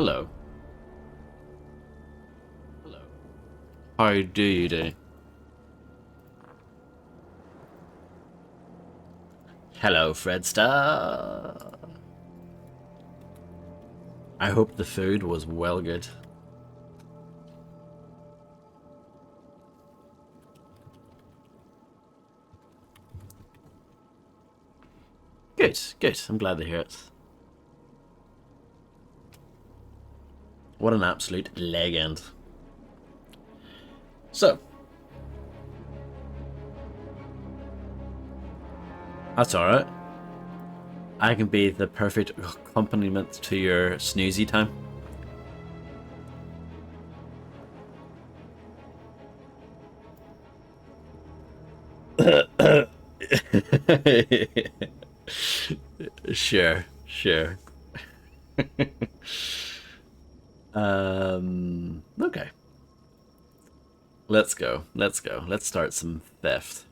Hello. Hello. How do you do? Hello, Fredster. I hope the food was well good. Good, good. I'm glad to hear it. What an absolute legend. So, that's alright. I can be the perfect accompaniment to your snoozy time. Sure, sure. Okay. Let's go. Let's go. Let's start some theft.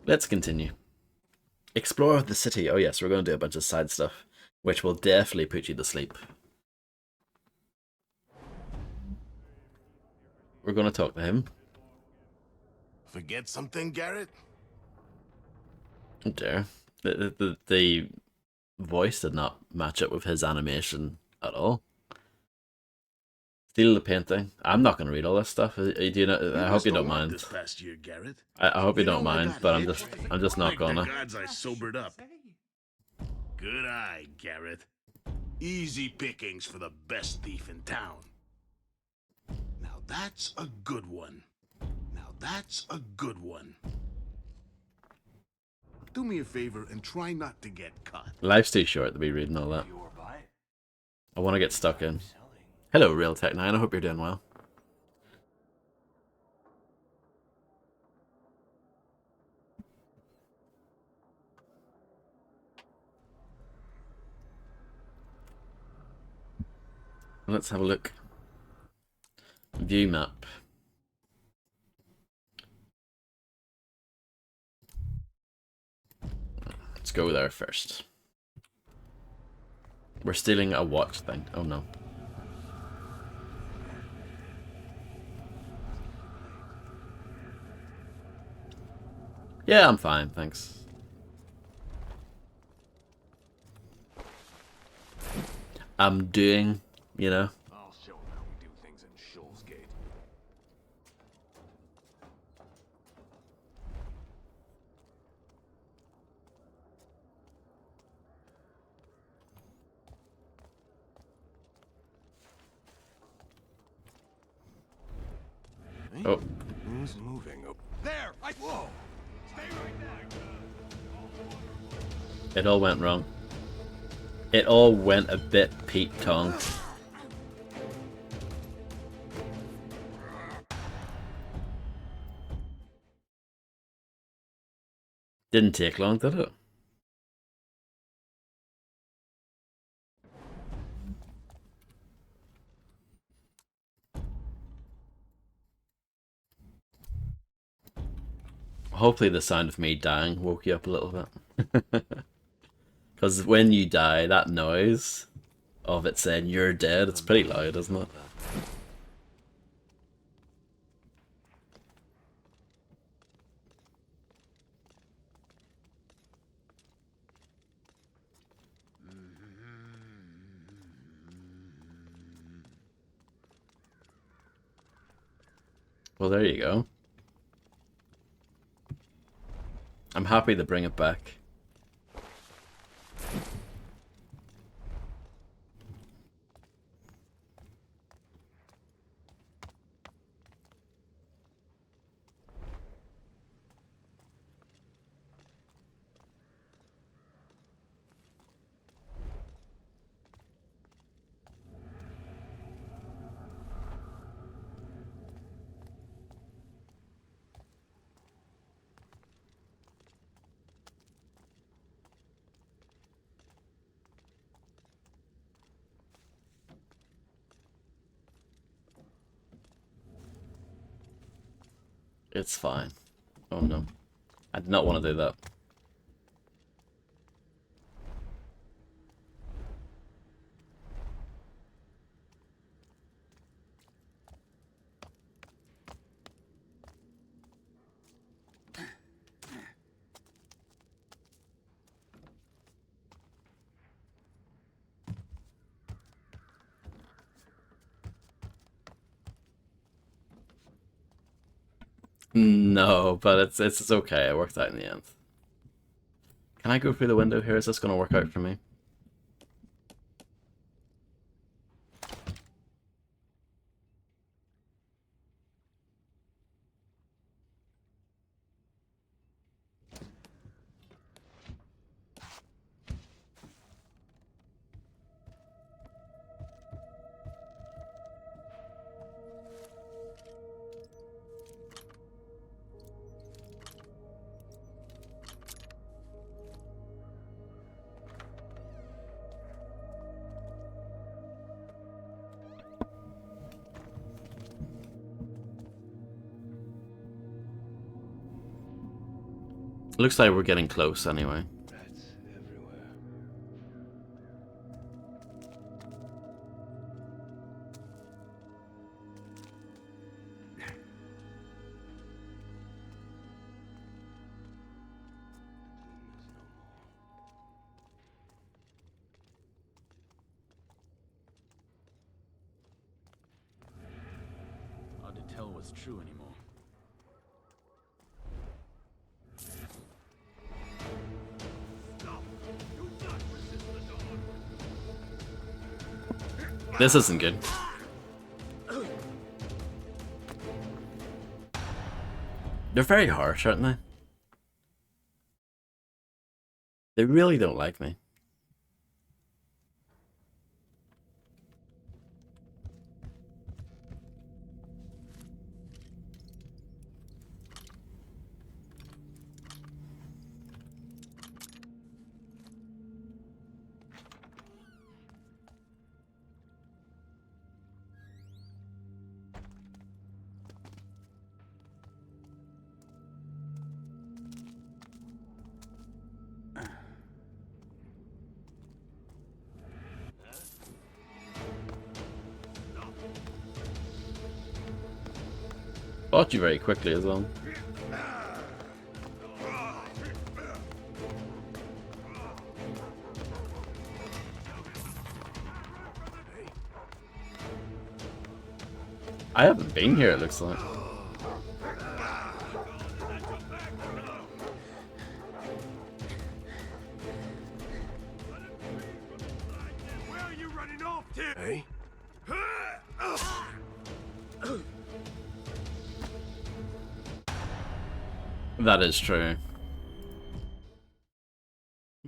Let's continue. Explore the city. Oh yes, we're going to do a bunch of side stuff, which will definitely put you to sleep. We're going to talk to him. Forget something, Garrett? Oh dear. The voice did not match up with his animation at all. Steal the painting. I'm not going to read all this stuff. I hope you don't mind. This past year, Garrett. I hope you don't I mind, got but hitched. I'm just not Thank the gonna. gods I sobered up. Good eye, Garrett. Easy pickings for the best thief in town. Now that's a good one. Now that's a good one. Do me a favor and try not to get caught. Life's too short to be reading all that. I want to get stuck in. Hello, Real Tech 9. I hope you're doing well. Let's have a look. View map. Let's go there first. We're stealing a watch thing. Oh no. Yeah, I'm fine, thanks. I'm doing, you know. I'll show them how we do things in Shoalsgate. Oh, Who's moving? Oh, there! Whoa! Stay right there! it all went wrong. It all went a bit Pete Tong. Didn't take long, did it? Hopefully the sound of me dying woke you up a little bit. Because when you die, that noise of it saying you're dead, it's pretty loud, isn't it? Well, there you go. I'm happy to bring it back. It's fine. Oh no. I did not want to do that. No, but it's okay. It worked out in the end. Can I go through the window here? Is this gonna work out for me? Looks like we're getting close anyway. Rats everywhere. The gloom is no more. Hard to tell what's true anymore. This isn't good. They're very harsh, aren't they? They really don't like me. Fought you very quickly as well. I haven't been here, it looks like. Where are you running off to? Hey? That is true.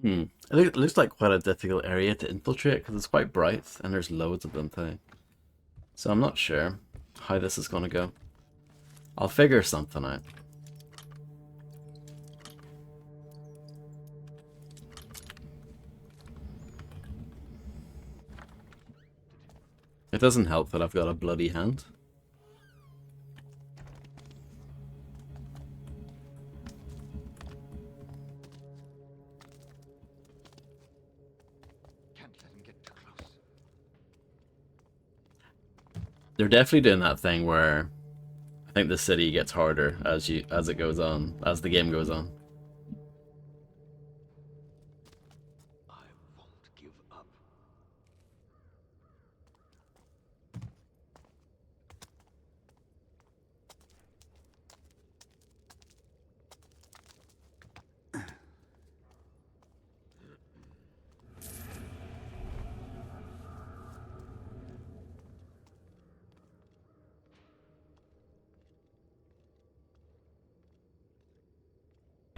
It looks like quite a difficult area to infiltrate because it's quite bright and there's loads of them too. So I'm not sure how this is going to go. I'll figure something out. It doesn't help that I've got a bloody hand. Can't let him get too close. They're definitely doing that thing where I think the city gets harder as it goes on, as the game goes on. I won't give up.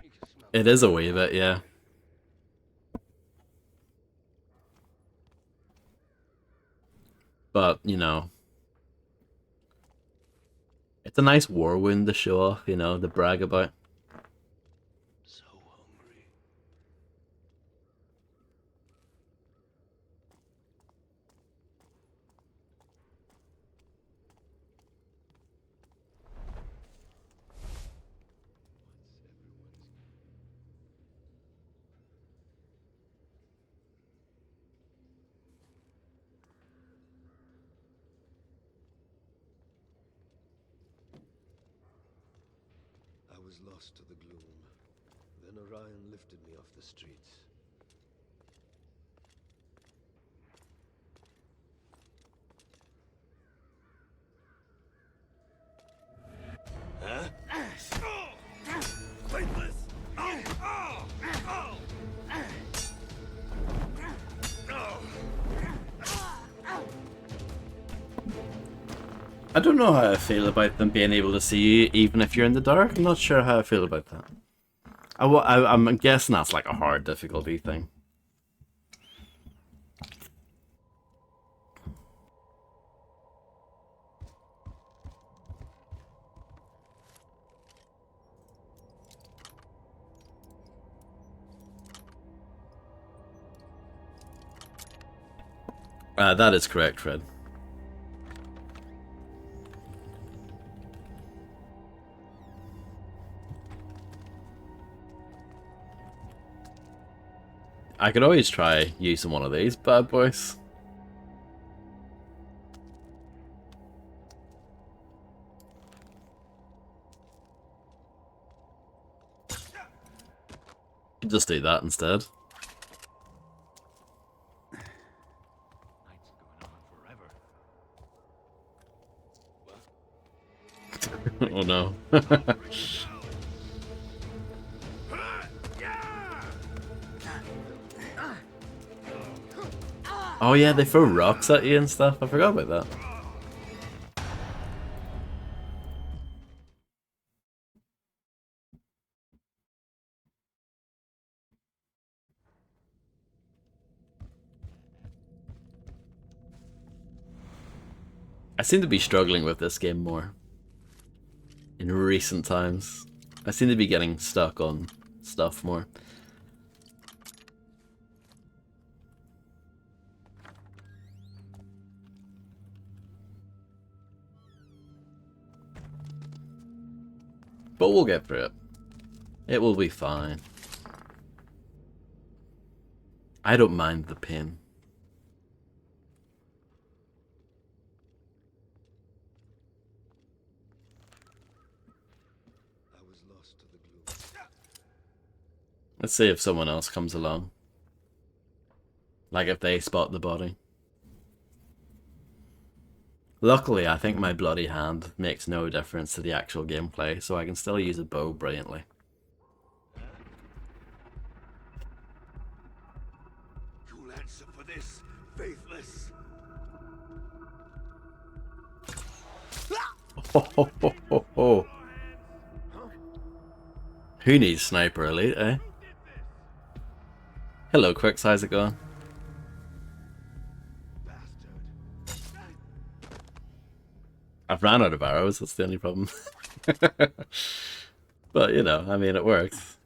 You can smell It is a wee bit, yeah. But, you know, it's a nice war wound to show off, you know, to brag about. so hungry. I was lost to the gloom. Then Orion lifted me off the streets. Huh? I don't know how I feel about them being able to see you even if you're in the dark. I'm not sure how I feel about that. I'm guessing that's like a hard difficulty thing. That is correct, Fred. I could always try using one of these bad boys. Just do that instead. Night's going on forever. Oh no. Oh yeah, they throw rocks at you and stuff. I forgot about that. I seem to be struggling with this game more in recent times. I seem to be getting stuck on stuff more. But we'll get through it. It will be fine. I don't mind the pain. I was lost to the gloom. Let's see if someone else comes along. Like if they spot the body. Luckily, I think my bloody hand makes no difference to the actual gameplay, so I can still use a bow brilliantly. You'll answer for this, faithless. Ho, ho, ho, ho, ho. Who needs Sniper Elite, eh? Hello, Quicks, how's it going? I've ran out of arrows, that's the only problem. But, you know, I mean, it works.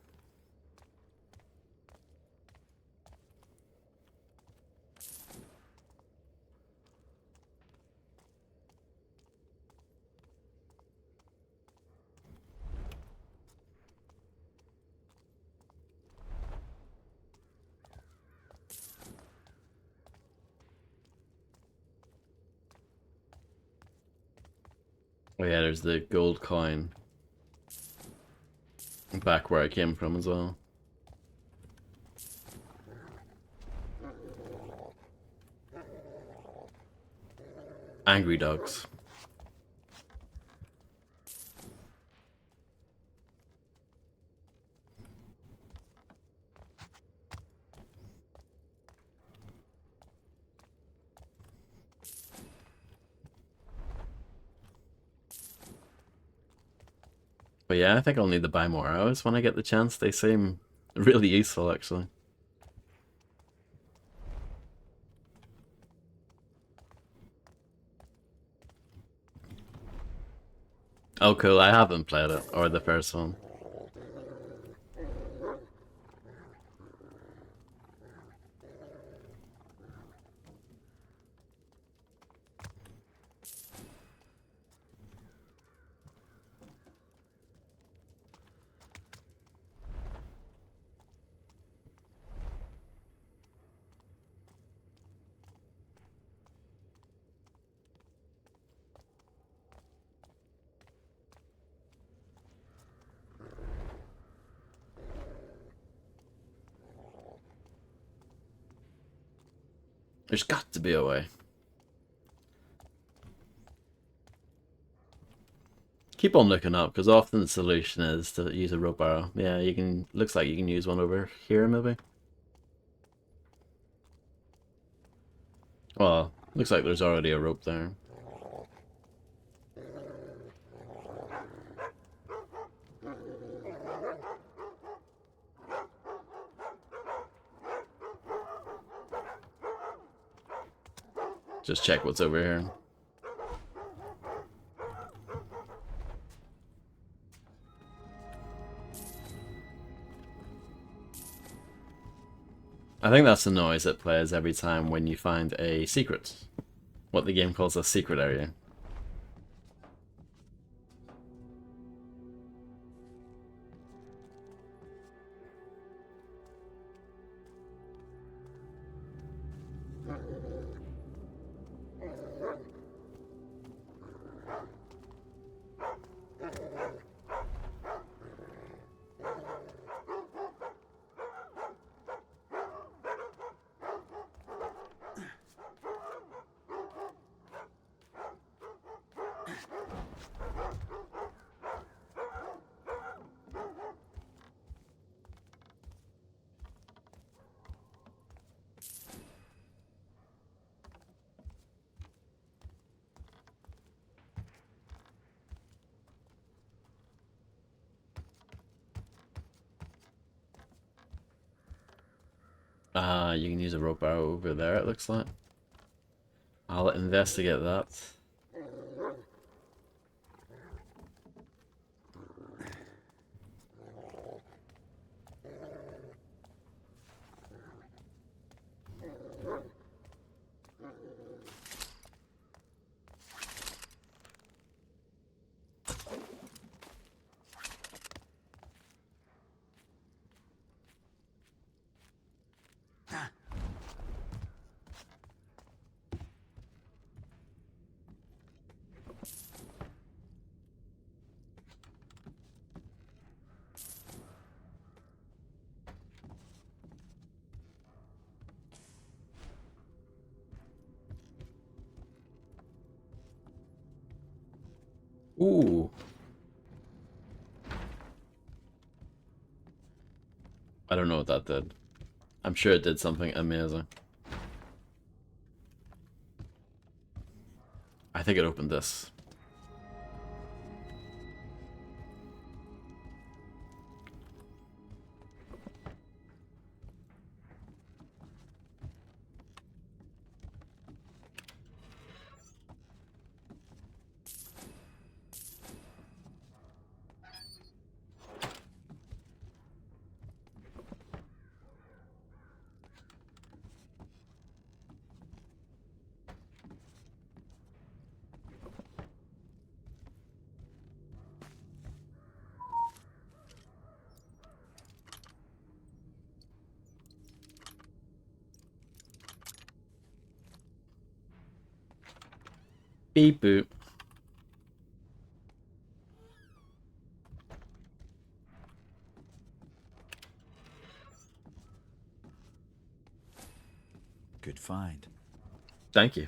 Oh yeah, there's the gold coin. Back where I came from as well. Angry dogs. But yeah, I think I'll need to buy more arrows when I get the chance. They seem really useful, actually. Oh cool, I haven't played it, or the first one. There's got to be a way. Keep on looking up, because often the solution is to use a rope arrow. Yeah, you can. Looks like you can use one over here, maybe. Well, looks like there's already a rope there. Just check what's over here. I think that's the noise it plays every time when you find a secret. What the game calls a secret area. You can use a rope arrow over there, it looks like. I'll investigate that. Ooh. I don't know what that did. I'm sure it did something amazing. I think it opened this. Beep boop. Good find. Thank you.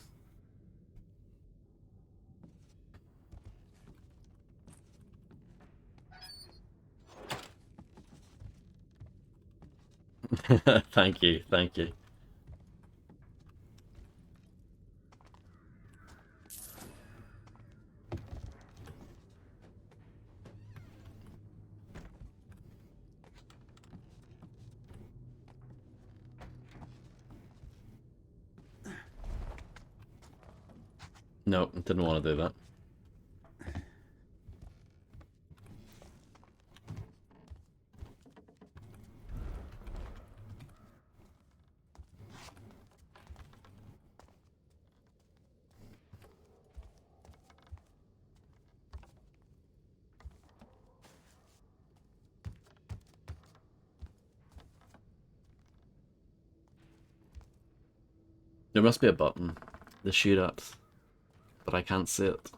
Thank you, thank you. Nope, didn't want to do that. There must be a button to shoot at, but I can't see it.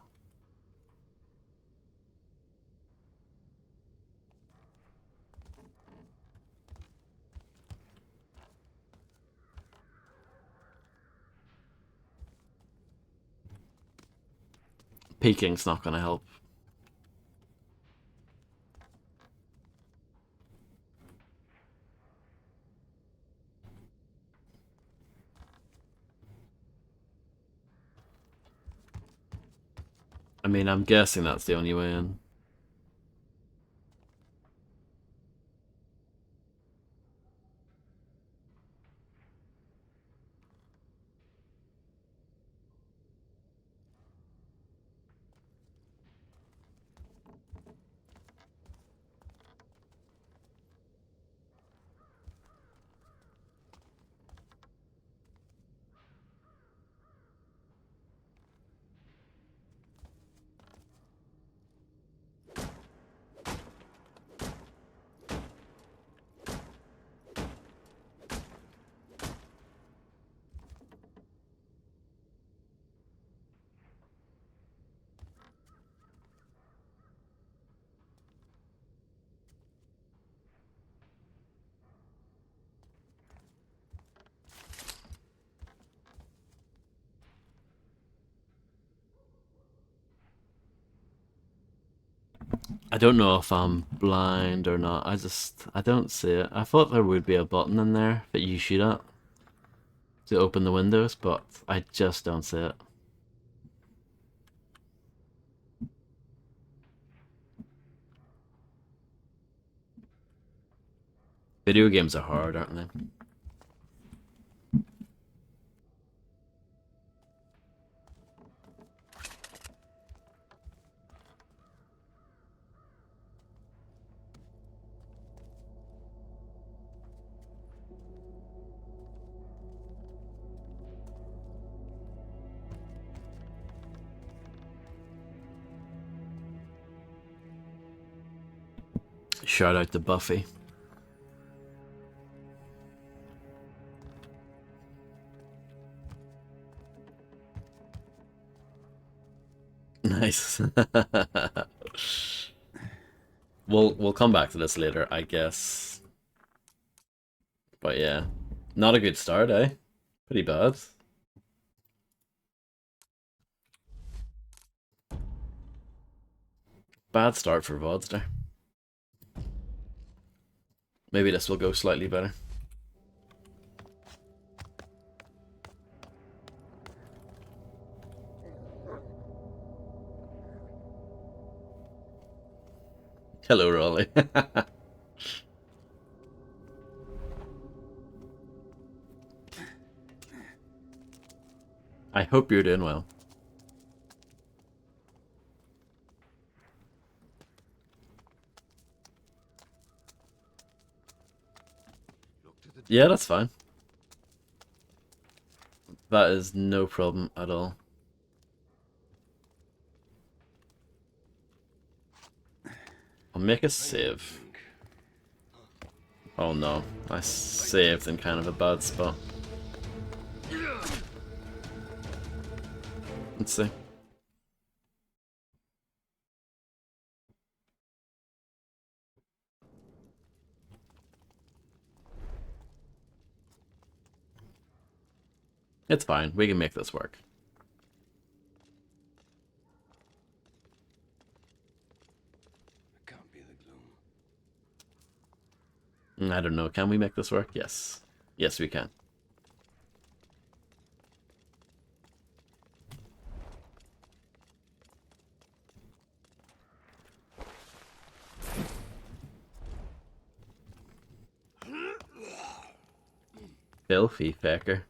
Peeking's not gonna help. I mean, I'm guessing that's the only way in. I don't know if I'm blind or not. I don't see it. I thought there would be a button in there that you shoot at to open the windows, but I just don't see it. Video games are hard, aren't they? Shout out to Buffy. Nice. We'll come back to this later, I guess. But yeah, not a good start, eh? Pretty bad. Bad start for Vodster. Maybe this will go slightly better. Hello, Raleigh. I hope you're doing well. Yeah, that's fine. That is no problem at all. I'll make a save. Oh no, I saved in kind of a bad spot. Let's see. It's fine, we can make this work. It can't be the gloom. I don't know, can we make this work? Yes. Yes, we can. Filthy fecker.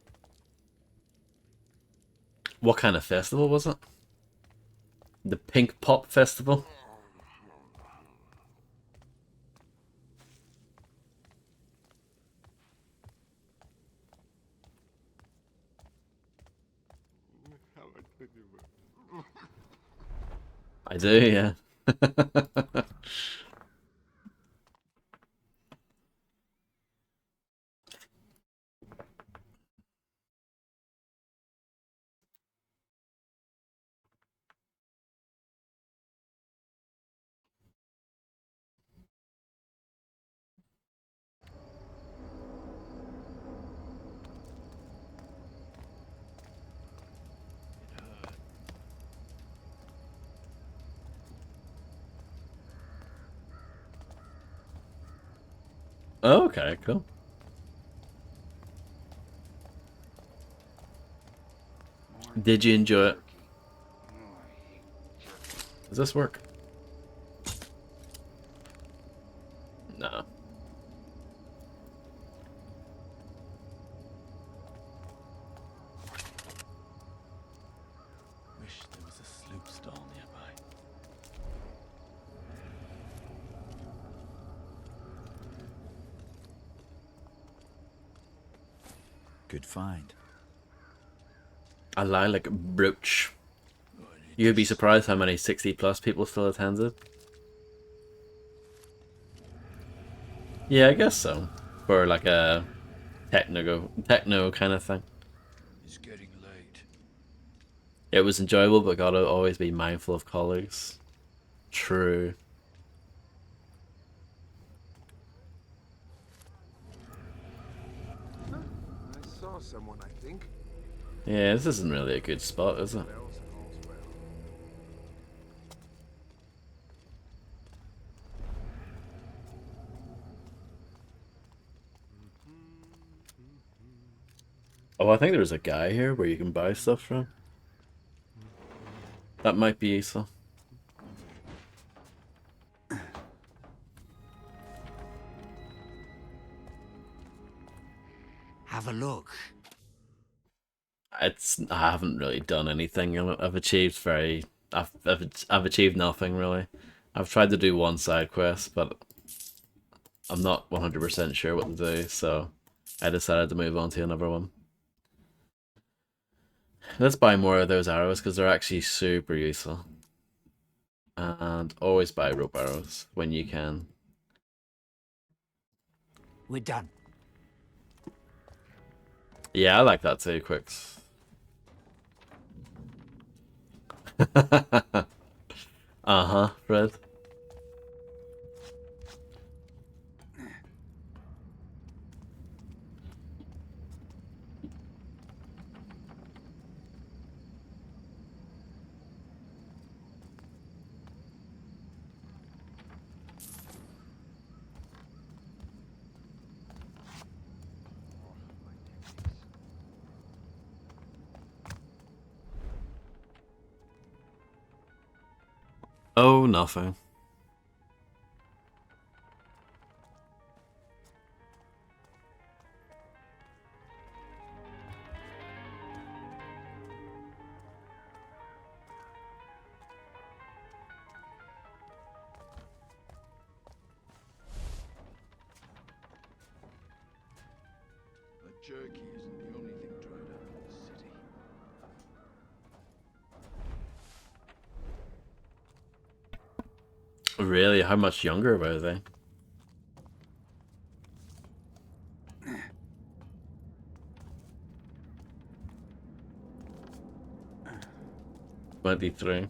What kind of festival was it? The Pink Pop Festival? I do, yeah. Oh, okay, cool. Did you enjoy it? Does this work? No. Wish there was a sloop stall nearby. Good find. A lilac brooch. You'd be surprised how many 60+ people still attended. Yeah, I guess so. For like a techno kind of thing. It's getting late. It was enjoyable, but gotta always be mindful of colleagues. True. I saw someone, I think. Yeah, this isn't really a good spot, is it? Oh, I think there's a guy here where you can buy stuff from. That might be useful. Have a look. I haven't really done anything. I've achieved I've achieved nothing really. I've tried to do one side quest, but I'm not 100% sure what to do, so I decided to move on to another one. Let's buy more of those arrows because they're actually super useful. And always buy rope arrows when you can. We're done. Yeah, I like that too, Quicks. Uh-huh, Fred. Oh, nothing. But jerky isn't the only thing dried up in the city. Really? How much younger were they? $23.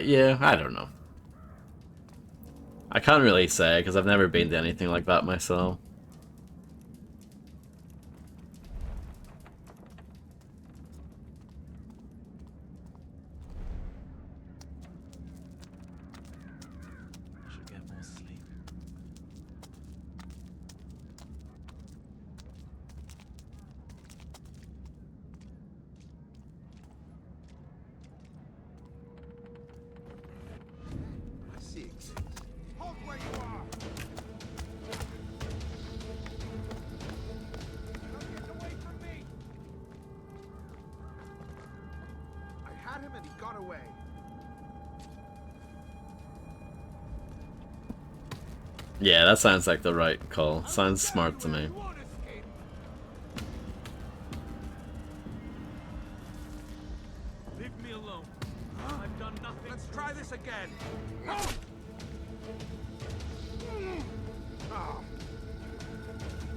Yeah, I don't know. I can't really say because I've never been to anything like that myself. Should get more sleep. I see it. Hold where you are! Don't get away from me! I had him and he got away. Yeah, that sounds like the right call. Sounds smart to me. You won't escape. Leave me alone. I've done nothing. Let's try this again.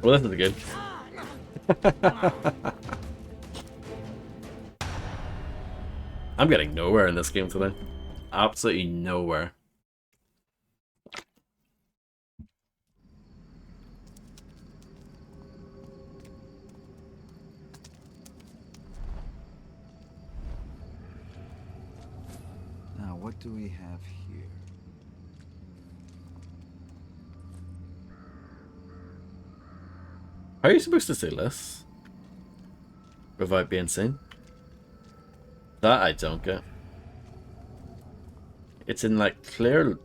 Well, this is good. I'm getting nowhere in this game today. Absolutely nowhere. Now, what do we have here? How are you supposed to see this without being seen? That I don't get. It's in like clear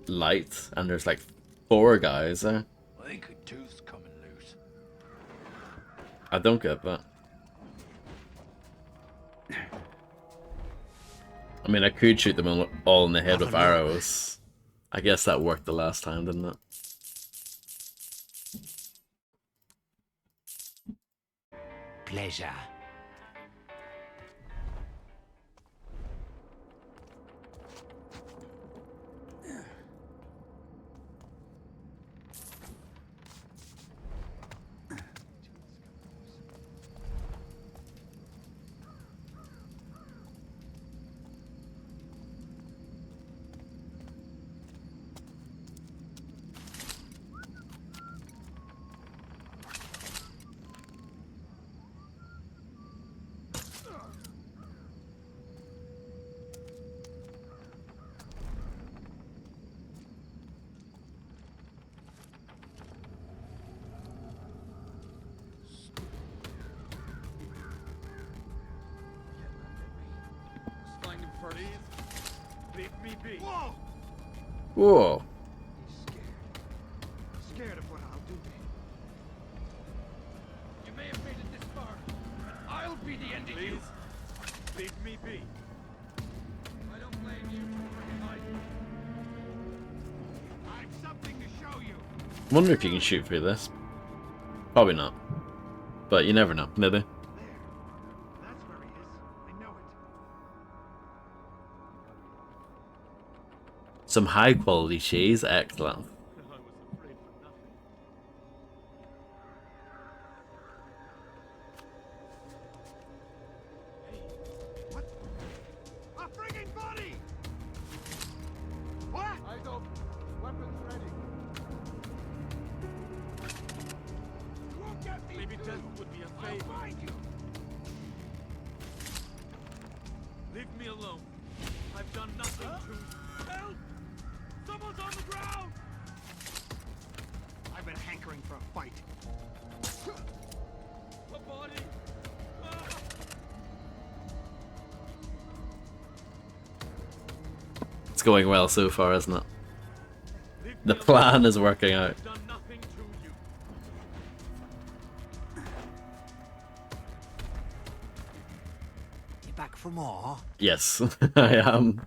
light, and there's like 4 guys there. I think a tooth's coming loose. I don't get that. I mean, I could shoot them all in the head with arrows. I guess that worked the last time, didn't it? Pleasure. Please, leave me be. Whoa! Whoa. He's scared. Scared of what I'll do. You may have made it this far, but I'll be the end of you. Leave me be. I don't blame you for freaking hiding. I've something to show you. Wonder if you can shoot through this. Probably not. But you never know. Maybe. There. That's where he is. I know it. Some high quality cheese. Excellent. I was afraid for nothing. What? A friggin' body! What? Eyes open. Weapons ready. Look at me! Maybe death would be a I'll favor. find you! Leave me alone. I've done nothing to help. Someone's on the ground. I've been hankering for a fight. A body. Ah! It's going well so far, isn't it? Leave The me alone. plan is working out. I've done nothing to you. You back for more? Yes, I am.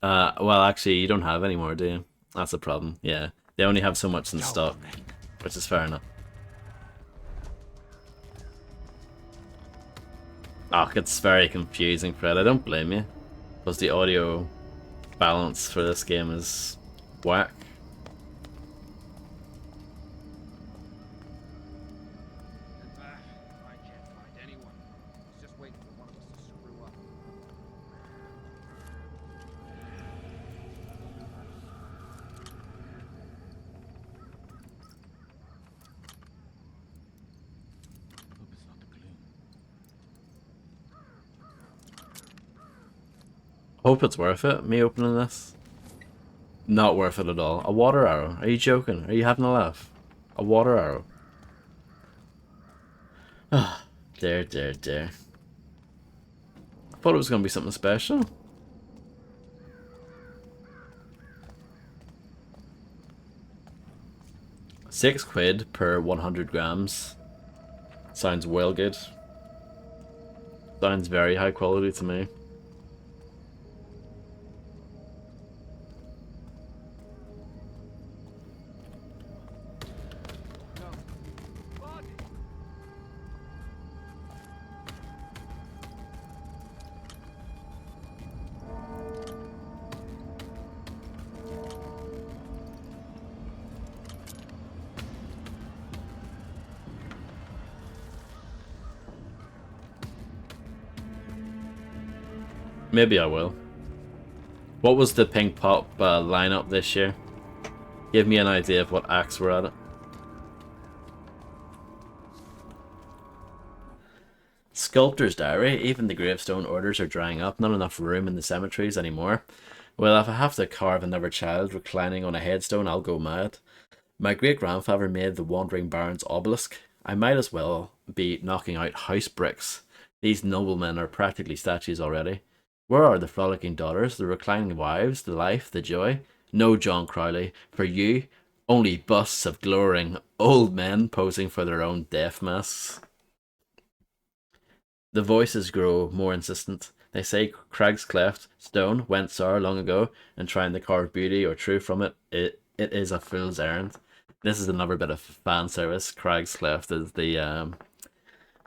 Well, actually, you don't have any more, do you? That's a problem. Yeah, they only have so much in Go stock, on, then. which is fair enough. Oh, it's very confusing, Fred. I don't blame you, because the audio balance for this game is whack. I can't find anyone. He's just waiting for one of us to screw up. Hope it's not the gloom. Hope it's worth it, me opening this. Not worth it at all. A water arrow. Are you joking? Are you having a laugh? A water arrow. Ah, dear, dear, dear. I thought it was going to be something special. £6 per 100 grams. Sounds well good. Sounds very high quality to me. Body. Maybe I will. What was the Pink Pop lineup this year? Give me an idea of what acts were at it. Sculptor's Diary. Even the gravestone orders are drying up. Not enough room in the cemeteries anymore. Well, if I have to carve another child reclining on a headstone, I'll go mad. My great-grandfather made the Wandering Baron's obelisk. I might as well be knocking out house bricks. These noblemen are practically statues already. Where are the frolicking daughters, the reclining wives, the life, the joy? No, John Crowley, for you, only busts of glowering old men posing for their own death masks. The voices grow more insistent. They say Crag's cleft stone went sour long ago, and trying to carve beauty or truth from it, it is a fool's errand. This is another bit of fan service. Crag's cleft is the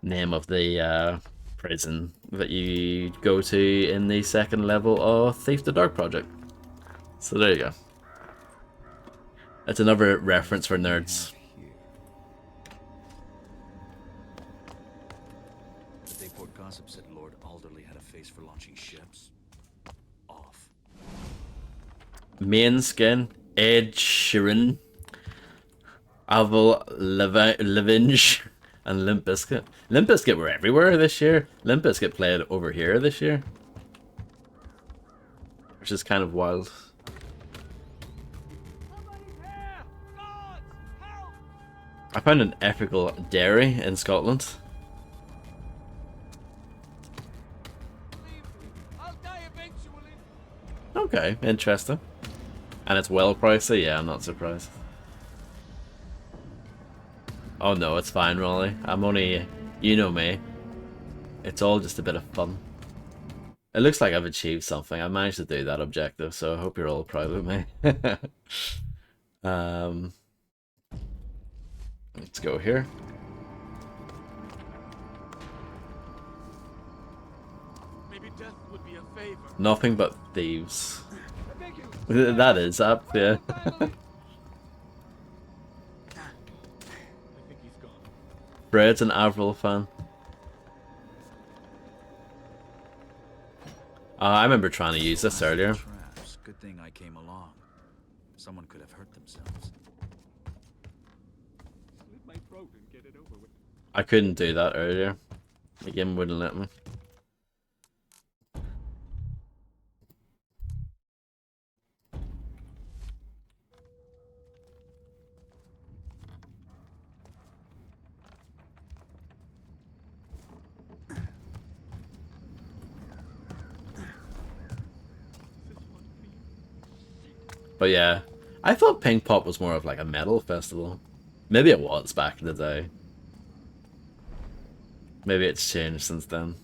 name of the prison that you go to in the second level of Thief the Dark Project. So there you go. That's another reference for nerds. Here. The Dayport gossip said Lord Alderley had a face for launching ships. Off. Main Skin, Ed Sheeran, Avril Lavigne, and Limp Bizkit. Limp Bizkit were everywhere this year. Limp Bizkit played over here this year, which is kind of wild. Somebody's here! Guards! Help! I found an epical dairy in Scotland. Leave me. I'll die eventually. Okay, interesting. And it's well pricey? Yeah, I'm not surprised. Oh no, it's fine, Rolly. I'm only... You know me. It's all just a bit of fun. It looks like I've achieved something. I managed to do that objective, so I hope you're all proud of me. Let's go here. Maybe death would be a favor. Nothing but thieves. I beg you. That is up, yeah. Finally. I think he's gone. Fred's an Avril fan. I remember trying to use this earlier. Traps. Good thing I came along. Someone could have hurt themselves. Slit my throat and get it over with. I couldn't do that earlier. The game wouldn't let me. But yeah, I thought Pink Pop was more of like a metal festival. Maybe it was back in the day. Maybe it's changed since then.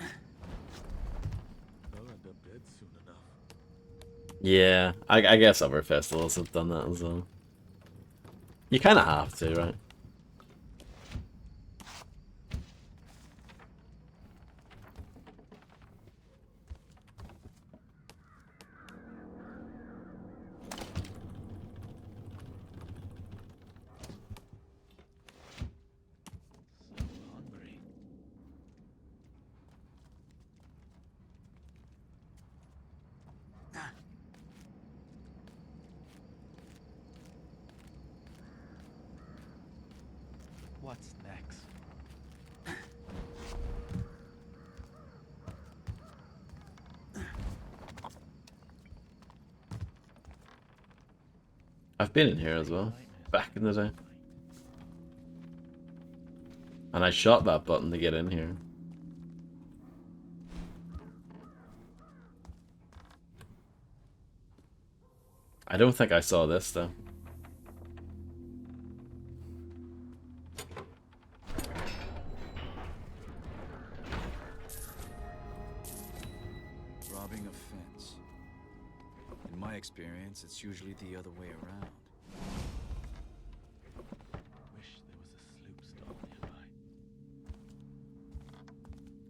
I'll end up dead soon enough. Yeah, I guess other festivals have done that as well. You kind of have to, right? So hungry. What's next? I've been in here as well, back in the day. And I shot that button to get in here. I don't think I saw this though. Robbing a fence. In my experience, it's usually the other way around. Wish there was a sloop stop nearby.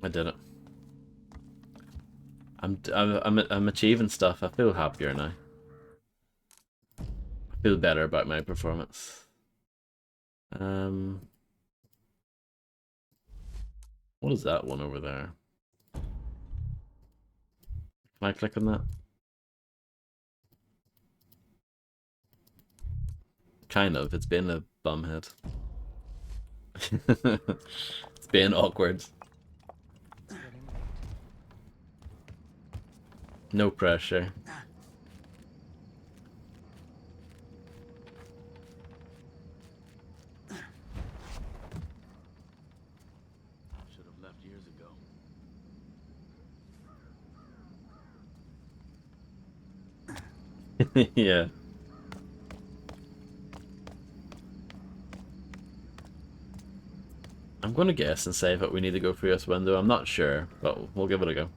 I did it. I'm achieving stuff. I feel happier now. I feel better about my performance. What is that one over there? Can I click on that? Kind of. It's been a bumhead. It's been awkward. No pressure. Should have left years ago. Yeah. I'm gonna guess and say that we need to go through this window. I'm not sure, but we'll give it a go.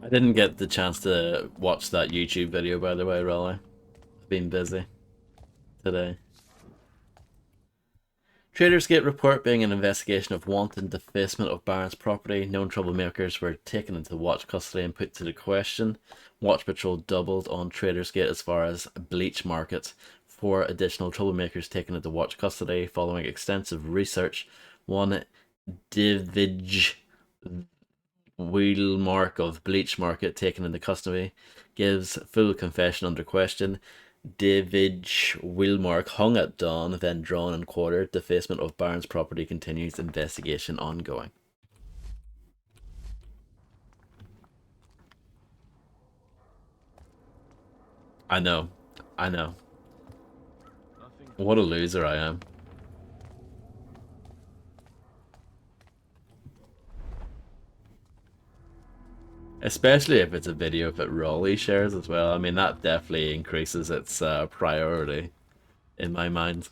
I didn't get the chance to watch that YouTube video, by the way, Rolly. I've been busy today. Traders Gate report being an investigation of wanton defacement of Barron's property. Known troublemakers were taken into watch custody and put to the question. Watch patrol doubled on Traders Gate as far as Bleach Market. 4 additional troublemakers taken into watch custody following extensive research. One Divij Wheelmark of Bleach Market taken into custody gives full confession under question. David Wilmark hung at dawn, then drawn and quartered. Defacement of Barron's property continues. Investigation ongoing. I know. I know. Nothing. What a loser I am. Especially if it's a video that Raleigh shares as well. I mean, that definitely increases its priority in my mind.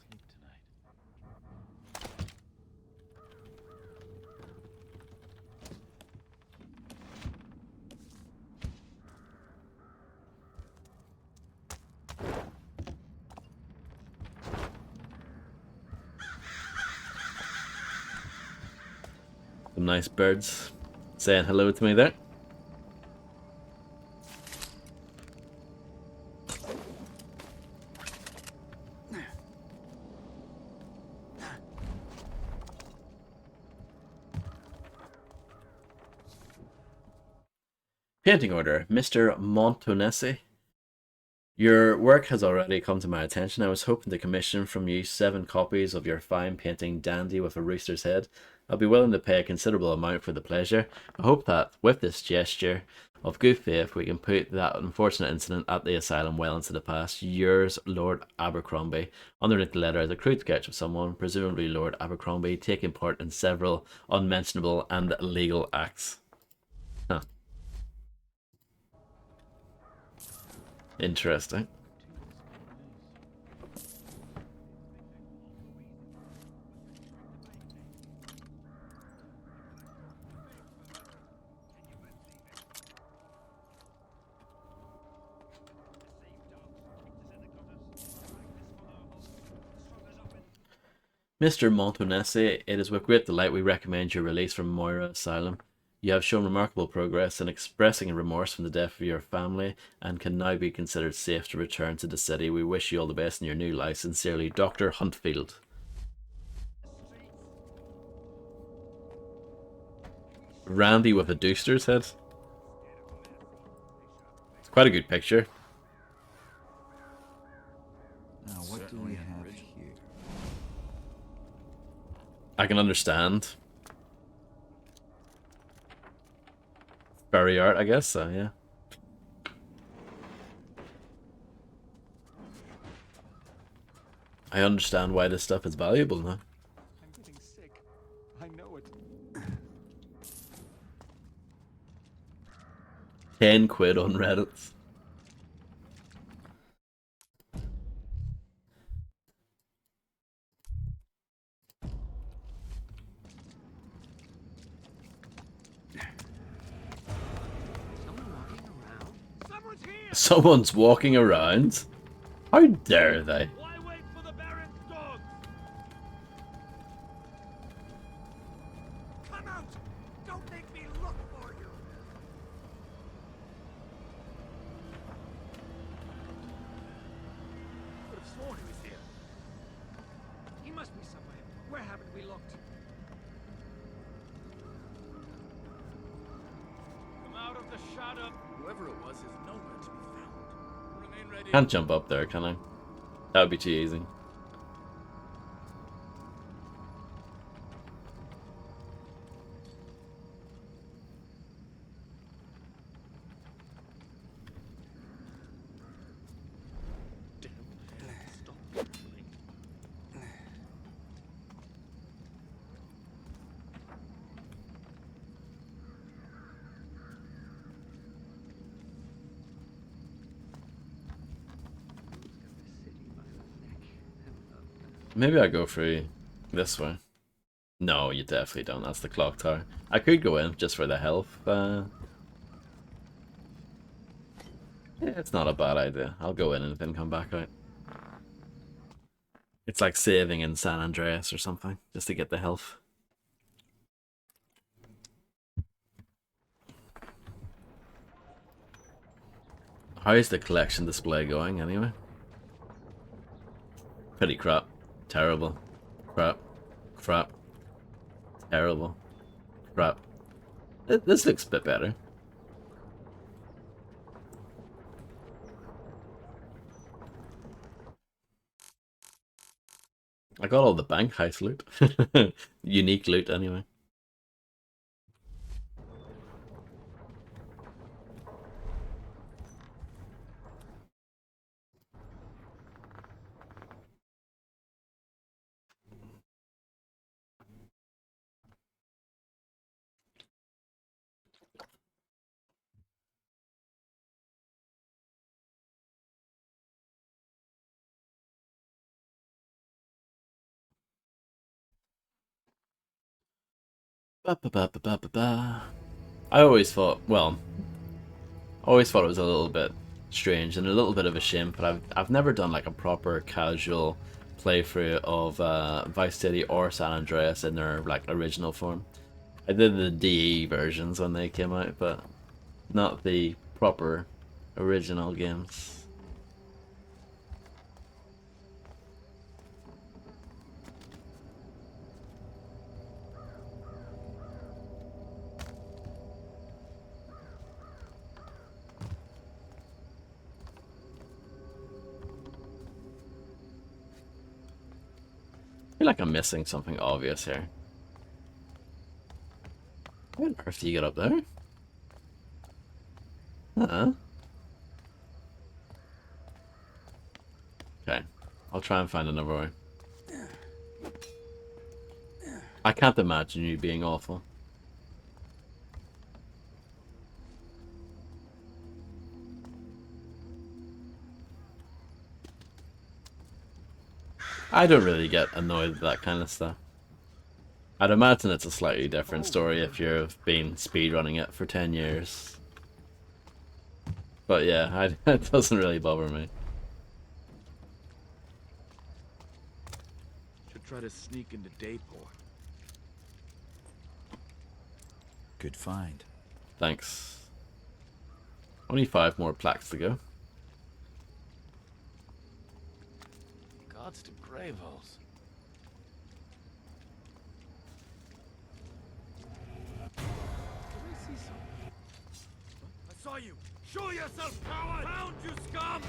Some nice birds saying hello to me there. Painting order, Mr. Montonesi. Your work has already come to my attention. I was hoping to commission from you 7 copies of your fine painting Dandy with a Rooster's Head. I'll be willing to pay a considerable amount for the pleasure. I hope that, with this gesture of good faith, we can put that unfortunate incident at the asylum well into the past. Yours, Lord Abercrombie. Underneath the letter is a crude sketch of someone, presumably Lord Abercrombie, taking part in several unmentionable and illegal acts. Huh. Interesting. Mr. Montonesi, it is with great delight we recommend your release from Moira Asylum. You have shown remarkable progress in expressing remorse from the death of your family and can now be considered safe to return to the city. We wish you all the best in your new life. Sincerely, Dr. Huntfield. Randy with a Dooster's head. It's quite a good picture. Now, what do we have here? I can understand. Fairy art, I guess, so yeah. I understand why this stuff is valuable now. I'm getting sick. I know it. 10 quid on Reddit. Someone's walking around? How dare they? Why wait for the Baron's dogs? Come out! Don't make me look for you! I could have sworn he was here. He must be somewhere. Where haven't we looked? Come out of the shadow. Whoever it was is nowhere to be found. Remain ready. Can't jump up there, can I? That would be too easy. Maybe I go through this way. No, you definitely don't. That's the clock tower. I could go in just for the health. Yeah, it's not a bad idea. I'll go in and then come back out. It's like saving in San Andreas or something, just to get the health. How is the collection display going anyway? Pretty crap. Terrible. Crap. Crap. Terrible. Crap. This looks a bit better. I got all the bank heist loot. Unique loot anyway. Ba-ba-ba-ba-ba-ba. I always thought, well, it was a little bit strange and a little bit of a shame, but I've never done like a proper casual playthrough of Vice City or San Andreas in their like original form. I did the DE versions when they came out, but not the proper original games. I feel like I'm missing something obvious here. How on earth do you get up there? Okay, I'll try and find another way. I can't imagine you being awful. I don't really get annoyed with that kind of stuff. I'd imagine it's a slightly different story if you've been speedrunning it for 10 years. But yeah, it doesn't really bother me. Should try to sneak into Dayport. Good find. Thanks. Only 5 more plaques to go. Gods to Gravehouse. I saw you! Show yourself, coward! Found you, scum!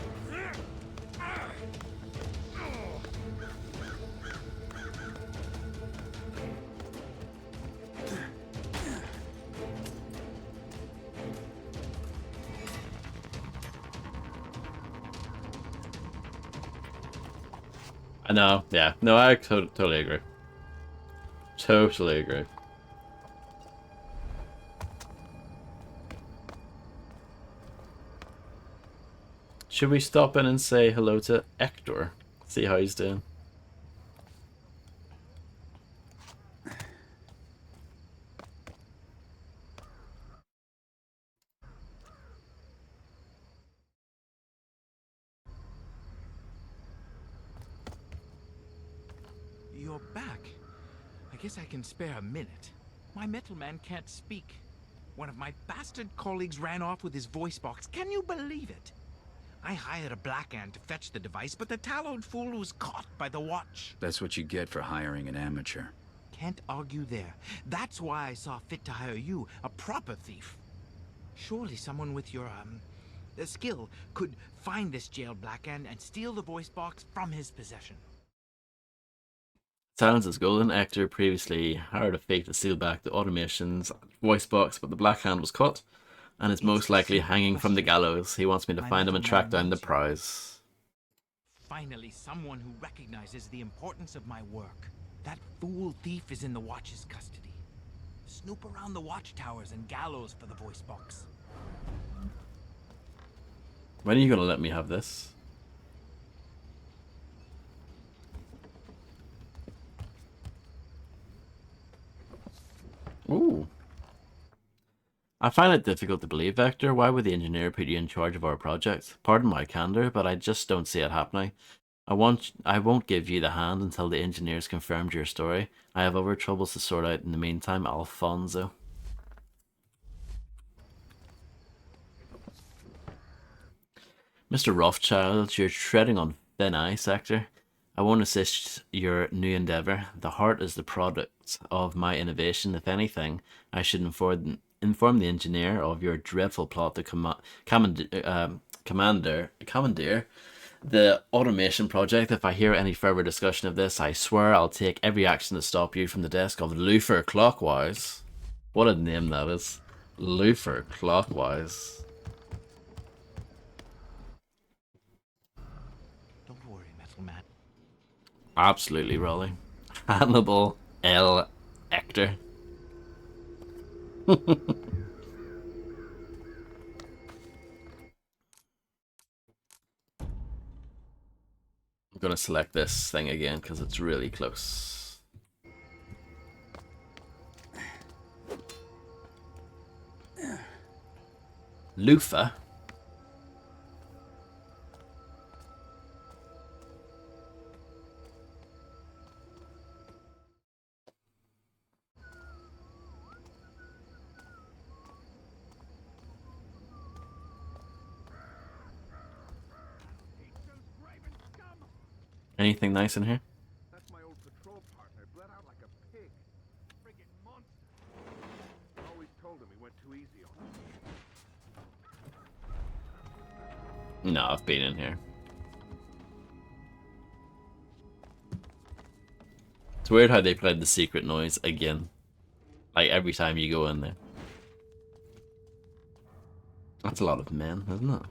I know, yeah. No, I totally agree. Totally agree. Should we stop in and say hello to Hector? See how he's doing. You're back. I guess I can spare a minute. My metal man can't speak. One of my bastard colleagues ran off with his voice box. Can you believe it? I hired a Blackhand to fetch the device, but the tallowed fool was caught by the watch. That's what you get for hiring an amateur. Can't argue there. That's why I saw fit to hire you, a proper thief. Surely someone with your, skill could find this jailed Blackhand and steal the voice box from his possession. Silence is golden. Hector previously hired a fake to steal back the automation's voice box, but the Black Hand was caught and is most likely hanging from the gallows. He wants me to find him and track down the prize. Finally, someone who recognizes the importance of my work. That fool thief is in the Watch's custody. Snoop around the watchtowers and gallows for the voice box. When are you gonna let me have this? Ooh. I find it difficult to believe, Vector. Why would the engineer put you in charge of our project? Pardon my candor, but I just don't see it happening. I won't give you the hand until the engineers confirmed your story. I have other troubles to sort out in the meantime, Alfonso. Mr. Rothschild, you're treading on thin ice, Hector. I won't assist your new endeavour. The heart is the product of my innovation. If anything, I should inform the engineer of your dreadful plot to commandeer the automation project. If I hear any further discussion of this, I swear I'll take every action to stop you from the desk of Luther Clockwise. What a name that is. Luther Clockwise. Don't worry, Metal Man. Absolutely, Raleigh. Hannibal L. Hector. I'm gonna select this thing again because it's really close. Loofah? Anything nice in here? That's my old patrol partner, bled out like a pig. Friggin' monster. I always told him he went too easy on him. No, I've been in here. It's weird how they played the secret noise again. Like every time you go in there. That's a lot of men, isn't it?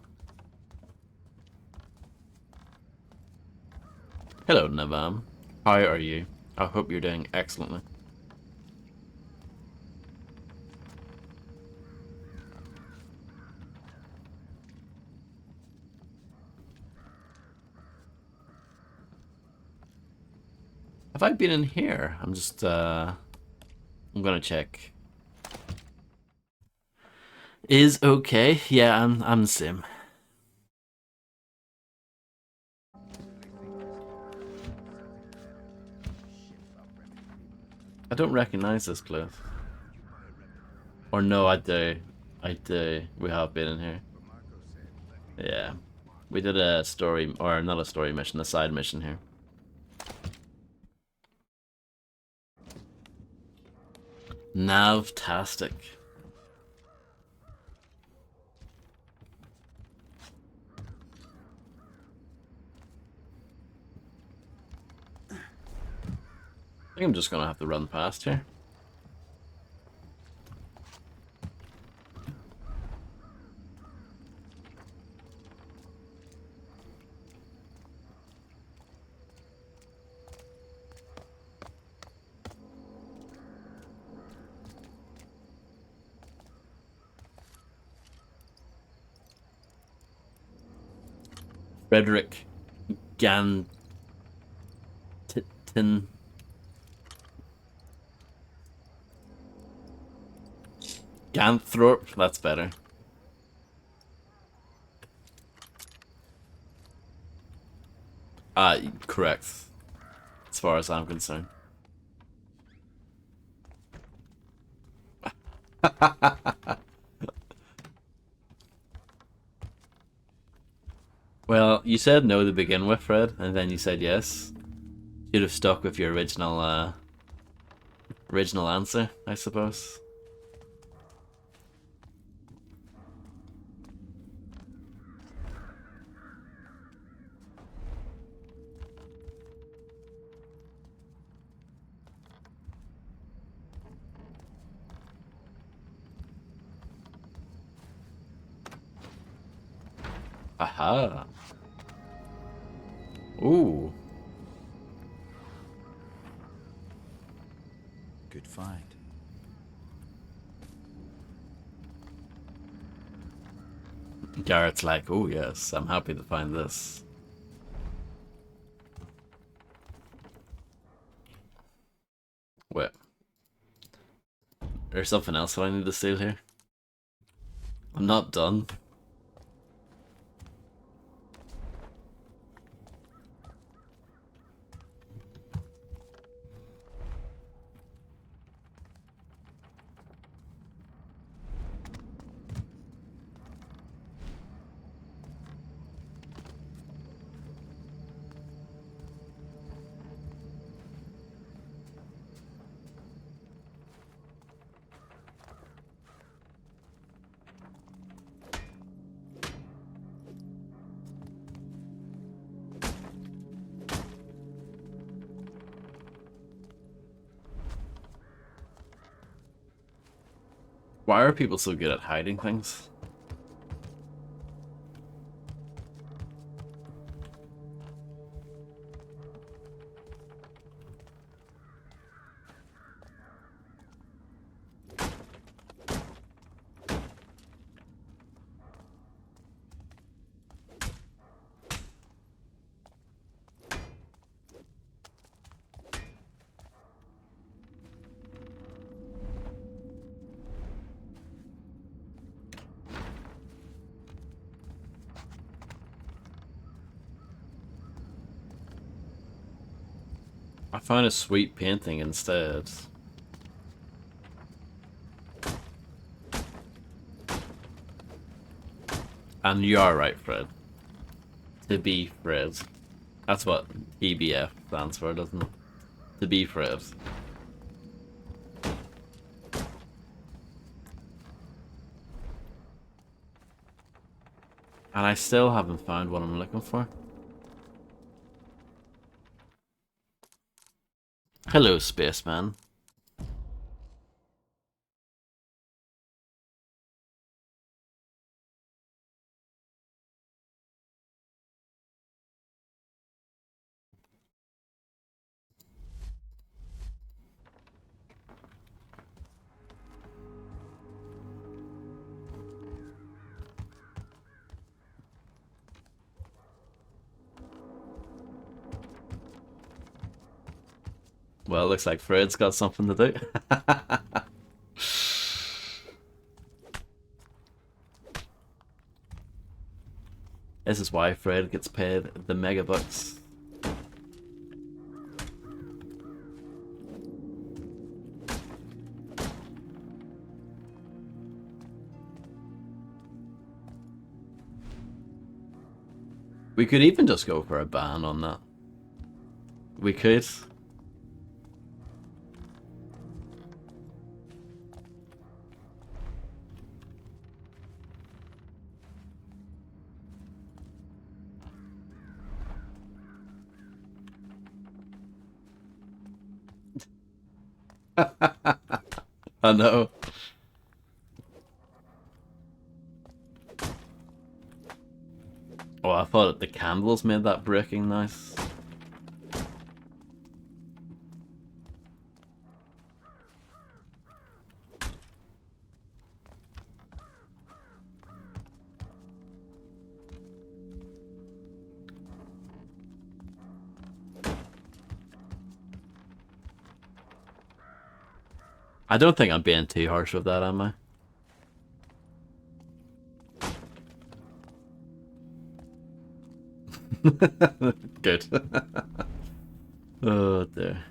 Hello, Navam. How are you? I hope you're doing excellently. Have I been in here? I'm just, I'm gonna check. Is okay. Yeah, I'm Sim. I don't recognize this place. Or no, I do. I do. We have been in here. Yeah. We did a story, or not a story mission, a side mission here. Navtastic. I think I'm just gonna have to run past here. Frederick Gantin. Ganthorpe, that's better. Correct. As far as I'm concerned. Well, you said no to begin with, Fred, and then you said yes. You'd have stuck with your original answer, I suppose. Aha. Ooh. Good find. Garrett's like, oh yes, I'm happy to find this. Wait. There's something else that I need to steal here? I'm not done. Why are people so good at hiding things? found a sweet painting instead. And you are right, Fred. To be Fred. That's what EBF stands for, doesn't it? To be Fred. And I still haven't found what I'm looking for. Hello, spaceman. Well, looks like Fred's got something to do. This is why Fred gets paid the megabucks. We could even just go for a ban on that. We could. I know. Oh, I thought the candles made that breaking nice. I don't think I'm being too harsh with that, am I? Good. Oh dear.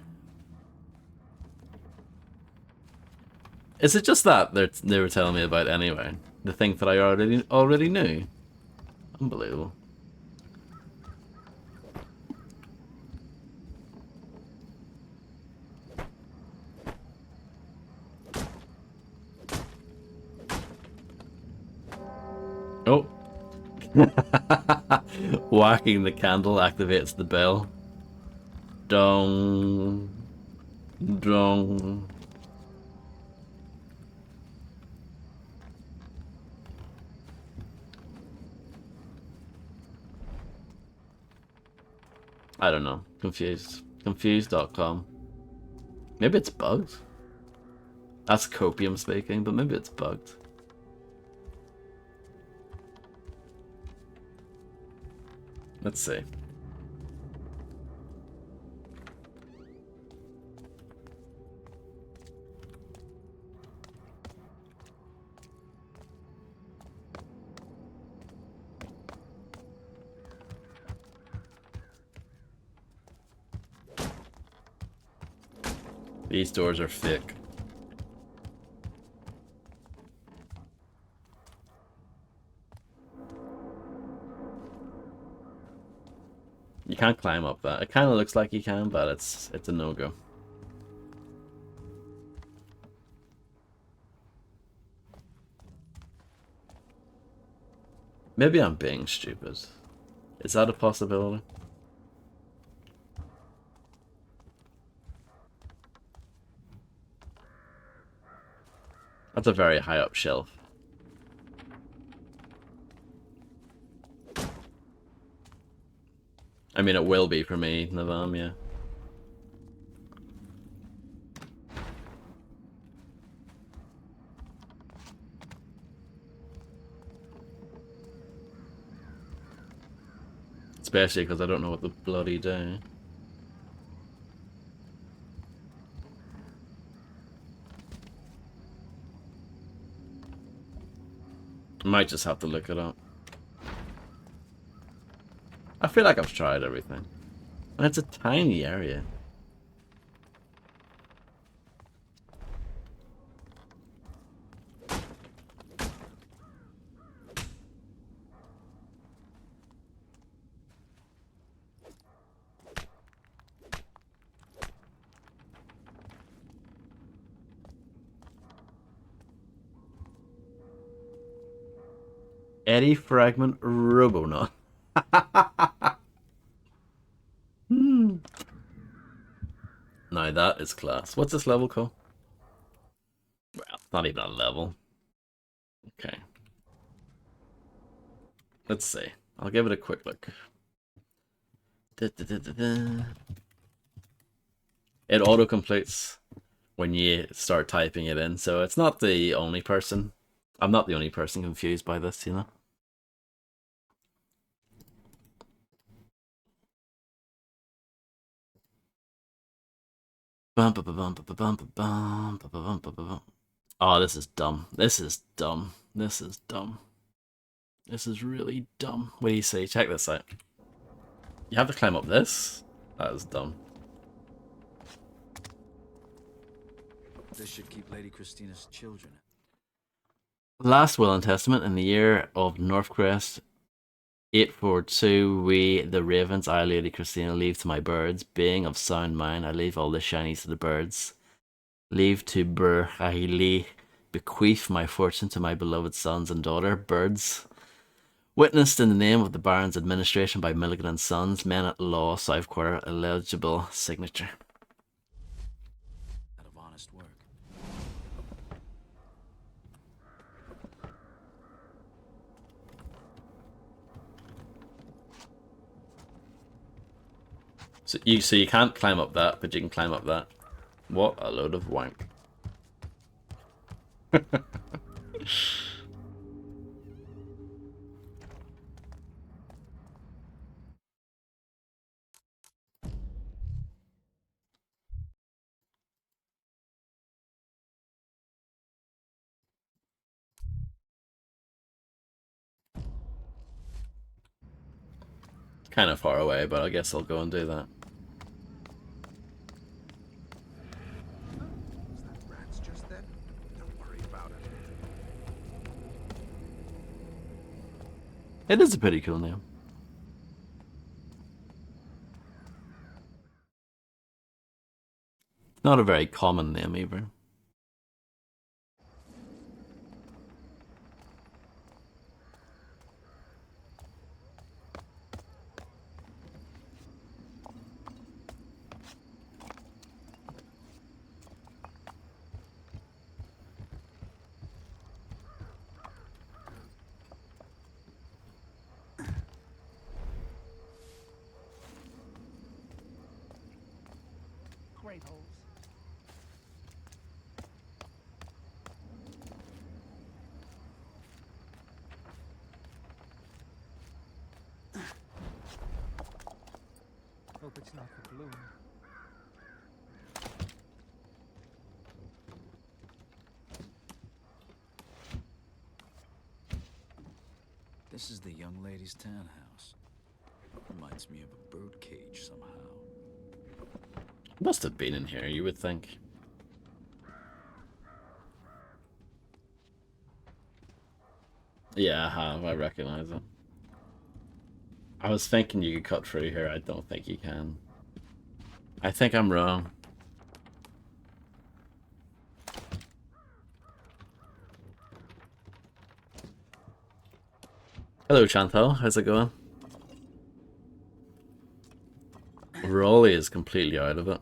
Is it just that they were telling me about anyway? The thing that I already knew? Unbelievable. Oh. Whacking the candle activates the bell. Dong. Dong. I don't know. Confused. Confused.com. Maybe it's bugged. That's Copium speaking, but maybe it's bugged. Let's see. These doors are thick. You can't climb up that. It kind of looks like you can, but it's a no-go. Maybe I'm being stupid. Is that a possibility? That's a very high up shelf. I mean, it will be for me, Navam, yeah. Especially because I don't know what the bloody do. I might just have to look it up. I feel like I've tried everything. And it's a tiny area. Eddie Fragment Robonaut. Hmm. Now that is class. What's this level called? Well, it's not even a level. Okay. Let's see. I'll give it a quick look. It auto-completes when you start typing it in, so it's not the only person. I'm not the only person confused by this, you know? Oh, this is dumb. This is dumb. This is dumb. This is really dumb. What do you say? Check this out. You have to climb up this? That is dumb. This should keep Lady Christina's children. Last will and testament in the year of Northcrest 842, we, the ravens, I, Lady Christina, leave to my birds. Being of sound mind, I leave all the shinies to the birds. Leave to Burhaili, bequeath my fortune to my beloved sons and daughter, birds. Witnessed in the name of the Baron's administration by Milligan and Sons, men at law, South Quarter, illegible signature. Out of honest work. So you can't climb up that, but you can climb up that. What a load of wank. Kind of far away, but I guess I'll go and do that. Rats just then? Don't worry about it. It is a pretty cool name. Not a very common name either. Great holes. Hope it's not the gloom. This is the young lady's townhouse. Reminds me of a birdcage somehow. Must have been in here, you would think. Yeah, I have. I recognize it. I was thinking you could cut through here. I don't think you can. I think I'm wrong. Hello, Chantal. How's it going? Raleigh is completely out of it.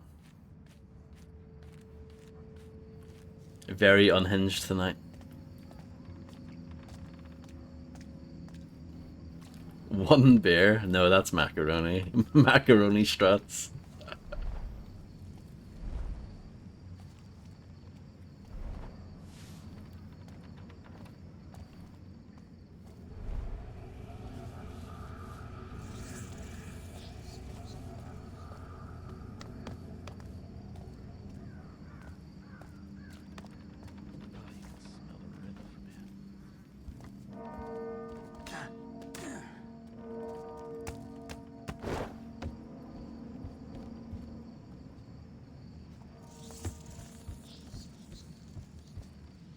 Very unhinged tonight. One beer? No, that's macaroni. Macaroni struts.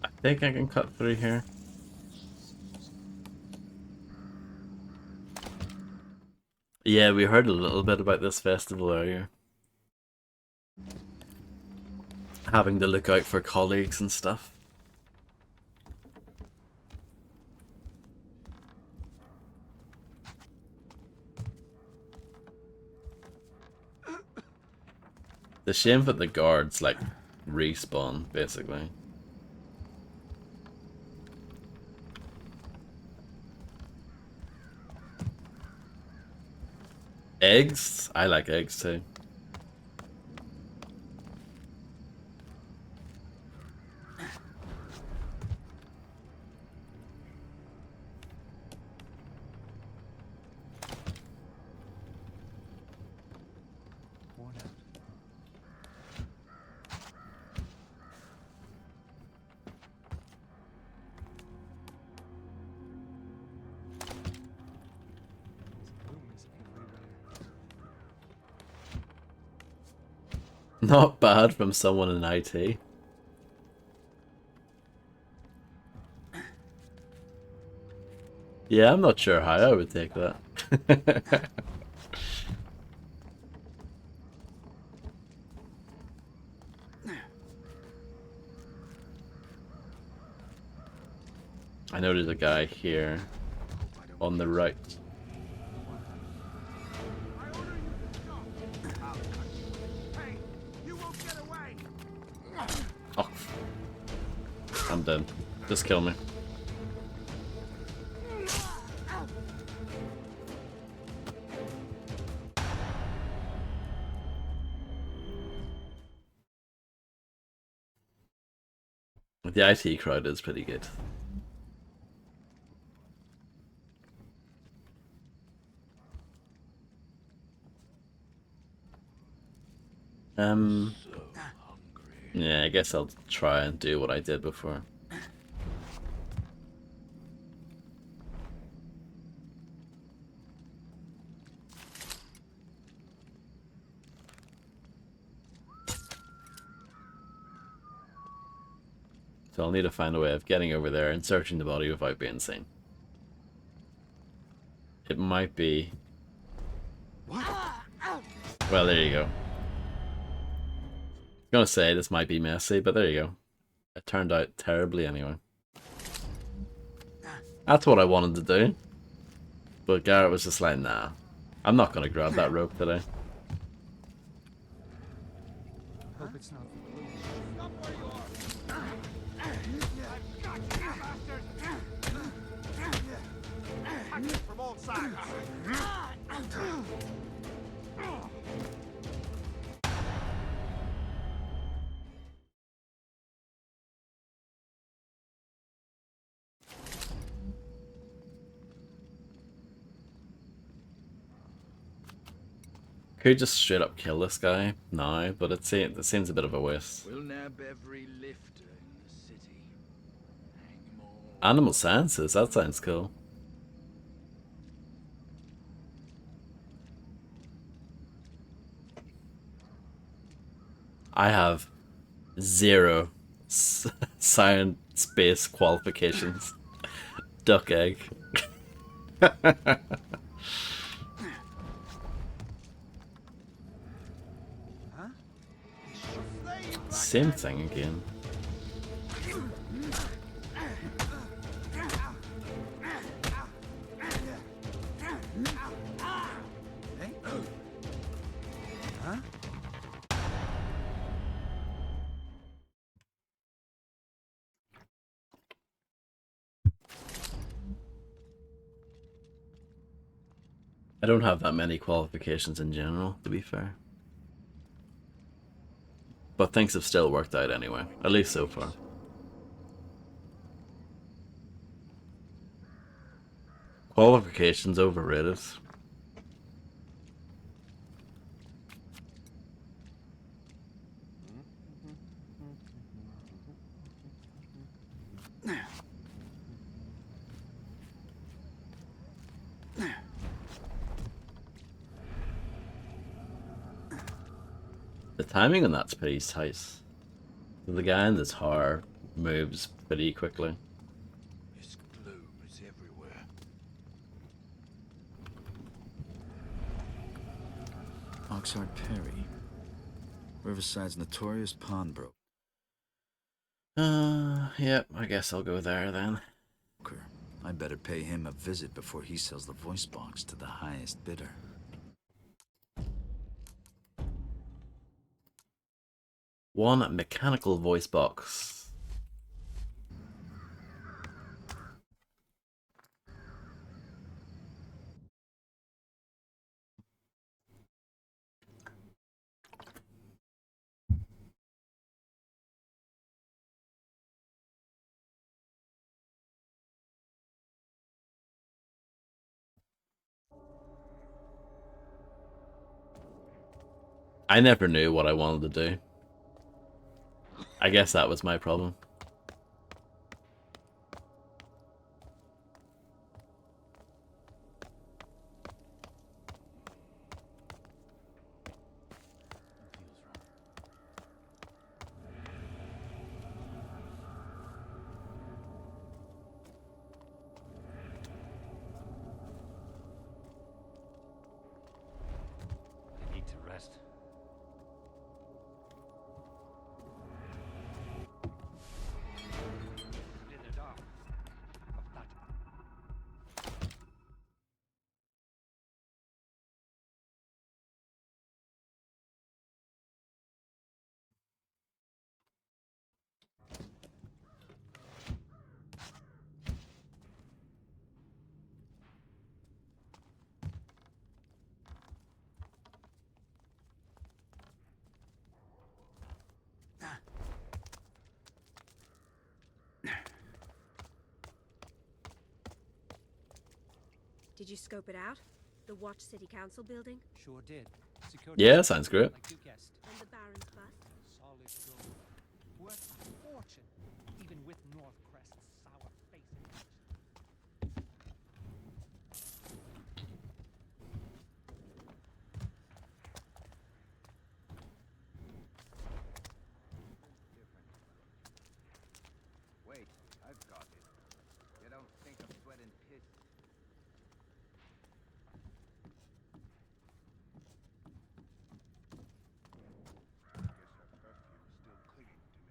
I think I can cut through here. Yeah, we heard a little bit about this festival earlier. Having to look out for colleagues and stuff. a shame that the guards like respawn basically. Eggs? I like eggs too. Not bad from someone in IT. Yeah, I'm not sure how I would take that. I know there's a guy here on the right. Oh, I'm done. Just kill me. The IT crowd is pretty good. Yeah, I guess I'll try and do what I did before. So I'll need to find a way of getting over there and searching the body without being seen. It might be... Well, there you go. I was gonna say this might be messy, but there you go. It turned out terribly anyway. That's what I wanted to do. But Garrett was just like, nah. I'm not gonna grab that rope today. Hope it's not. Stop where you are! I've got you, bastard! Attack it from all sides! Could just straight up kill this guy now, but it seems a bit of a waste. We'll nab every lifter in the city. Hang 'em all. Animal Sciences, that sounds cool. I have 0 science-based qualifications. Duck egg. Same thing again. I don't have that many qualifications in general, to be fair. But things have still worked out anyway, at least so far. Qualifications overrated. The timing on that's pretty tight. The guy in this tower moves pretty quickly. This glue is everywhere. Oxheart Perry. Riverside's notorious pawnbroker. Yep, I guess I'll go there then. I better pay him a visit before he sells the voice box to the highest bidder. One mechanical voice box. I never knew what I wanted to do. I guess that was my problem. I need to rest. In the dark. Of that. Did you scope it out? The Watch City Council building? Sure did. Security Yeah, sounds great. like you guessed. And the Baron's bust? Solid gold. Worth a fortune, even with Northcrest's sour face. Wait, I've got it. You don't think I'm sweating piss? I guess her perfume's still clinging to me.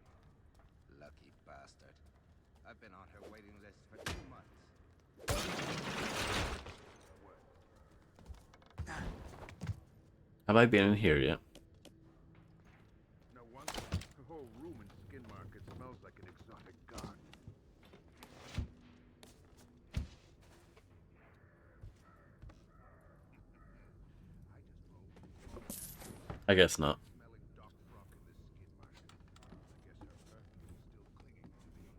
Lucky bastard. I've been on her waiting list for 2 months. Have I been in here yet? No wonder the whole room in Skin Market smells like an exotic garden. I guess not. Smelling Doc Brock in this Skin Market. I guess her perfume's still clinging to me.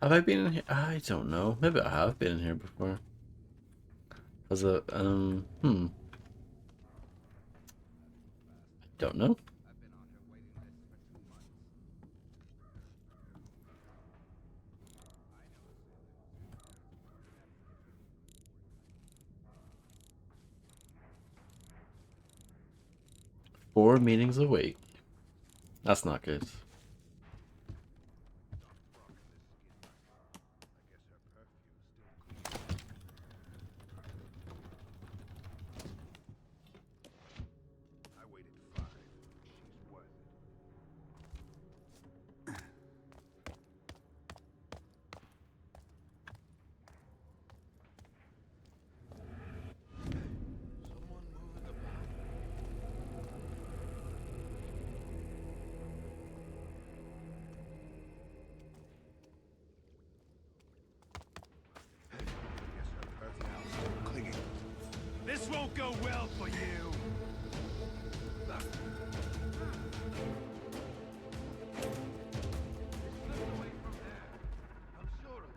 Have I been in here? I don't know. Maybe I have been in here before. As a don't know. I've been on her waiting list for 2 months. 4 meetings a week. That's not good. I waited 5. She's worth it. Someone moving about. Guess her perfume's still clinging. This won't go well for you. I'm sure of it.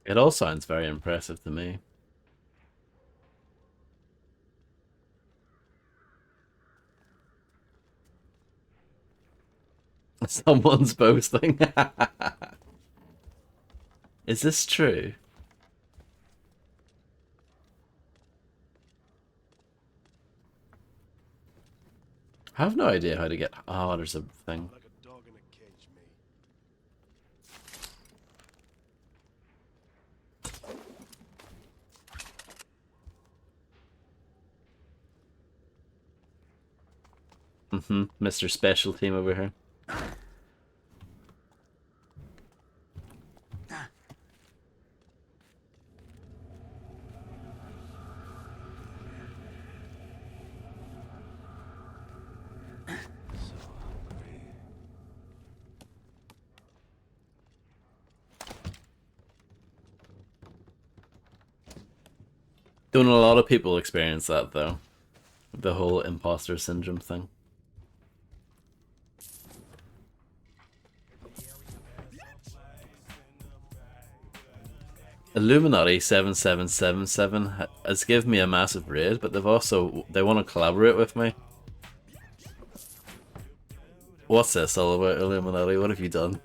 It all sounds very impressive to me. Someone's boasting. Is this true? I have no idea how to get. Oh, there's a thing. Like a dog in a cage, mate. Mr. Special Team over here. Don't a lot of people experience that though? The whole imposter syndrome thing. Illuminati 7777 has given me a massive raid, but they want to collaborate with me. What's this all about, Illuminati? What have you done?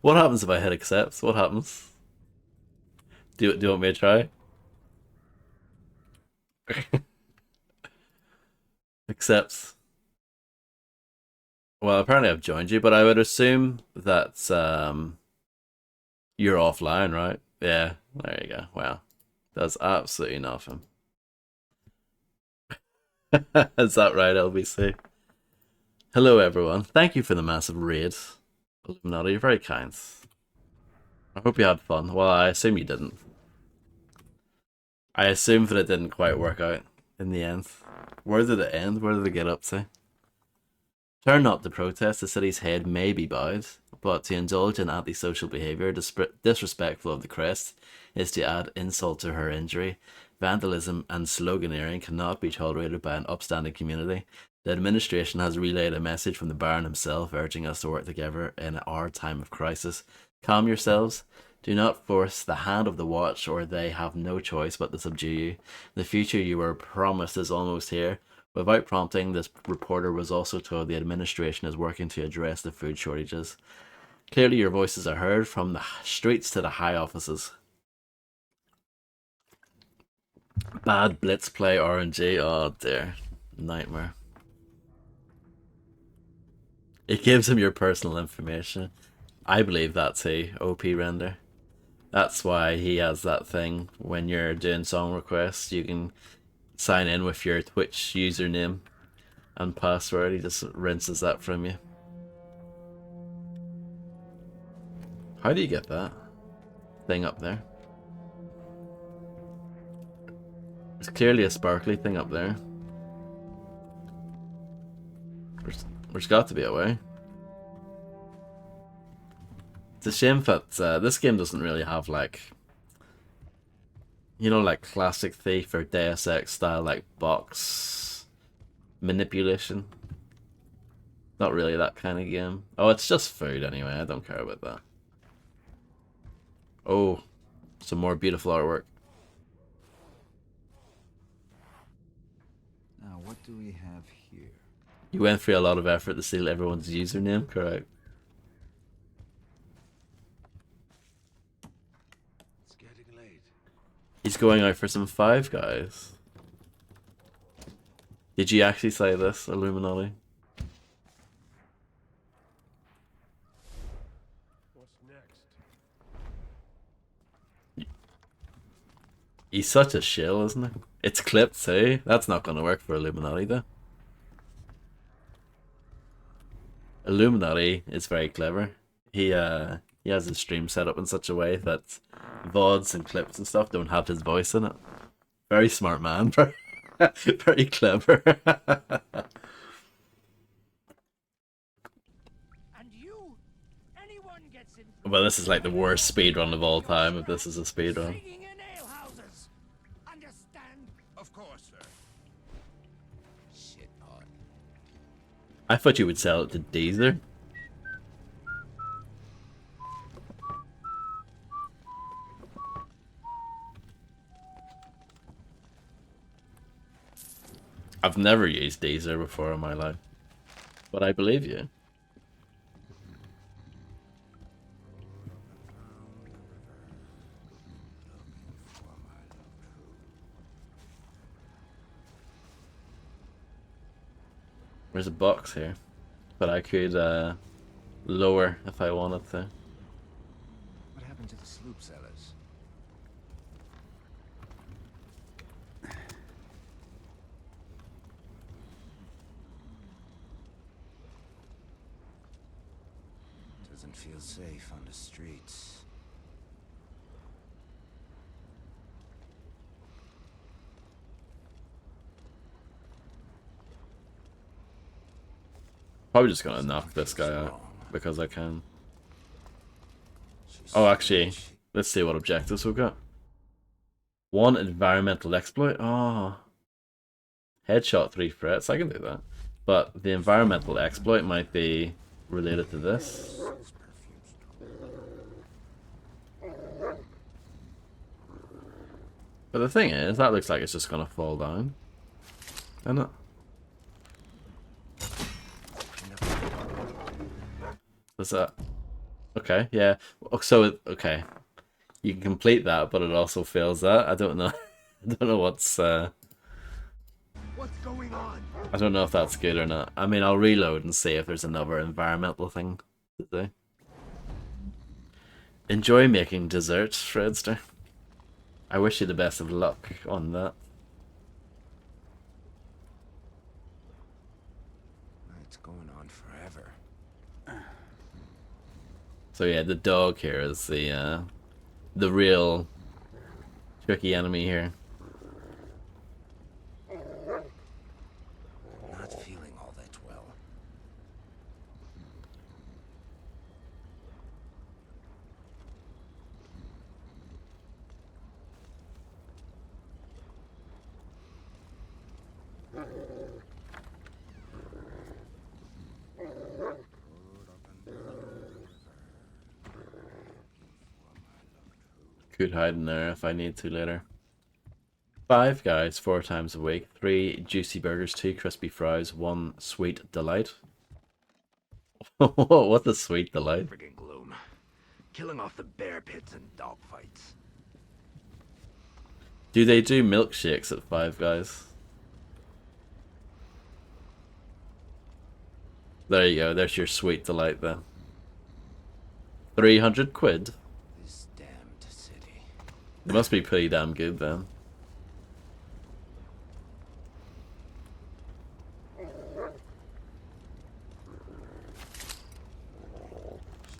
What happens if I hit accept? What happens? Do you want me to try? Accepts. Well, apparently I've joined you, but I would assume that you're offline, right? Yeah, there you go. Wow. That's absolutely nothing. Is that right, LBC? Hello, everyone. Thank you for the massive raid. Illuminati, you're very kind. I hope you had fun. Well, I assume you didn't. I assume that it didn't quite work out in the end. Where did it end? Where did it get up to? Turn not to protest, the city's head may be bowed, but to indulge in antisocial behaviour disrespectful of the crest is to add insult to her injury. Vandalism and sloganeering cannot be tolerated by an upstanding community. The administration has relayed a message from the Baron himself urging us to work together in our time of crisis. Calm yourselves. Do not force the hand of the watch, or they have no choice but to subdue you. The future you were promised is almost here. Without prompting, this reporter was also told the administration is working to address the food shortages. Clearly your voices are heard from the streets to the high offices. Bad blitz play RNG. Oh dear. Nightmare. It gives him your personal information. I believe that too, OP Render. That's why he has that thing when you're doing song requests. You can sign in with your Twitch username and password. He just rinses that from you. How do you get that thing up there? There's clearly a sparkly thing up there. There's got to be a way. It's a shame that this game doesn't really have like, you know, like classic Thief or Deus Ex style like box manipulation. Not really that kind of game. Oh, it's just food anyway. I don't care about that. Oh, some more beautiful artwork. Now, what do we have here? You went through a lot of effort to steal everyone's username, correct? It's getting late. He's going out for some Five Guys. Did you actually say this, Illuminati? What's next? He's such a shill, isn't he? It's clipped too. That's not going to work for Illuminati though. Illuminati is very clever. He has his stream set up in such a way that VODs and clips and stuff don't have his voice in it. Very smart man. Very, very clever. And you, anyone gets in Well, this is like the worst speedrun of all time if this is a speedrun. singing in alehouses. Understand? Of course, sir. Shit on. I thought you would sell it to Deezer. I've never used Deezer before in my life, but I believe you. There's a box here, but I could lower if I wanted to. What happened to the sloop sellers? Doesn't feel safe on the streets. Probably just gonna knock this guy out because I can. Oh, actually, let's see what objectives we've got. One environmental exploit. Oh, headshot 3 threats. I can do that. But the environmental exploit might be related to this. But the thing is, that looks like it's just gonna fall down. Isn't it? What's that? Okay, yeah. So, okay. You can complete that, but it also fails that. I don't know. I don't know what's going on? I don't know if that's good or not. I mean, I'll reload and see if there's another environmental thing to do. Enjoy making desserts, Fredster. I wish you the best of luck on that. It's going on forever. So yeah, the dog here is the real tricky enemy here. Not feeling all that well. Could hide in there if I need to later. 5 guys 4 times a week. 3 juicy burgers, 2 crispy fries, 1 sweet delight. What a sweet delight. Friggin' gloom. Killing off the bear pits and dog fights. Do they do milkshakes at 5 guys? There you go, there's your sweet delight then. 300 quid. This damned city. It must be pretty damn good then.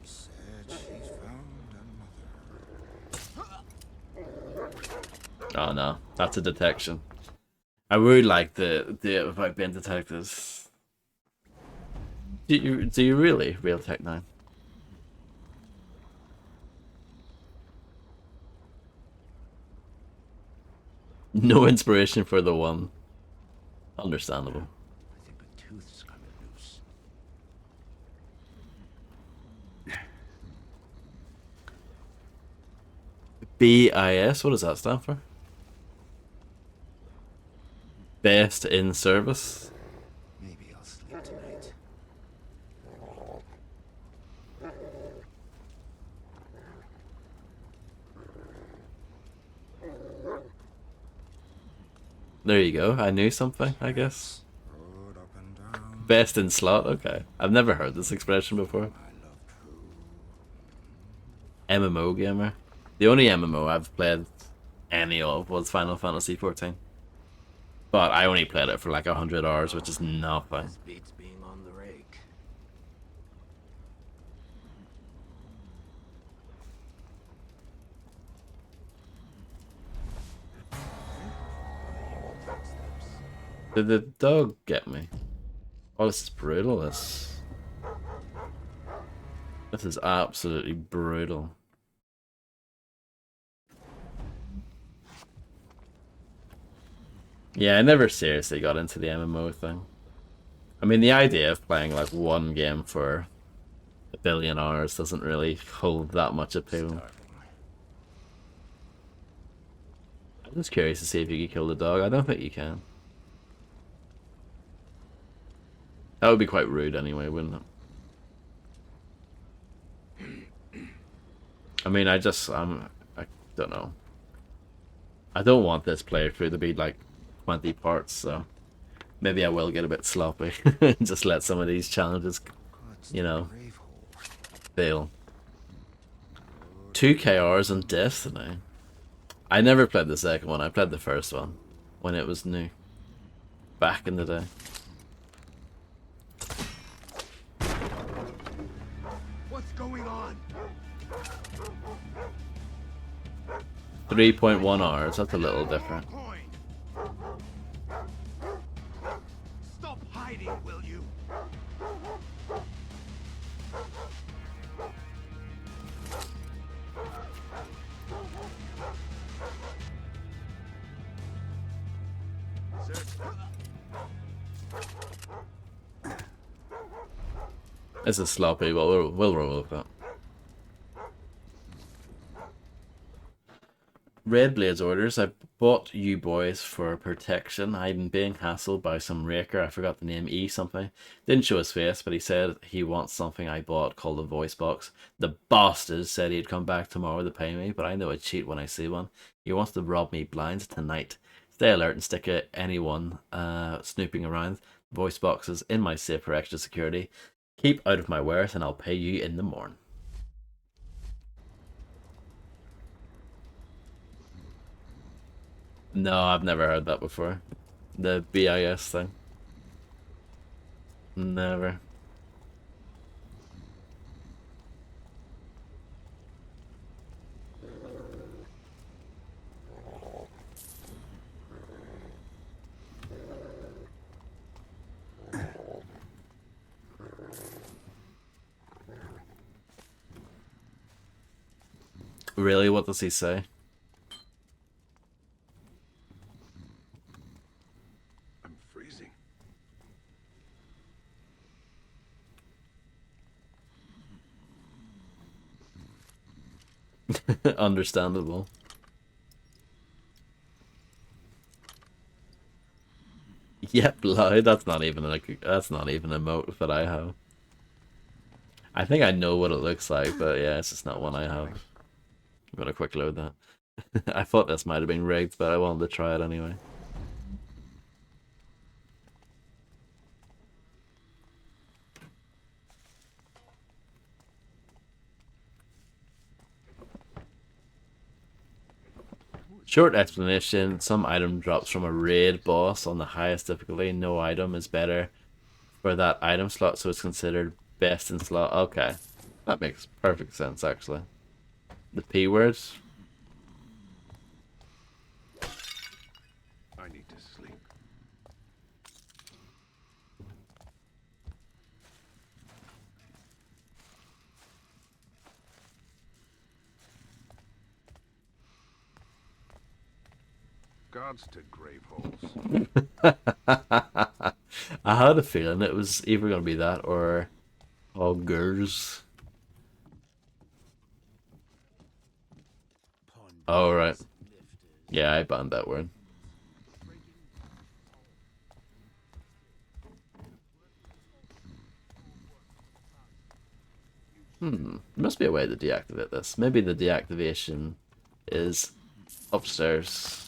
She said she's found another. Oh no, that's a detection. I would like the without being detected. Do you really, Realtek9? No inspiration for the one. Understandable. I think a tooth's coming loose. BIS, what does that stand for? Best in service. Maybe I'll sleep tonight. There you go. I knew something, I guess. Best in slot. Okay, I've never heard this expression before. MMO gamer. The only MMO I've played any of was Final Fantasy XIV. But I only played it for like 100 hours, which is nothing. This beats being on the rake. Did the dog get me? Oh, this is brutal. This is absolutely brutal. Yeah, I never seriously got into the MMO thing. I mean, the idea of playing like one game for 1 billion hours doesn't really hold that much appeal. I'm just curious to see if you can kill the dog. I don't think you can. That would be quite rude anyway, wouldn't it? I mean, I don't know. I don't want this playthrough to be like 20 parts, so maybe I will get a bit sloppy and just let some of these challenges, you know, fail. 2 KRs on Destiny. I never played the second one. I played the first one when it was new, back in the day. What's going 3.1 hours. That's a little different. Stop hiding, will you? This is sloppy, but we'll roll with that. Red Blade's orders. I bought you boys for protection. I'm being hassled by some raker. I forgot the name. E something. Didn't show his face, but he said he wants something I bought called a voice box. The bastard said he'd come back tomorrow to pay me, but I know a cheat when I see one. He wants to rob me blind tonight. Stay alert and stick at anyone snooping around. Voice boxes in my safe for extra security. Keep out of my wares and I'll pay you in the morning. No, I've never heard that before. The BIS thing. Never. Really? What does he say? I'm freezing. Understandable. Yep, loud. That's not even a mote that I have. I think I know what it looks like, but yeah, it's just not one I have. I'm gonna quick load that. I thought this might have been rigged, but I wanted to try it anyway. Short explanation, some item drops from a raid boss on the highest difficulty. No item is better for that item slot, so it's considered best in slot. Okay, that makes perfect sense, actually. The P words. I need to sleep. Gods to grave holes. I had a feeling it was either going to be that or augurs. Oh, right. Yeah, I banned that word. There must be a way to deactivate this. Maybe the deactivation is upstairs.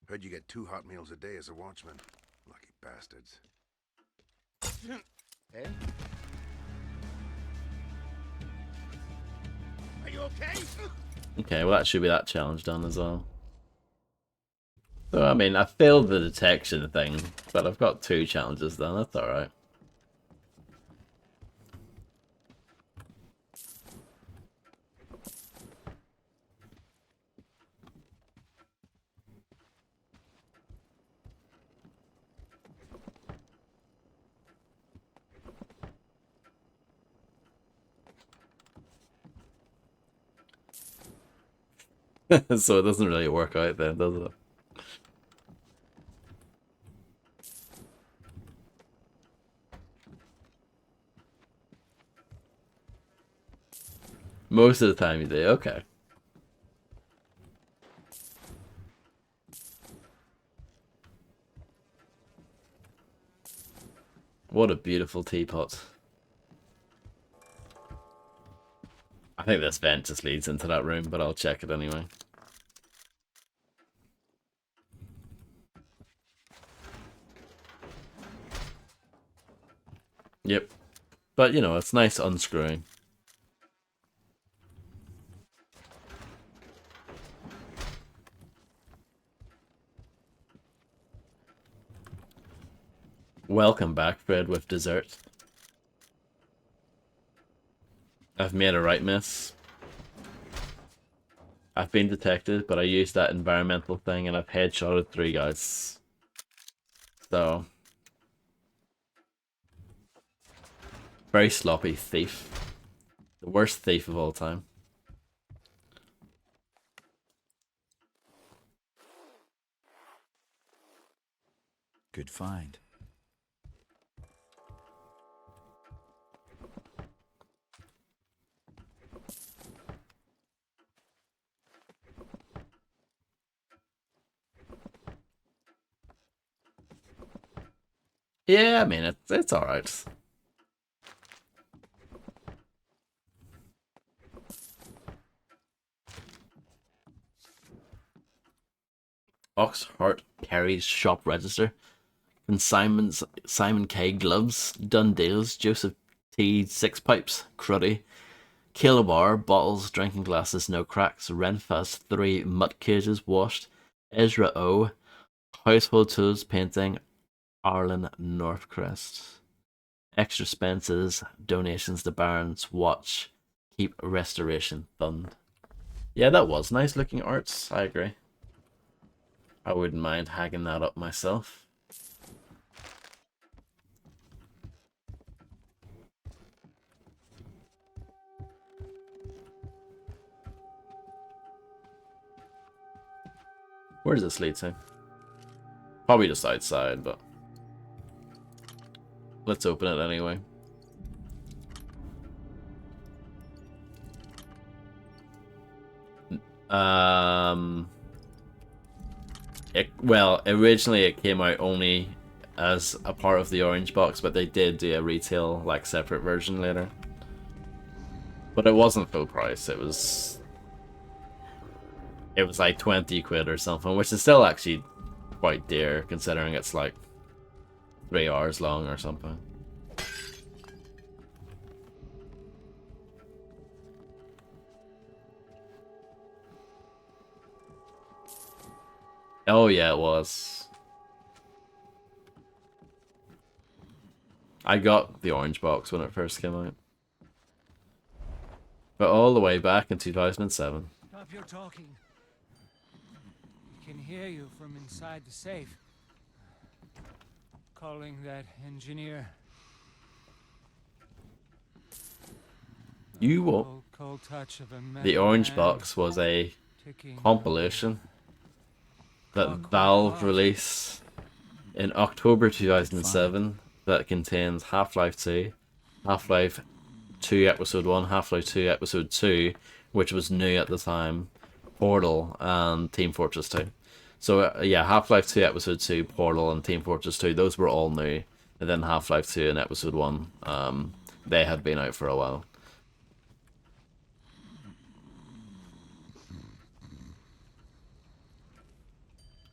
Heard you get 2 hot meals a day as a watchman. Lucky bastards. Hey? Are you okay? Okay, well that should be that challenge done as well. So, I mean, I failed the detection thing, but I've got 2 challenges done, that's alright. So it doesn't really work out then, does it? Most of the time you do, okay. What a beautiful teapot. I think this vent just leads into that room, but I'll check it anyway. Yep. But, you know, it's nice unscrewing. Welcome back, Fred, with dessert. I've made a right miss. I've been detected, but I used that environmental thing and I've headshotted 3 guys. So... very sloppy thief. The worst thief of all time. Good find. Yeah, I mean, it's alright. Oxheart Carey's shop register. And Simon K gloves, Dundale's, Joseph T 6 pipes, Cruddy, Kilobar, bottles, drinking glasses, no cracks, Renfast 3 mutt cages washed, Ezra O, household tools, painting, Arlen Northcrest. Extra expenses, donations to Barons, watch, keep restoration fund. Yeah, that was nice looking arts, I agree. I wouldn't mind hagging that up myself. Where does this lead to? Probably just outside, but let's open it anyway. Well, originally it came out only as a part of the orange box, but they did do a retail, like, separate version later. But it wasn't full price. It was like 20 quid or something, which is still actually quite dear considering it's like 3 hours long or something. Oh yeah, it was. I got the orange box when it first came out. But all the way back in 2007. Stop your talking. I can hear you from inside the safe. Calling that engineer. You will. Cold touch of a The orange man box was a ticking compilation that Valve released in October 2007 that contains Half-Life 2, Half-Life 2 Episode 1, Half-Life 2 Episode 2, which was new at the time, Portal, and Team Fortress 2. So yeah, Half-Life 2 Episode 2, Portal, and Team Fortress 2, those were all new. And then Half-Life 2 and Episode 1, they had been out for a while.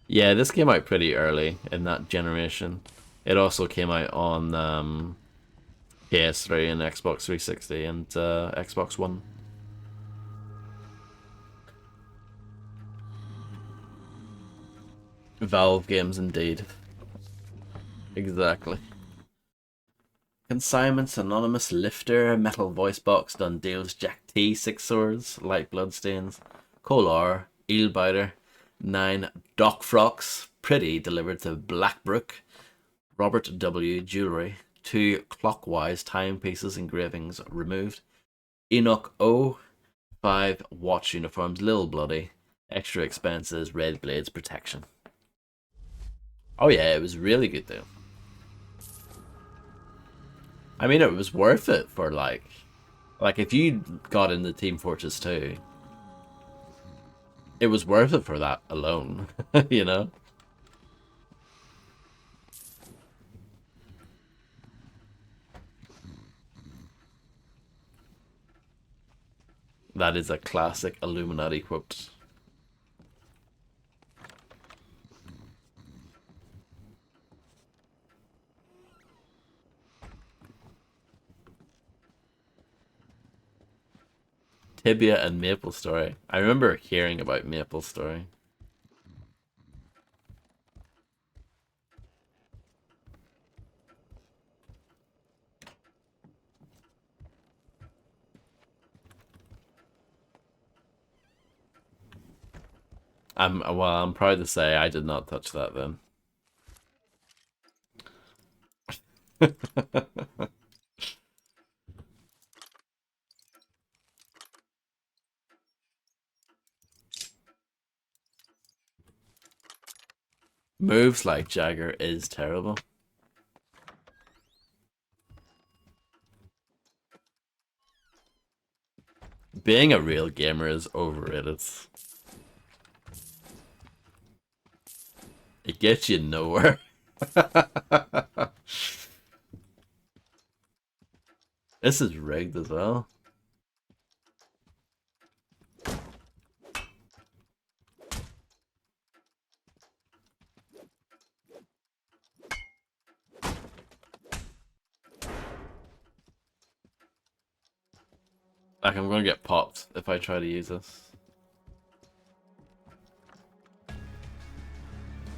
Yeah, this came out pretty early in that generation. It also came out on PS3 and Xbox 360 and Xbox One. Valve games indeed. Exactly. Consignments, Anonymous, Lifter, Metal Voice Box, Dundale's, Jack T, 6 Swords, Light Bloodstains, Kolar, Eelbiter, 9 Doc Frocks, Pretty, delivered to Blackbrook, Robert W, Jewelry, 2 Clockwise timepieces, engravings removed, Enoch O, 5 Watch uniforms, Lil Bloody, extra expenses, Red Blades protection. Oh yeah, it was really good though. I mean, it was worth it for like if you got into Team Fortress 2, it was worth it for that alone, you know? That is a classic Illuminati quote. Tibia and Maple Story. I remember hearing about Maple Story. I'm proud to say I did not touch that then. Moves like Jagger is terrible. Being a real gamer is overrated. It gets you nowhere. This is rigged as well. Like, I'm gonna get popped if I try to use this.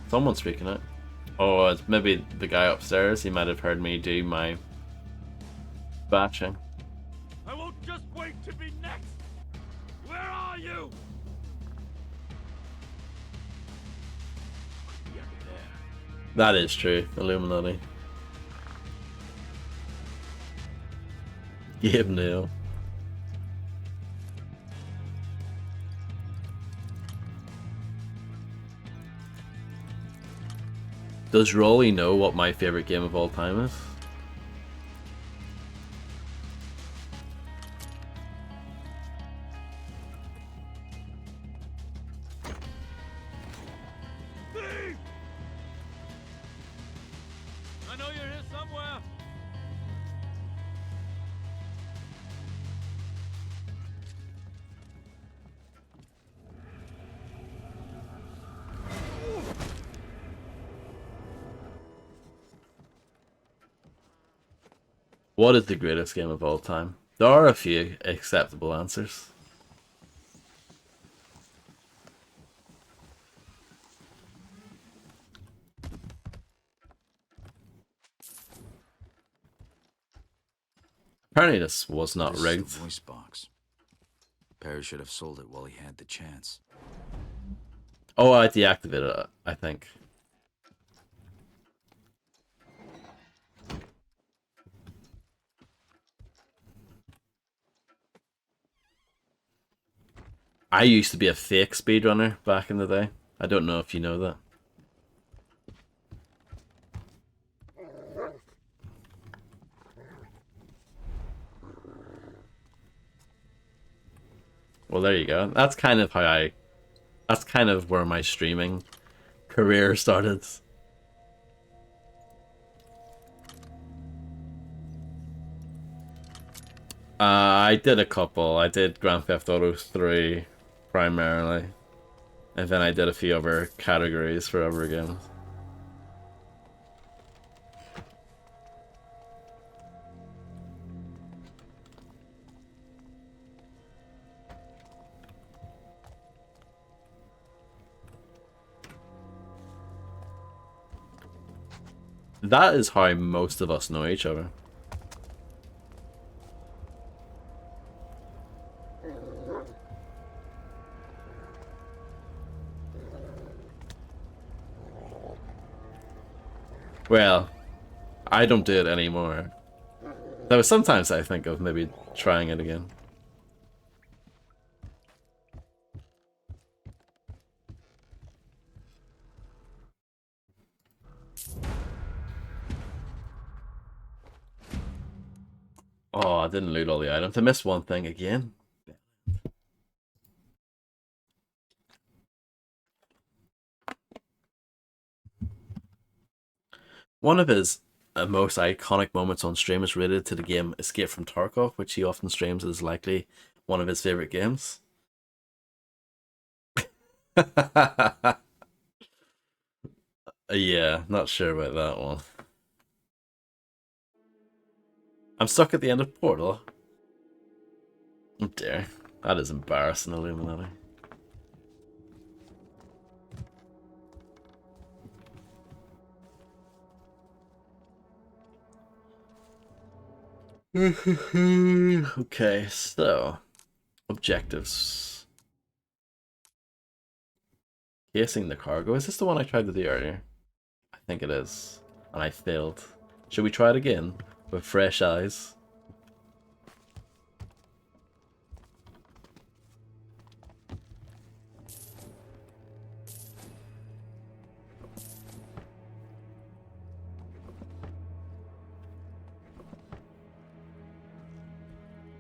Someone's speaking it. Oh, it's maybe the guy upstairs. He might have heard me do my batching. I won't just wait to be next! Where are you? That is true. Illuminati. Gabe Neal. Does Rolly know what my favorite game of all time is? Thief! I know you're here somewhere. What is the greatest game of all time? There are a few acceptable answers. Apparently this was not This is rigged. the voice box. Perry should have sold it while he had the chance. Oh, I deactivated it, I think. I used to be a fake speedrunner back in the day. I don't know if you know that. Well, there you go. That's kind of where my streaming career started. I did a couple. I did Grand Theft Auto 3 primarily. And then I did a few other categories for other games. That is how most of us know each other. Well, I don't do it anymore. Though sometimes I think of maybe trying it again. Oh, I didn't loot all the items. I missed one thing again. One of his most iconic moments on stream is related to the game Escape from Tarkov, which he often streams as likely one of his favorite games. Yeah, not sure about that one. I'm stuck at the end of Portal. Oh dear. That is embarrassing, Illuminati. Okay, so objectives. Casing the cargo. Is this the one I tried to do earlier? I think it is. And I failed. Should we try it again? With fresh eyes?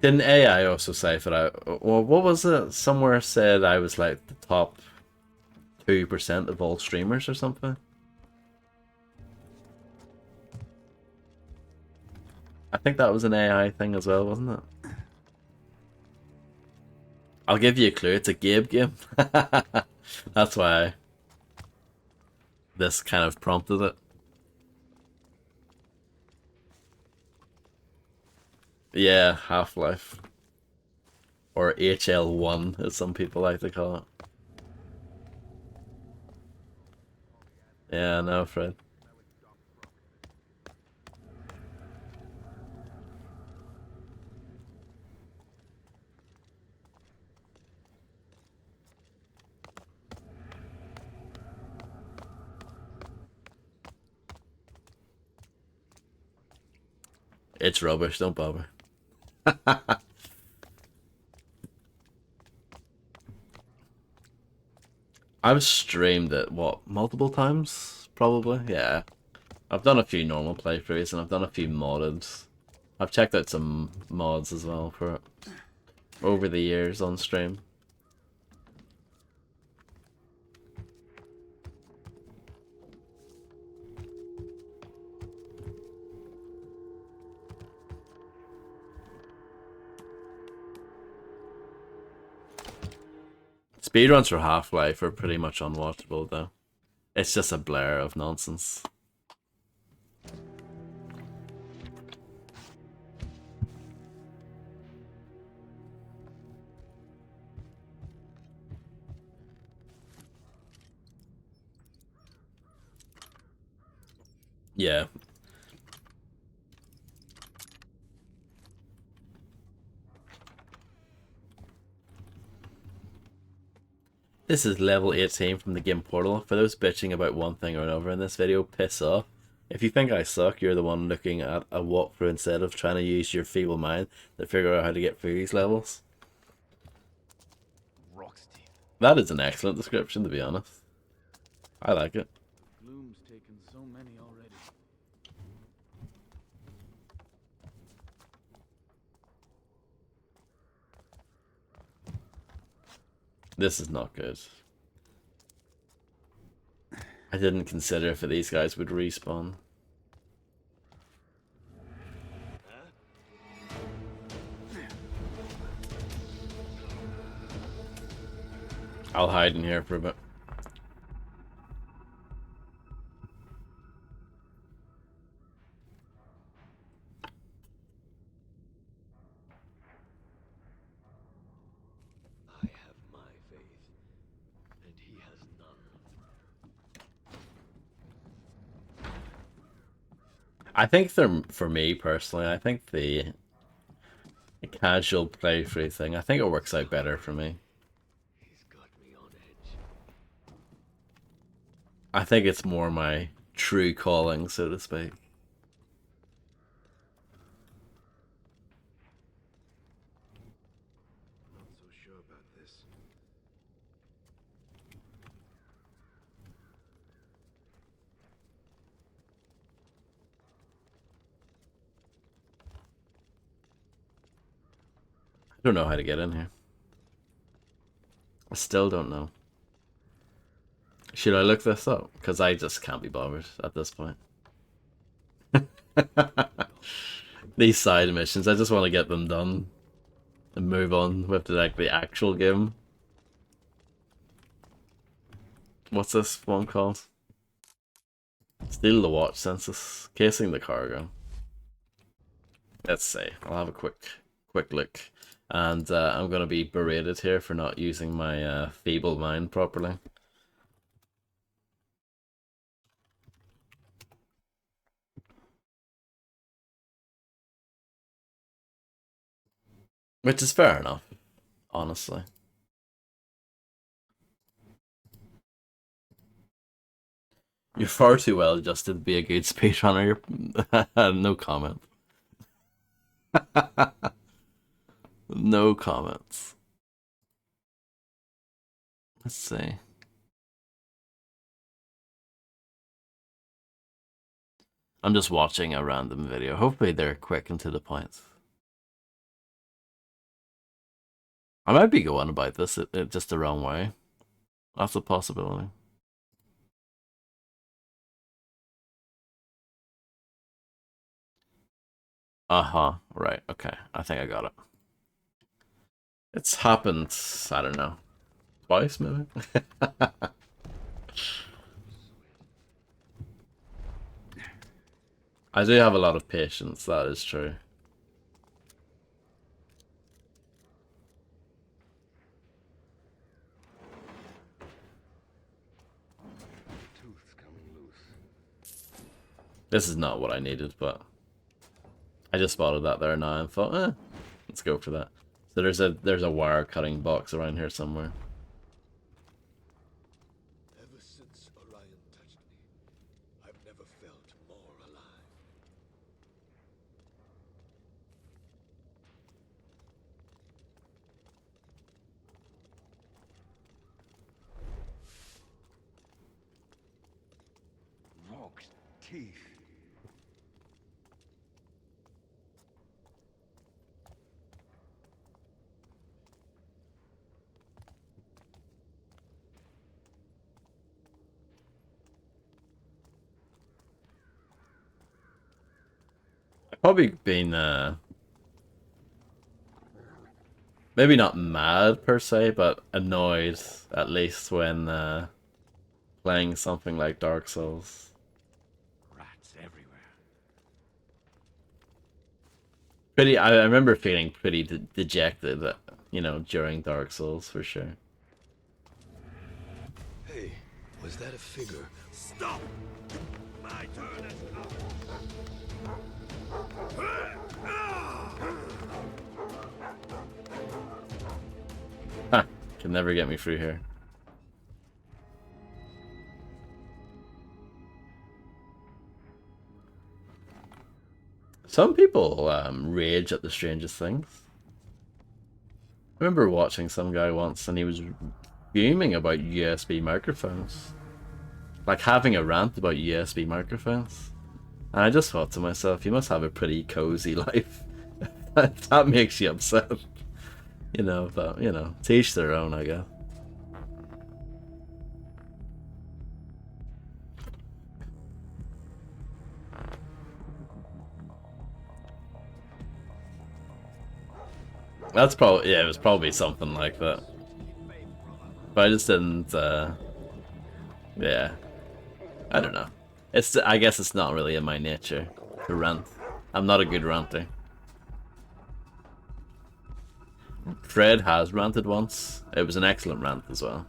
Didn't AI also say that well, what was it? Somewhere said I was like the top 2% of all streamers or something? I think that was an AI thing as well, wasn't it? I'll give you a clue, it's a Gabe game. That's why this kind of prompted it. Yeah, Half-Life. Or HL1, as some people like to call it. Yeah, no, Fred. It's rubbish, don't bother. I've streamed it, what, multiple times? Probably, yeah. I've done a few normal playthroughs and I've done a few modded. I've checked out some mods as well for it over the years on stream. Speedruns for Half-Life are pretty much unwatchable though. It's just a blur of nonsense. Yeah. This is level 18 from the game Portal. For those bitching about one thing or another in this video, piss off. If you think I suck, you're the one looking at a walkthrough instead of trying to use your feeble mind to figure out how to get through these levels. That is an excellent description, to be honest. I like it. Gloom's taken so many already. This is not good. I didn't consider if these guys would respawn. I'll hide in here for a bit. I have my faith, and he has none. I think for me personally, I think the casual playthrough thing, I think it works out better for me. He's got me on edge. I think it's more my true calling, so to speak. Not so sure about this. I don't know how to get in here. I still don't know. Should I look this up? Because I just can't be bothered at this point. These side missions, I just want to get them done and move on with the actual game. What's this one called? Steal the watch census. Casing the cargo. Let's see. I'll have a quick look. And I'm going to be berated here for not using my feeble mind properly. Which is fair enough, honestly. You're far too well adjusted to be a good speedrunner. No comment. No comments. Let's see. I'm just watching a random video. Hopefully they're quick and to the point. I might be going about this just the wrong way. That's a possibility. Uh-huh. Right. Okay. I think I got it. It's happened, I don't know, twice maybe? I do have a lot of patience, that is true. Tooth coming loose. This is not what I needed, but I just spotted that there now and thought, let's go for that. So there's a wire cutting box around here somewhere. Ever since Orion touched me, I've never felt more alive. Vox teeth. Probably been maybe not mad per se, but annoyed at least when playing something like Dark Souls. Rats everywhere. I remember feeling pretty dejected, you know, during Dark Souls for sure. Hey, was that a figure? Stop! My turn is up. Ha! Can never get me through here. Some people rage at the strangest things. I remember watching some guy once and he was fuming about USB microphones. Like having a rant about USB microphones. And I just thought to myself, you must have a pretty cozy life. That makes you upset. You know, but, you know, to each their own, I guess. That's probably, yeah, it was probably something like that. But I just didn't, yeah. I don't know. I guess it's not really in my nature to rant. I'm not a good ranter. Fred has ranted once. It was an excellent rant as well.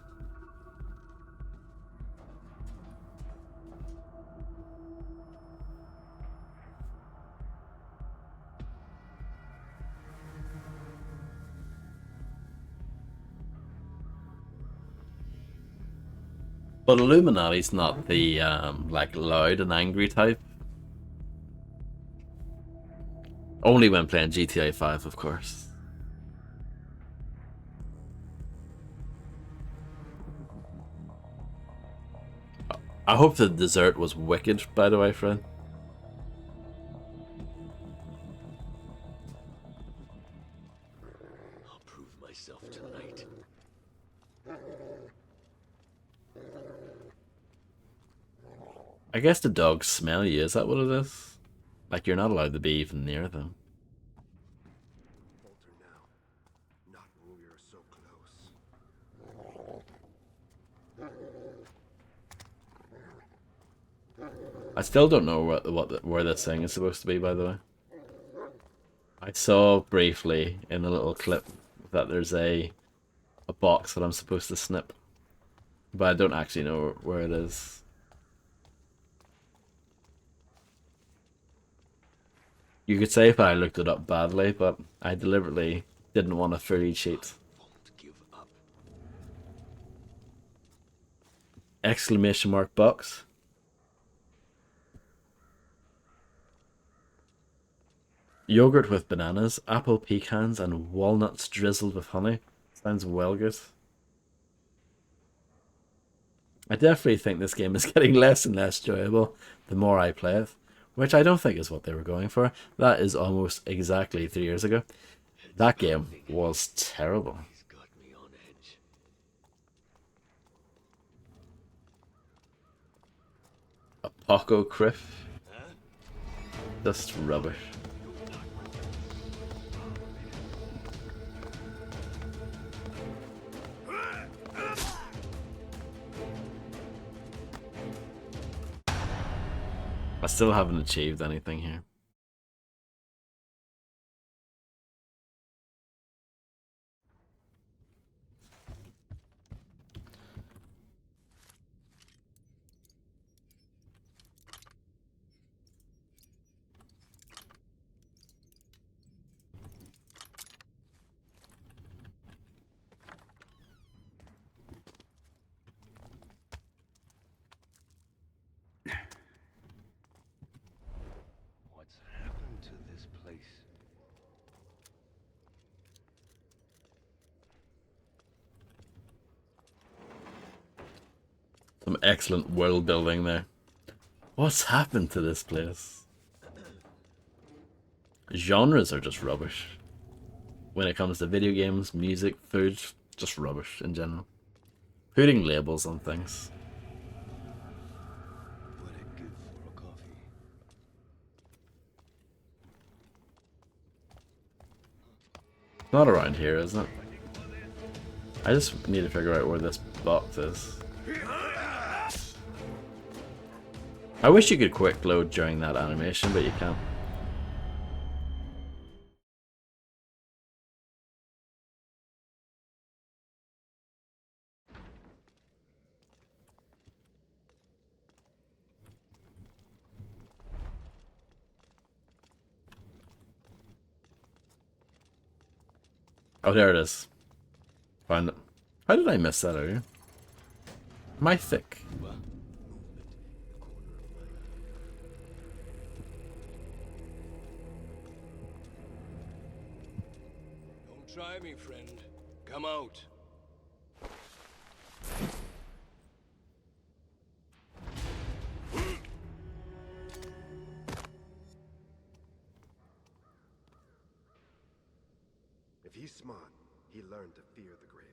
But Illuminati's not the like loud and angry type. Only when playing GTA 5, of course. I hope the dessert was wicked, by the way, Fred. I'll prove myself tonight. I guess the dogs smell you, is that what it is? Like you're not allowed to be even near them. Falter now. Not when we are so close. I still don't know where this thing is supposed to be, by the way. I saw briefly in a little clip that there's a box that I'm supposed to snip, but I don't actually know where it is. You could say if I looked it up badly, but I deliberately didn't want to fully cheat. Won't give up. Exclamation mark box. Yogurt with bananas, apple pecans, and walnuts drizzled with honey. Sounds well good. I definitely think this game is getting less and less enjoyable the more I play it, which I don't think is what they were going for. That is almost exactly 3 years ago. That game was terrible. He's got me on edge. Apocryph. Just rubbish. I still haven't achieved anything here. What's happened to this place? Some excellent world building there. What's happened to this place? Genres are just rubbish. When it comes to video games, music, food, just rubbish in general. Putting labels on things. What a give for a coffee. Not around here, is it? I just need to figure out where this box is. I wish you could quick load during that animation, but you can't. Oh, there it is. Found it. How did I miss that earlier? Am I thick? Don't try me, friend. Come out. If he's smart, he learned to fear the Graven.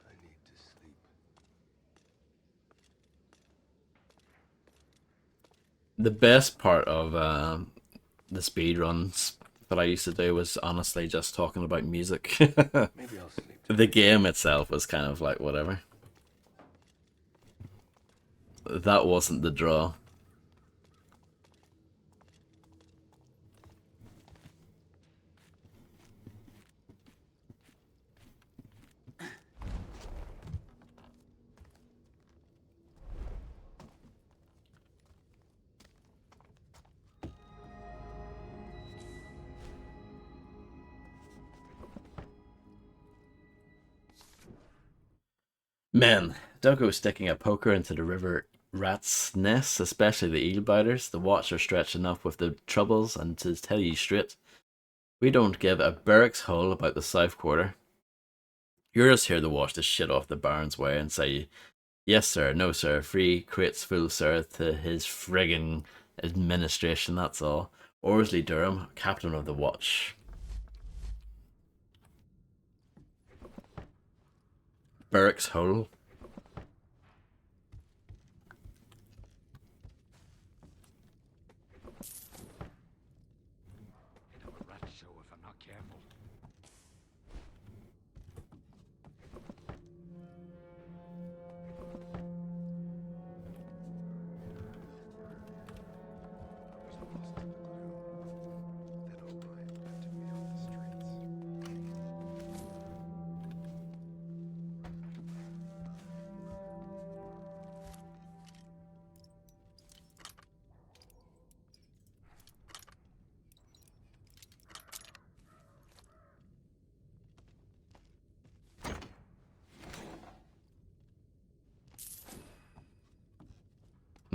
I need to sleep. The best part of the speed runs that I used to do was honestly just talking about music. Maybe I'll sleep. The game itself was kind of like whatever. That wasn't the draw. Men, don't go sticking a poker into the river rat's nest, especially the eel biters. The watch are stretched enough with the troubles, and to tell you straight, we don't give a barrack's hole about the south quarter. You're just here to wash the shit off the Baron's way and say, yes sir, no sir, free crates full sir to his friggin' administration, that's all. Orsley Durham, captain of the watch. Barracks hole. Bit of a rat show if I'm not careful. I was lost in the gloom. Then Orion lifted me off the streets.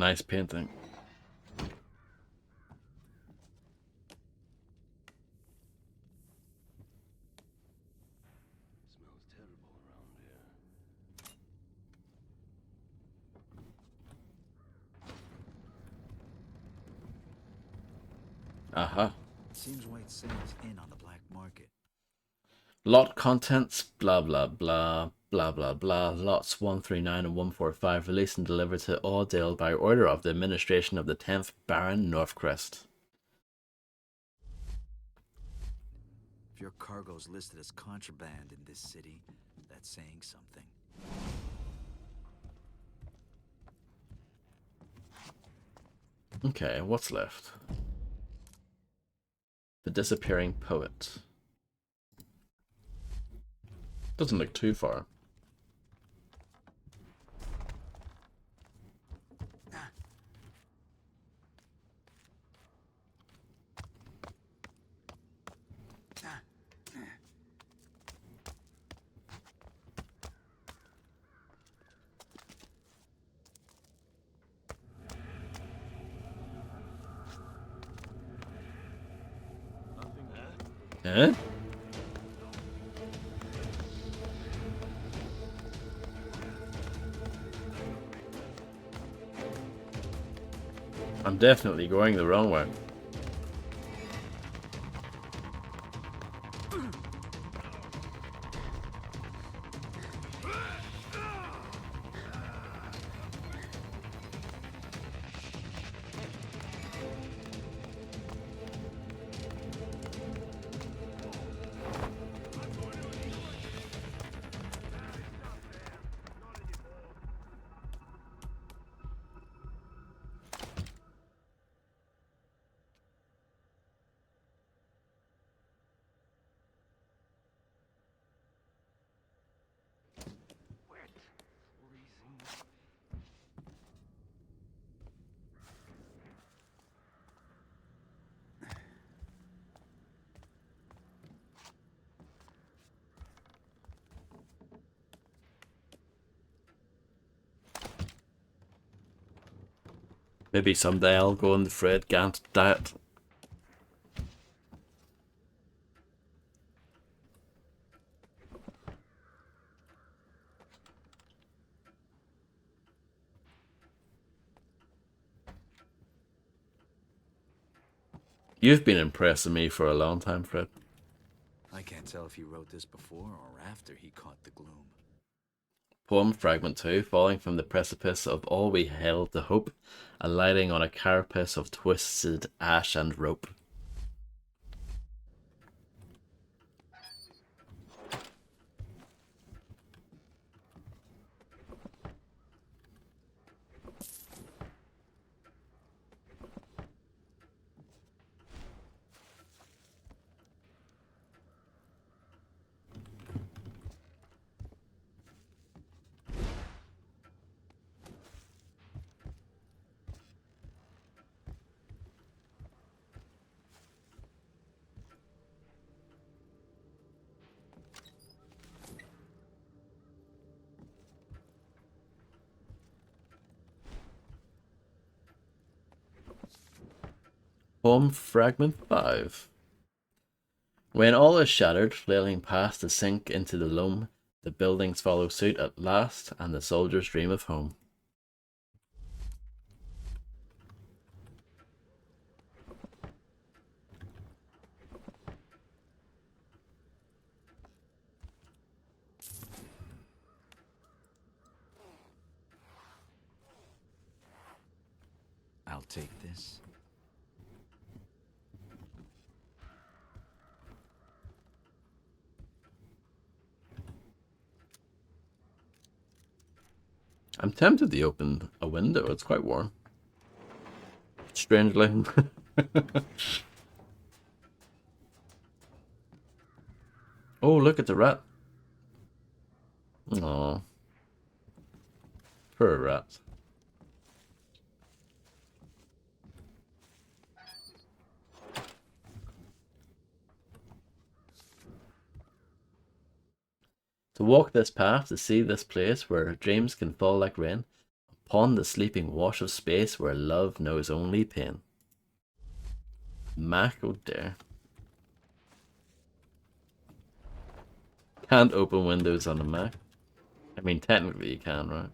Nice painting. Smells terrible around here. Aha. Seems White Sands in on the black market. Lot contents, blah blah blah, blah blah blah. Lots 139 and 145 released and delivered to Audale by order of the administration of the 10th Baron Northcrest. If your cargo's listed as contraband in this city, that's saying something. Okay, what's left? The Disappearing Poet. Doesn't look too far. Eh? I'm definitely going the wrong way. Maybe someday I'll go on the Fred Gant diet. You've been impressing me for a long time, Fred. I can't tell if he wrote this before or after he caught the gloom. Poem Fragment 2, falling from the precipice of all we held to hope, alighting on a carapace of twisted ash and rope. Poem Fragment 5. When all is shattered, flailing past to sink into the loam, the buildings follow suit at last, and the soldiers dream of home. I'll take this. I'm tempted to open a window, it's quite warm. Strangely. Oh, look at the rat. Aww. Poor rat. To walk this path, to see this place where dreams can fall like rain, Upon the sleeping wash of space where love knows only pain. Mac, oh dear. Can't open Windows on a Mac. I mean, technically you can, right?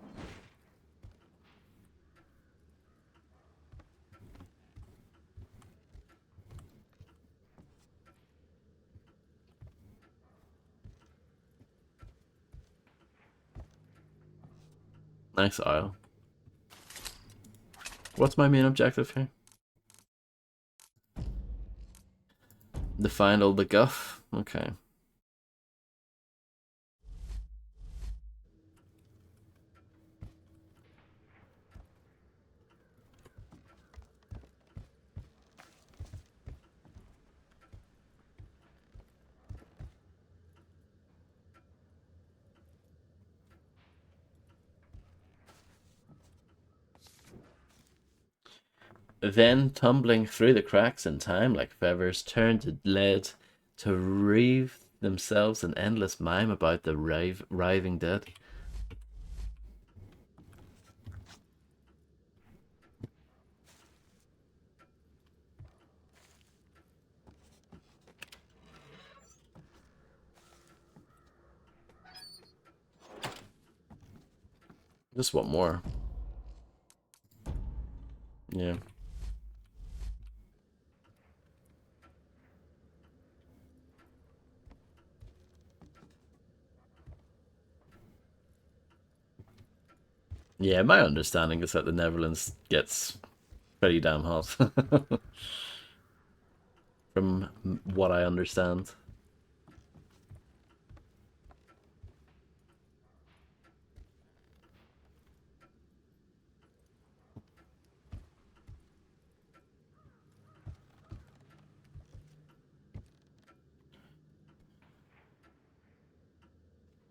Nice aisle. What's my main objective here? To find all the guff? Okay. Then, tumbling through the cracks in time like feathers, turned to lead to wreathe themselves in endless mime about the writhing dead. Just want more. Yeah. Yeah, my understanding is that the Netherlands gets pretty damn hot. From what I understand.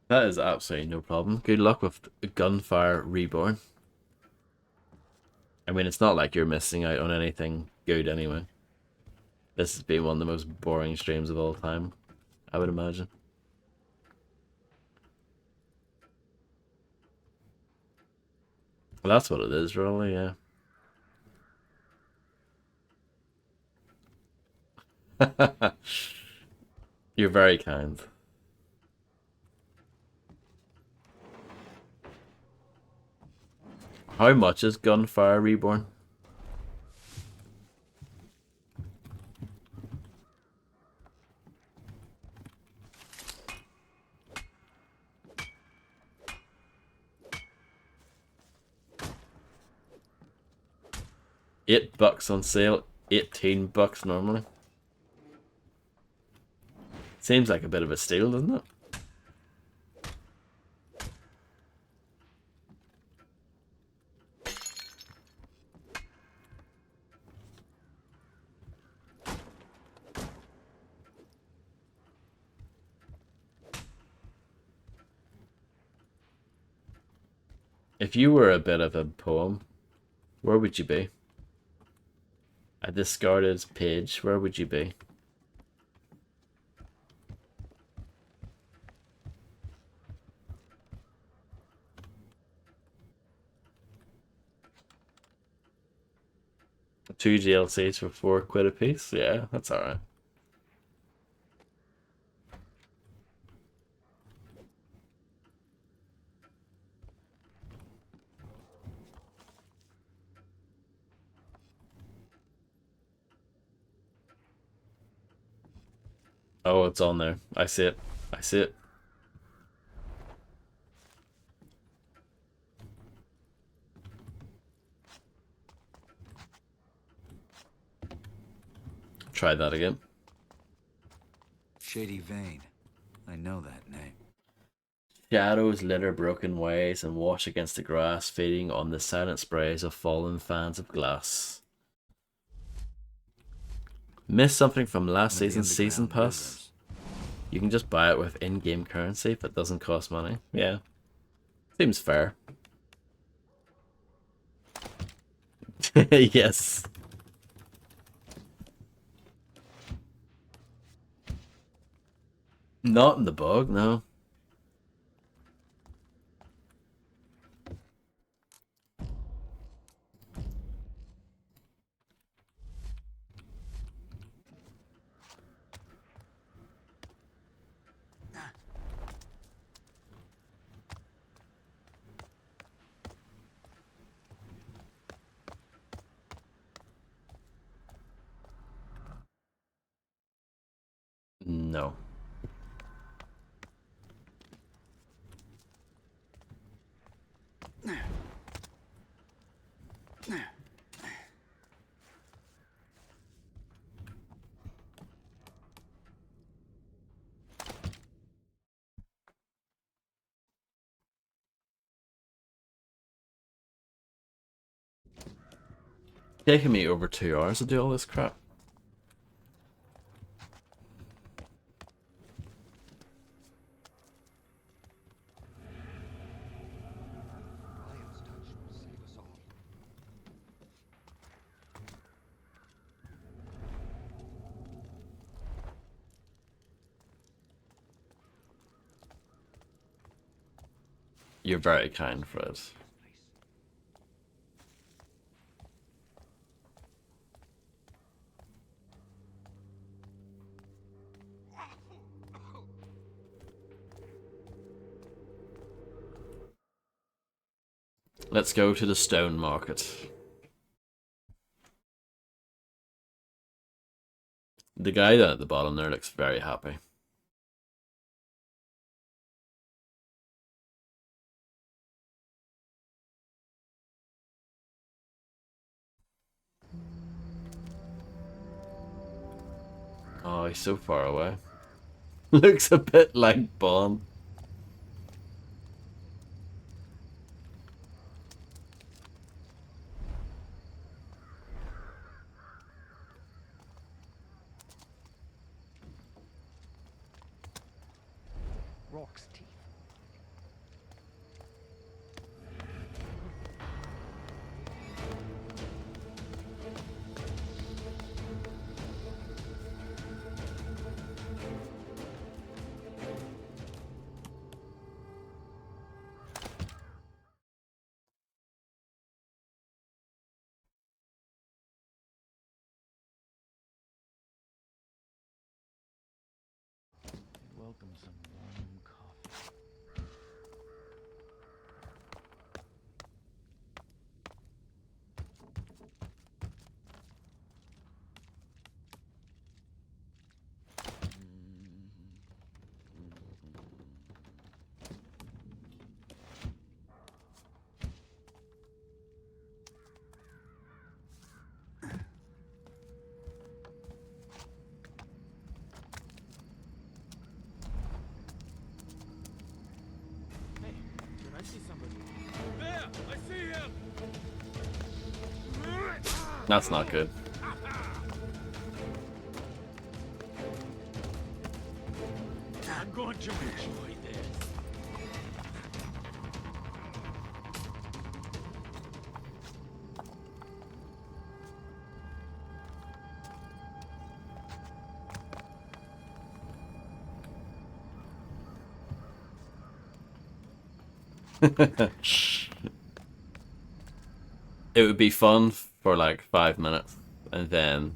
That is absolutely no problem. Good luck with Gunfire Reborn. I mean, it's not like you're missing out on anything good anyway. This has been one of the most boring streams of all time, I would imagine. Well, that's what it is, really, yeah. You're very kind. How much is Gunfire Reborn? $8 on sale, $18 normally. Seems like a bit of a steal, doesn't it? If you were a bit of a poem, where would you be? A discarded page, where would you be? Two DLCs for £4 a piece? Yeah, that's alright. Oh, it's on there. I see it. I see it. Try that again. Shady Vein. I know that name. Shadows litter broken ways and wash against the grass, feeding on the silent sprays of fallen fans of glass. Missed something from last season's season pass? You can just buy it with in-game currency if it doesn't cost money. Yeah. Seems fair. Yes. Not in the bug, no. No. Taking me over 2 hours to do all this crap. Lion's touch will save us all. You're very kind, Fred. Let's go to the stone market. The guy down at the bottom there looks very happy. Oh, he's so far away. Looks a bit like Bond. Rock's teeth. Welcome some warm coffee. I see somebody. There! I see him! That's not good. I'm going to enjoy this. It would be fun for like 5 minutes, and then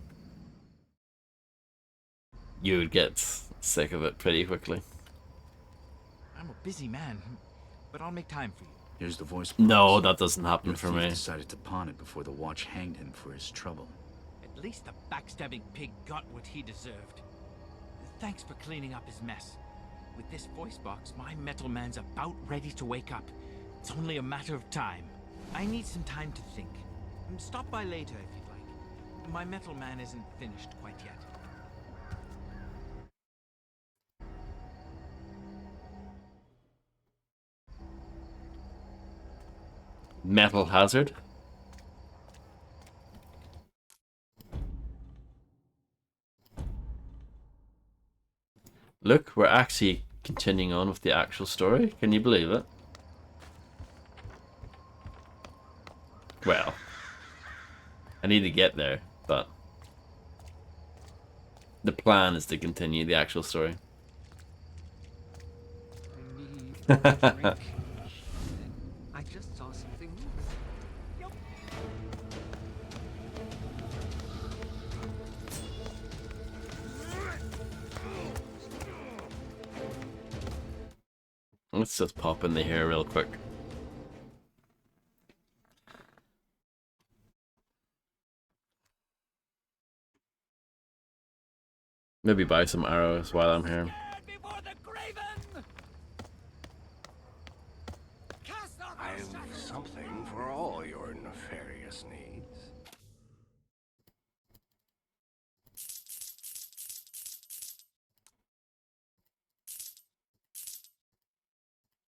you would get sick of it pretty quickly. I'm a busy man, but I'll make time for you. Here's the voice box. No, that doesn't happen Your for thief me. decided to pawn it before the watch hanged him for his trouble. At least the backstabbing pig got what he deserved. Thanks for cleaning up his mess. With this voice box, my metal man's about ready to wake up. It's only a matter of time. I need some time to think. Stop by later if you'd like. My metal man isn't finished quite yet. Metal hazard. Look, we're actually continuing on with the actual story. Can you believe it? Well, I need to get there, but the plan is to continue the actual story. I need a drink. I just saw something move. Yup. Let's just pop in the here real quick. Maybe buy some arrows while I'm here. I've something for all your nefarious needs.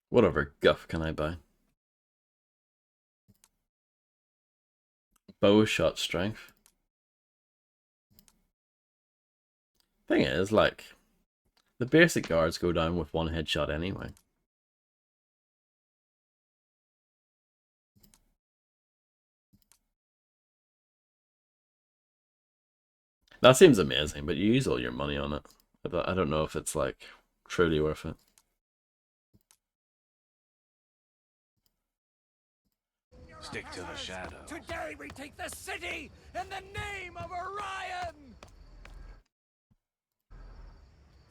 Whatever guff can I buy? Bow shot strength. Thing is, like, the basic guards go down with one headshot anyway. That seems amazing, but you use all your money on it. I don't know if it's, like, truly worth it. Stick to the shadow. Today we take the city in the name of Orion!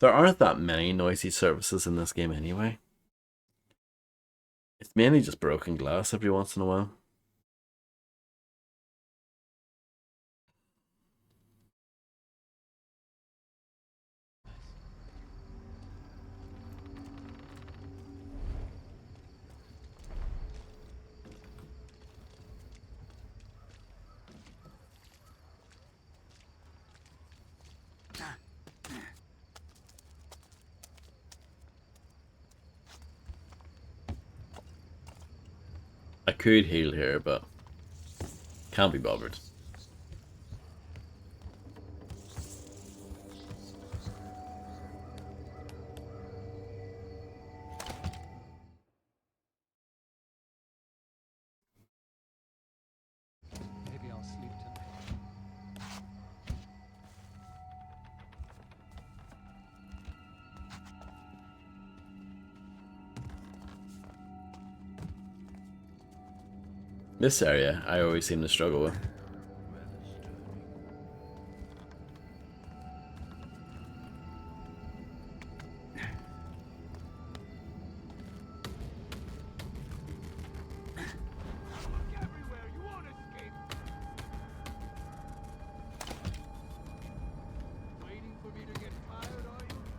There aren't that many noisy surfaces in this game anyway. It's mainly just broken glass every once in a while. I could heal here, but can't be bothered. Maybe I'll sleep tonight. This area, I always seem to struggle with.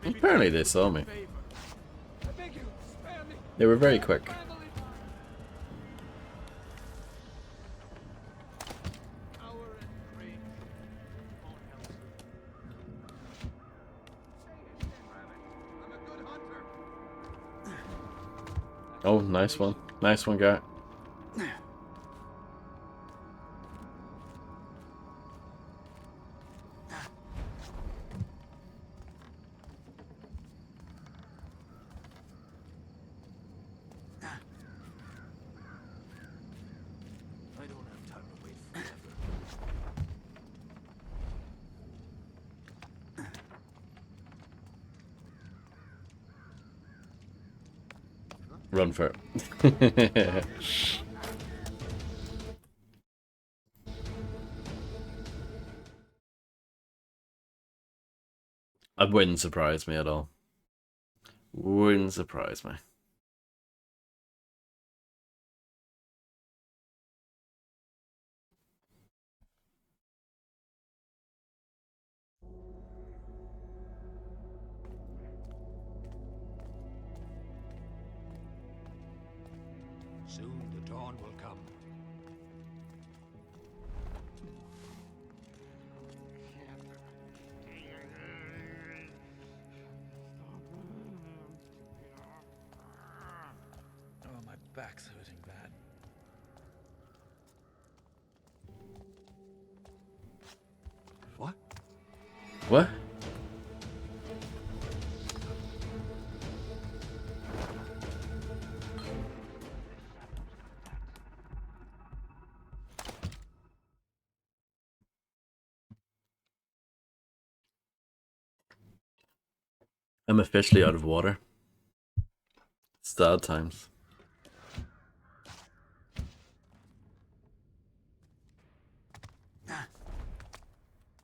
Apparently they saw me. They were very quick. Oh, nice one. Nice one, guy. Run for it. It wouldn't surprise me at all. Wouldn't surprise me. Soon the dawn will come. Oh, my back's hurting bad. What? What? I'm officially out of water. Sad times.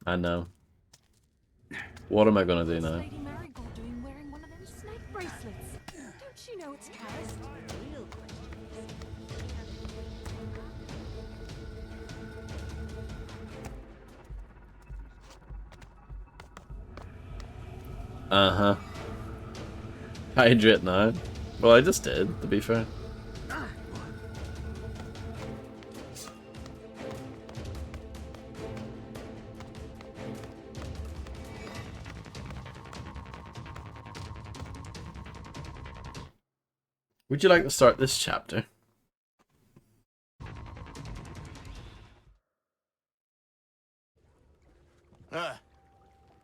I know. What am I gonna do now? Lady Marigold doing wearing one of them snake bracelets? Don't you know it's cursed? Real questions. Uh-huh. Hydrate now. Well, I just did, to be fair. Would you like to start this chapter?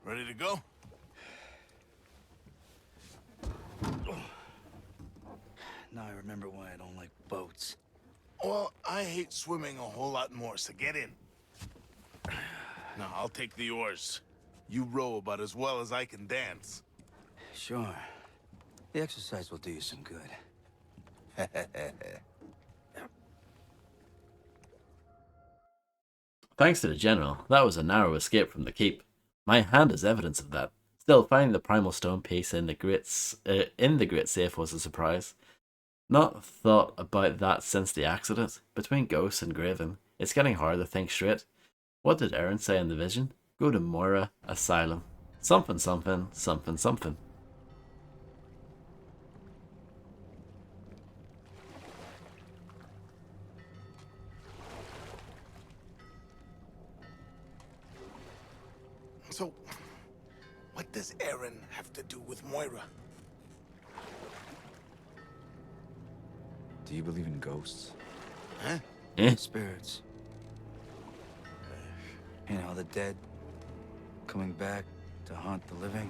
Ready to go? Now I remember why I don't like boats. Well, I hate swimming a whole lot more, so get in. Now, I'll take the oars. You row about as well as I can dance. Sure. The exercise will do you some good. Thanks to the general, that was a narrow escape from the keep. My hand is evidence of that. Still, finding the primal stone piece in the great safe was a surprise. Not thought about that since the accident. Between Ghost and Graven, it's getting hard to think straight. What did Aaron say in the vision? Go to Moira Asylum. Something, something, something, something. So, what does Aaron have to do with Moira? Do you believe in ghosts? Huh? Spirits. You know, the dead coming back to haunt the living.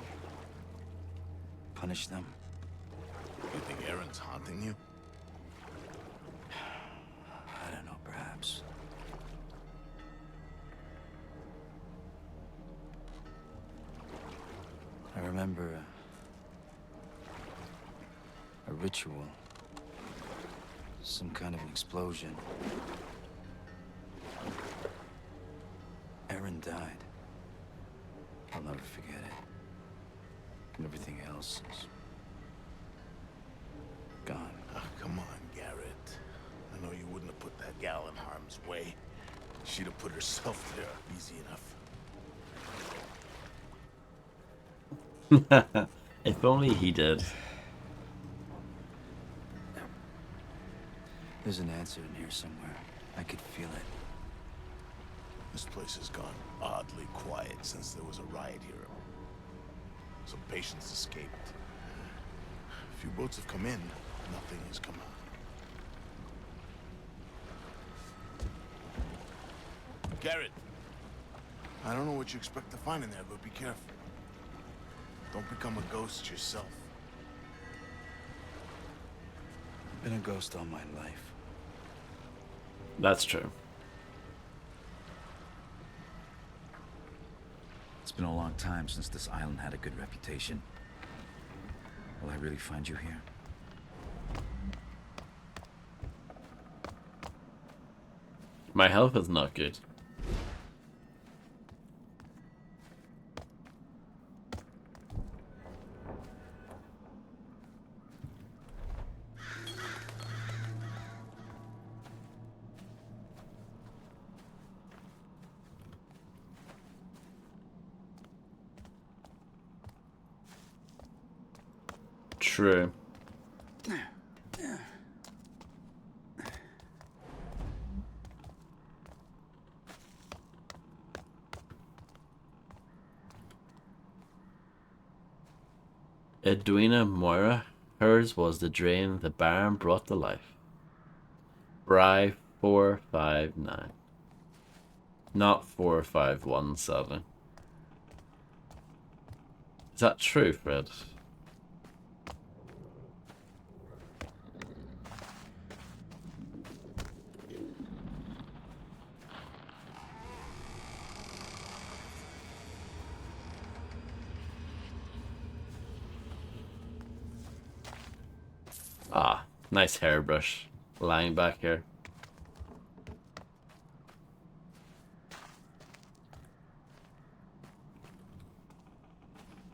Punish them. You think Aaron's haunting you? I don't know, perhaps. I remember a ritual. Some kind of an explosion. Aaron died. I'll never forget it. And everything else is gone. Oh, come on, Garrett. I know you wouldn't have put that gal in harm's way. She'd have put herself there easy enough. If only he did. There's an answer in here somewhere. I could feel it. This place has gone oddly quiet since there was a riot here. Some patients escaped. A few boats have come in, nothing has come out. Garrett, I don't know what you expect to find in there, but be careful. Don't become a ghost yourself. I've been a ghost all my life. That's true. It's been a long time since this island had a good reputation. Will I really find you here? My health is not good. True. Edwina Moira, hers was the drain the Baron brought to life. Bry 459. Not 4517. Is that true, Fred? Ah, nice hairbrush lying back here.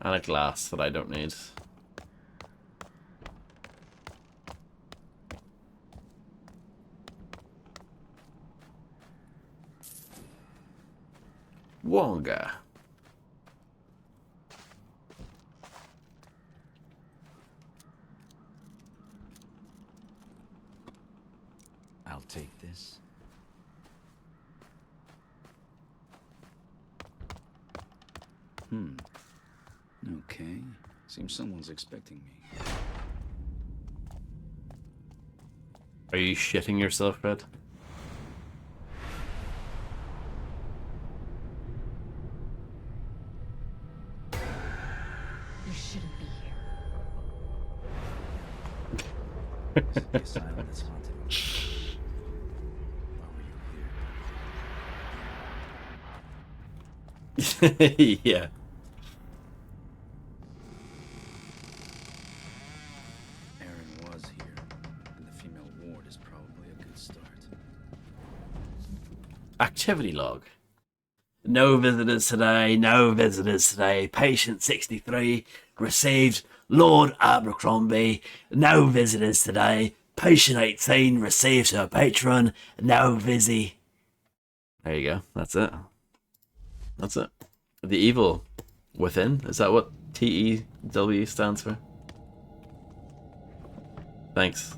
And a glass that I don't need. Wonga. I'll take this. Okay. Seems someone's expecting me. Are you shitting yourself, Fred? You shouldn't be here. This is the asylum that's haunted. Why were you here? Yeah. Aaron was here, and the female ward is probably a good start. Activity log. No visitors today, no visitors today. Patient 63 received Lord Abercrombie. No visitors today. Patient 18 received her patron. No visi. There you go. That's it. That's it. The evil within. Is that what TEW stands for? Thanks.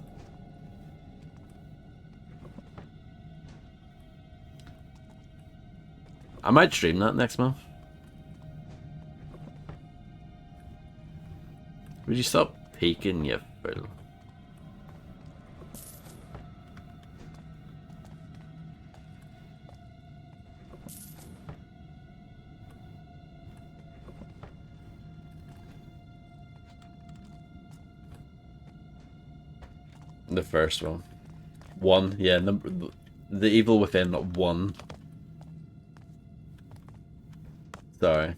I might stream that next month. Would you stop peeking, you fool? The first one. One, yeah, the evil within 1. Sorry.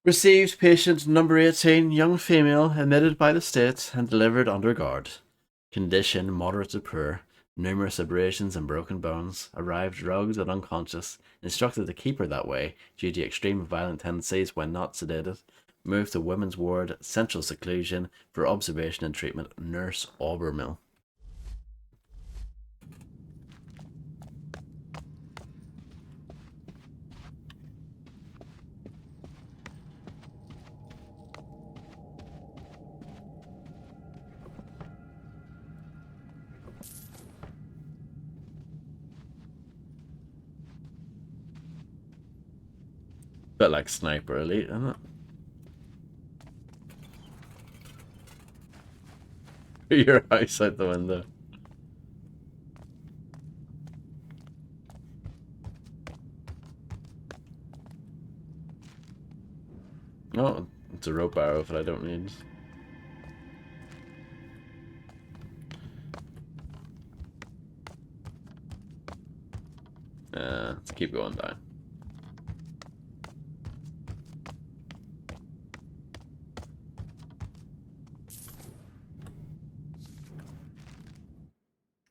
Received patient number 18, young female, admitted by the state and delivered under guard. Condition moderate to poor, numerous abrasions and broken bones. Arrived drugged and unconscious, instructed to keep her that way due to extreme violent tendencies when not sedated. Moved to women's ward, central seclusion for observation and treatment. Nurse Aubermill. Bit like Sniper Elite, isn't it? Your house out the window. Oh, it's a rope arrow that I don't need. Let's keep going down.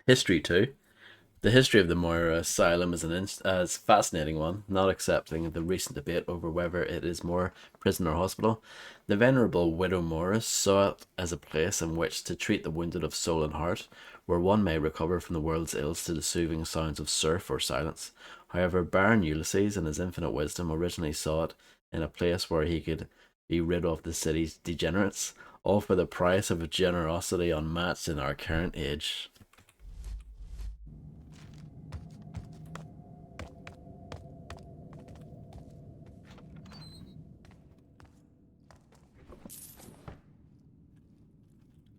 History 2. The history of the Moira Asylum is a fascinating one, not accepting the recent debate over whether it is more prison or hospital. The venerable Widow Morris saw it as a place in which to treat the wounded of soul and heart, where one may recover from the world's ills to the soothing sounds of surf or silence. However, Baron Ulysses, in his infinite wisdom, originally saw it in a place where he could be rid of the city's degenerates, all for the price of a generosity unmatched in our current age.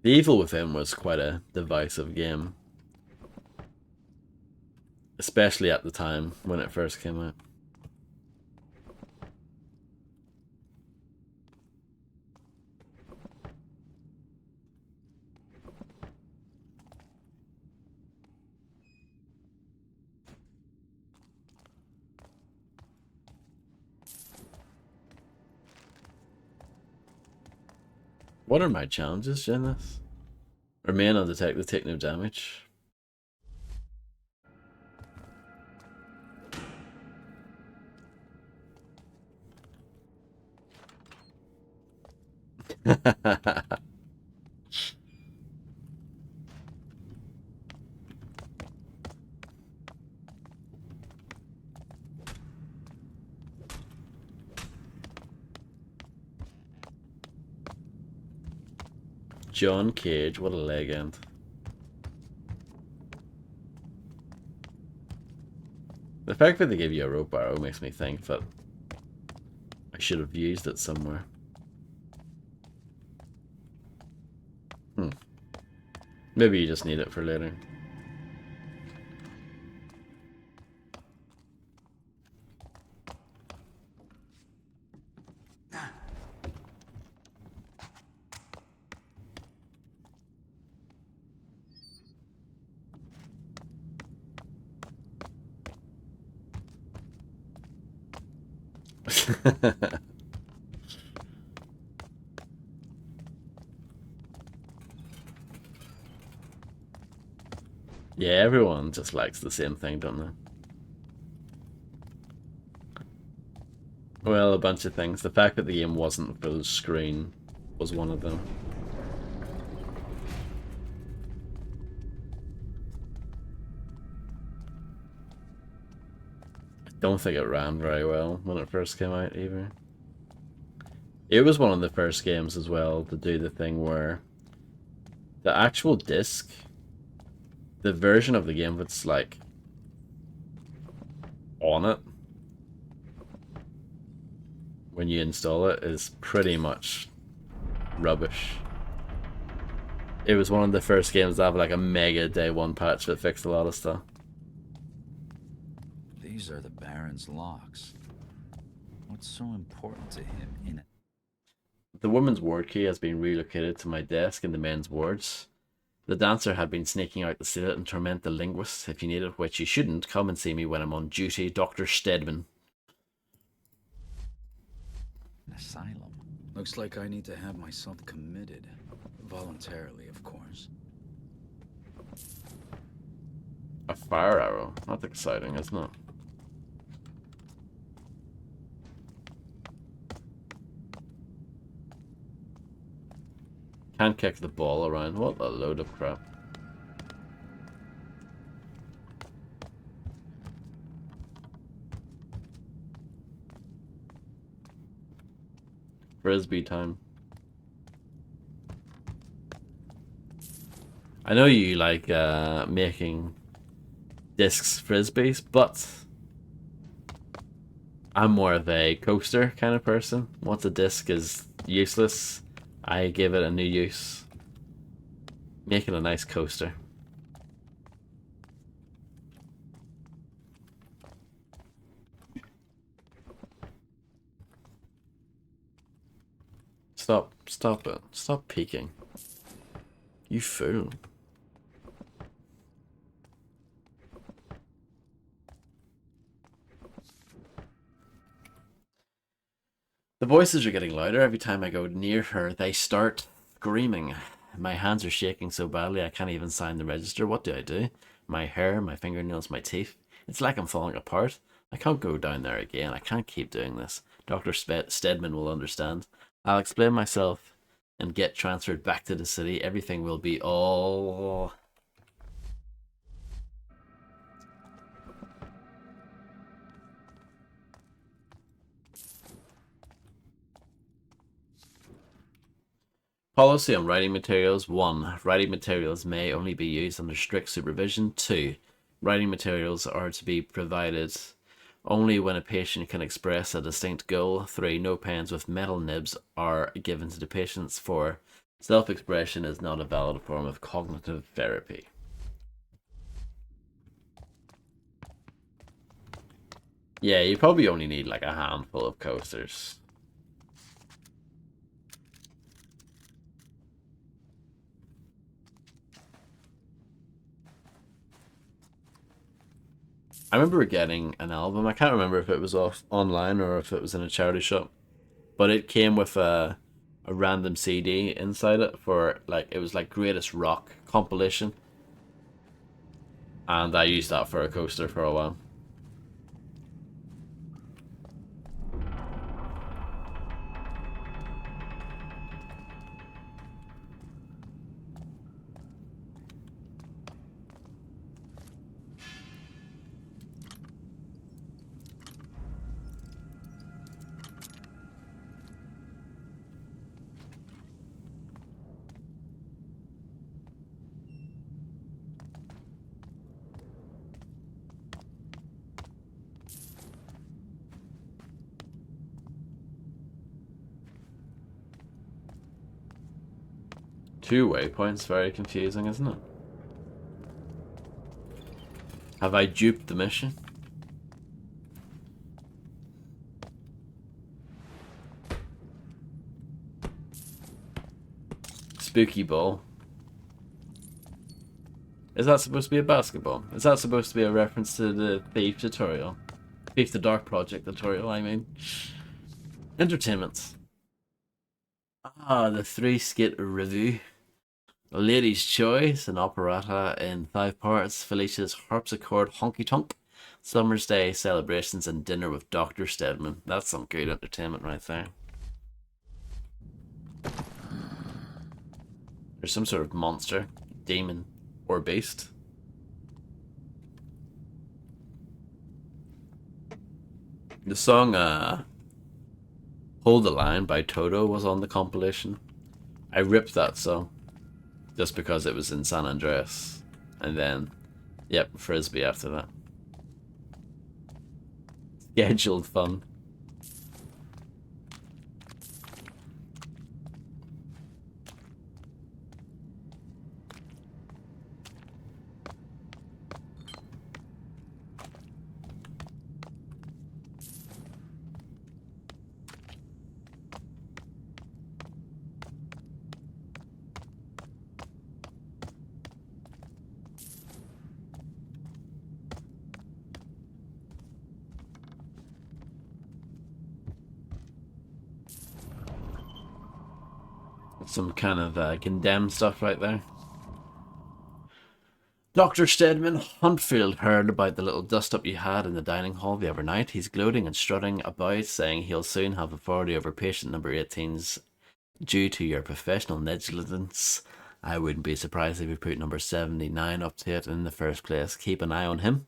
The Evil Within was quite a divisive game, especially at the time when it first came out. What are my challenges in this? Remain undetected, take no damage. John Cage, what a legend. The fact that they give you a rope arrow makes me think that I should have used it somewhere. Maybe you just need it for later. Yeah, everyone just likes the same thing, don't they? Well, a bunch of things. The fact that the game wasn't full screen was one of them. I don't think it ran very well when it first came out either. It was one of the first games as well to do the thing where the actual disc, the version of the game that's like on it when you install it is pretty much rubbish. It was one of the first games to have like a mega day one patch that fixed a lot of stuff. These are the Baron's locks. What's so important to him in it? The woman's ward key has been relocated to my desk in the men's wards. The dancer had been sneaking out to steal it and torment the linguist. If you need it, which you shouldn't, come and see me when I'm on duty. Dr. Stedman. An asylum. Looks like I need to have myself committed. Voluntarily, of course. A fire arrow. That's exciting, isn't it? Can't kick the ball around. What a load of crap. Frisbee time. I know you like making discs frisbees, but I'm more of a coaster kind of person. Once a disc is useless, I give it a new use. Make it a nice coaster. Stop it. Stop peeking. You fool. The voices are getting louder. Every time I go near her, they start screaming. My hands are shaking so badly I can't even sign the register. What do I do? My hair, my fingernails, my teeth. It's like I'm falling apart. I can't go down there again. I can't keep doing this. Dr. Stedman will understand. I'll explain myself and get transferred back to the city. Everything will be all... Policy on writing materials. 1. Writing materials may only be used under strict supervision. 2. Writing materials are to be provided only when a patient can express a distinct goal. 3. No pens with metal nibs are given to the patients, for self-expression is not a valid form of cognitive therapy. Yeah, you probably only need like a handful of coasters. I remember getting an album. I can't remember if it was off online or if it was in a charity shop, but it came with a a random CD inside it for like, it was like greatest rock compilation, and I used that for a coaster for a while. Two waypoints, very confusing, isn't it? Have I duped the mission? Spooky ball. Is that supposed to be a basketball? Is that supposed to be a reference to the Thief tutorial? Thief the Dark Project tutorial, I mean. Entertainment. Ah, the Three Skit Review. A Lady's Choice, an operetta in 5 parts, Felicia's Harpsichord Honky Tonk, Summer's Day Celebrations, and Dinner with Dr. Stedman. That's some good entertainment right there. There's some sort of monster, demon, or beast. The song Hold the Line by Toto was on the compilation. I ripped that song just because it was in San Andreas, and then yep, Frisbee after that. Scheduled fun. Some kind of condemned stuff right there. Dr. Stedman, Huntfield heard about the little dust-up you had in the dining hall the other night. He's gloating and strutting about, saying he'll soon have authority over patient number 18's due to your professional negligence. I wouldn't be surprised if we put number 79 up to it in the first place. Keep an eye on him.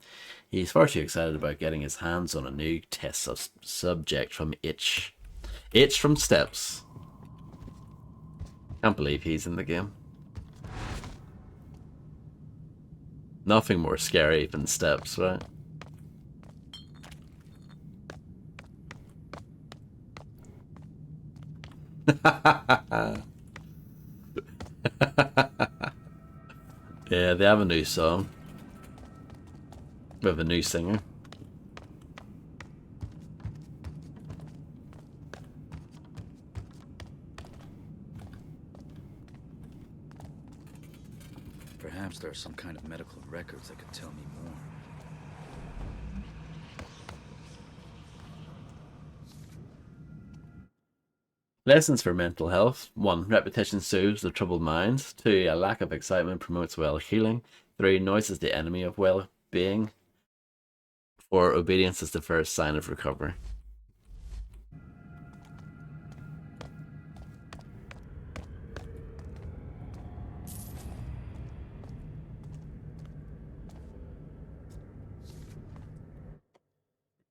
He's far too excited about getting his hands on a new test subject from Itch. Itch from Steps. Can't believe he's in the game. Nothing more scary than Steps, right? Yeah, they have a new song with a new singer. Perhaps there are some kind of medical records that could tell me more. Lessons for mental health. 1. Repetition soothes the troubled mind. 2. A lack of excitement promotes well-healing. 3. Noise is the enemy of well-being. 4. Obedience is the first sign of recovery.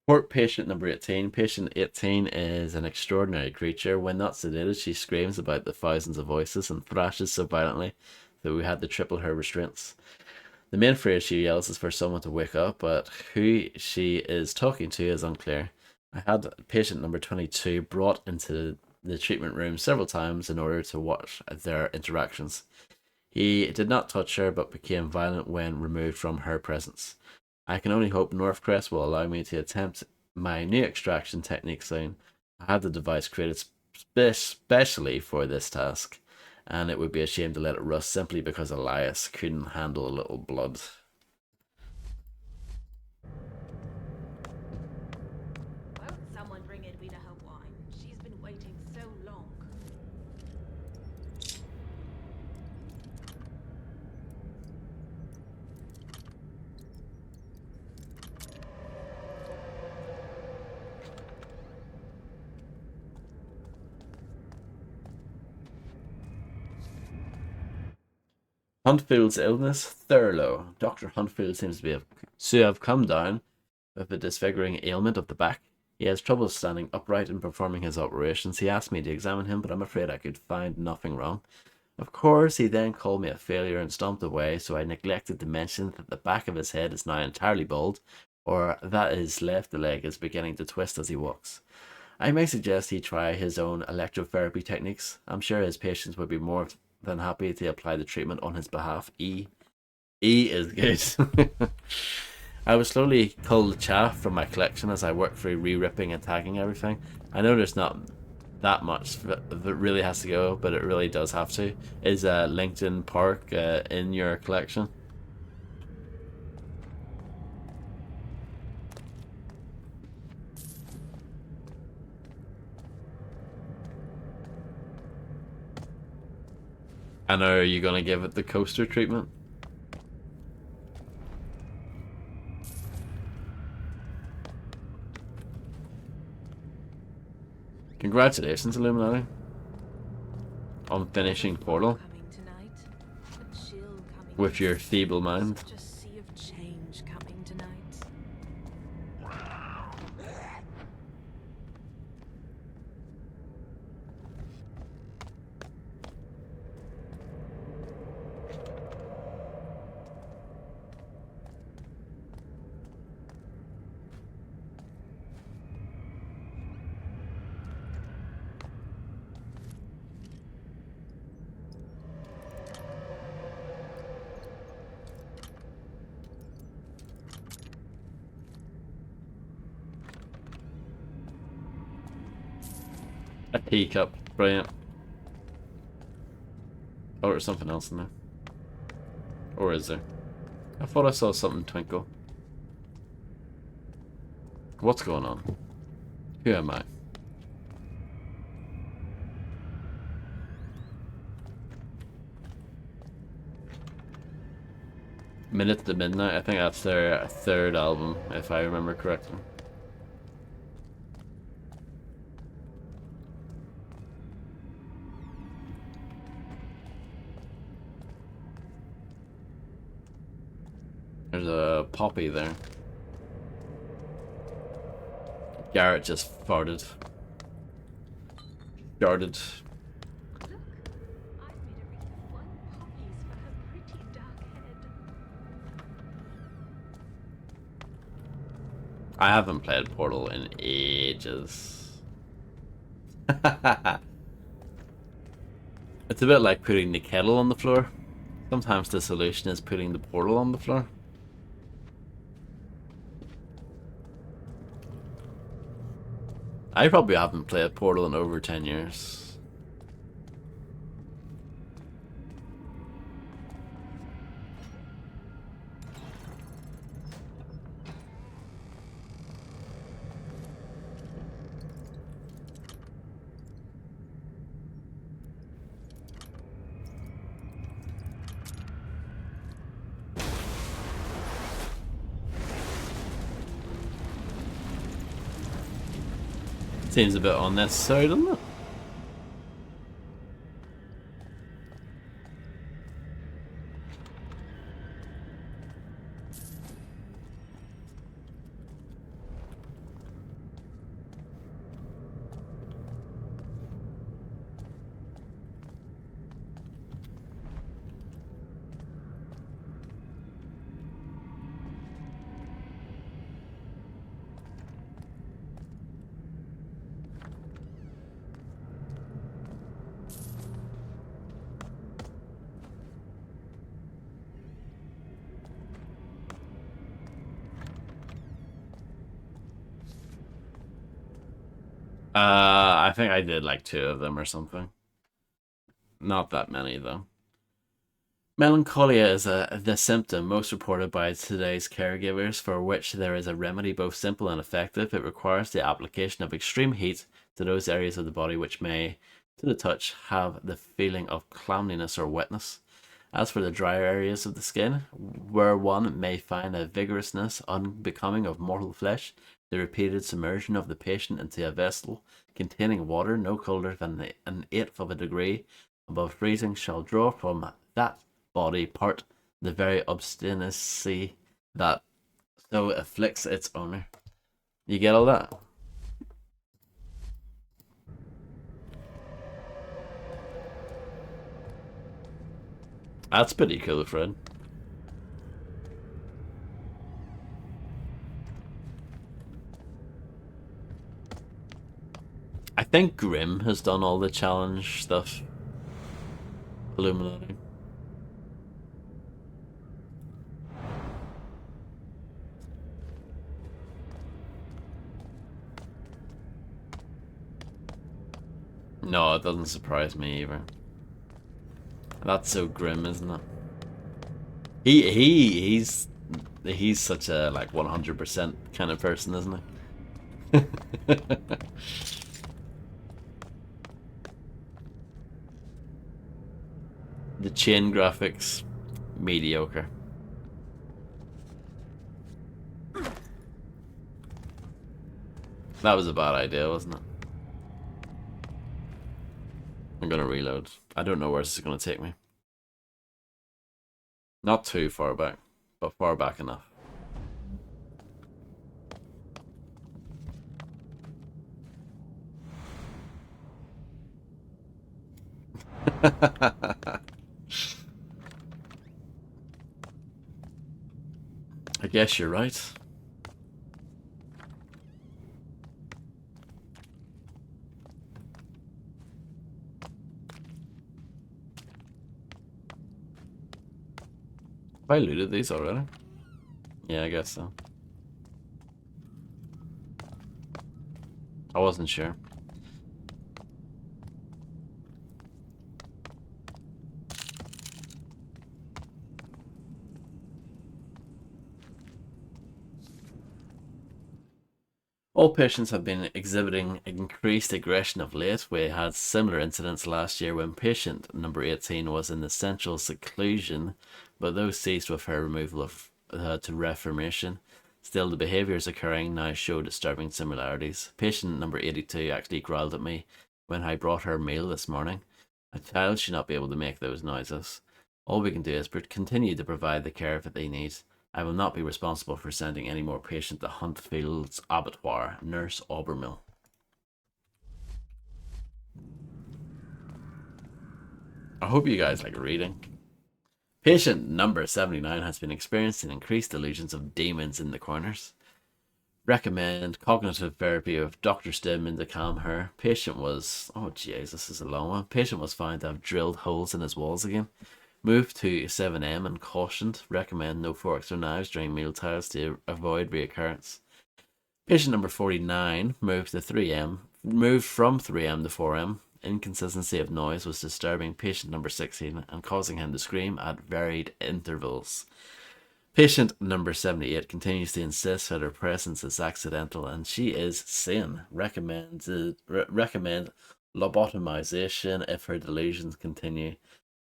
Report patient number 18. Patient 18 is an extraordinary creature. When not sedated, she screams about the thousands of voices and thrashes so violently that we had to triple her restraints. The main phrase she yells is for someone to wake up, but who she is talking to is unclear. I had patient number 22 brought into the treatment room several times in order to watch their interactions. He did not touch her, but became violent when removed from her presence. I can only hope Northcrest will allow me to attempt my new extraction technique soon. I had the device created specially for this task, and it would be a shame to let it rust simply because Elias couldn't handle a little blood. Won't someone bring Edwina her wine? She's been waiting so long. Huntfield's illness, Thurlow. Dr. Huntfield seems to have come down with a disfiguring ailment of the back. He has trouble standing upright and performing his operations. He asked me to examine him, but I'm afraid I could find nothing wrong. Of course, he then called me a failure and stomped away, so I neglected to mention that the back of his head is now entirely bald, or that his left leg is beginning to twist as he walks. I may suggest he try his own electrotherapy techniques. I'm sure his patients would be more than happy to apply the treatment on his behalf. E is good. I will slowly cull the chaff from my collection as I work through re-ripping and tagging everything. I know there's not that much that really has to go, but it really does have to. Is LinkedIn Park in your collection? And are you gonna give it the coaster treatment? Congratulations, Illuminati, on finishing Portal with your feeble mind. A teacup, brilliant. Oh, there's something else in there. Or is there? I thought I saw something twinkle. What's going on? Who am I? Minute to Midnight, I think that's their third album, if I remember correctly. There's a poppy there. Garrett just farted. Started. I haven't played Portal in ages. It's a bit like putting the kettle on the floor. Sometimes the solution is putting the portal on the floor. I probably haven't played Portal in over 10 years. Seems a bit unnecessary, doesn't it? I think I did like 2 of them or something. Not that many though. Melancholia is the symptom most reported by today's caregivers, for which there is a remedy both simple and effective. It requires the application of extreme heat to those areas of the body which may, to the touch, have the feeling of clamminess or wetness. As for the drier areas of the skin, where one may find a vigorousness unbecoming of mortal flesh, the repeated submersion of the patient into a vessel containing water no colder than an eighth of a degree above freezing shall draw from that body part, the very obstinacy that so afflicts its owner. You get all that? That's pretty cool, Fred. I think Grimm has done all the challenge stuff. Illuminati. No, it doesn't surprise me either. That's so grim, isn't it? He's such a like 100% kind of person, isn't he? The chain graphics, mediocre. That was a bad idea, wasn't it? I'm gonna reload. I don't know where this is gonna take me. Not too far back, but far back enough. I guess you're right. Have I looted these already? Yeah, I guess so. I wasn't sure. All patients have been exhibiting increased aggression of late. We had similar incidents last year when patient number 18 was in essential seclusion, but those ceased with her removal to reformation. Still, the behaviours occurring now show disturbing similarities. Patient number 82 actually growled at me when I brought her meal this morning. A child should not be able to make those noises. All we can do is continue to provide the care that they need. I will not be responsible for sending any more patient to Huntfield's abattoir. Nurse Obermill. I hope you guys like reading. Patient number 79 has been experiencing increased delusions of demons in the corners. Recommend cognitive therapy of Dr. Stedman to calm her. Patient was... oh jeez, this is a long one. Patient was found to have drilled holes in his walls again. Moved to 7M and cautioned. Recommend no forks or knives during meal times to avoid reoccurrence. Patient number 49 moved from 3M to 4M. Inconsistency of noise was disturbing patient number 16 and causing him to scream at varied intervals. Patient number 78 continues to insist that her presence is accidental and she is sane. Recommend lobotomization if her delusions continue.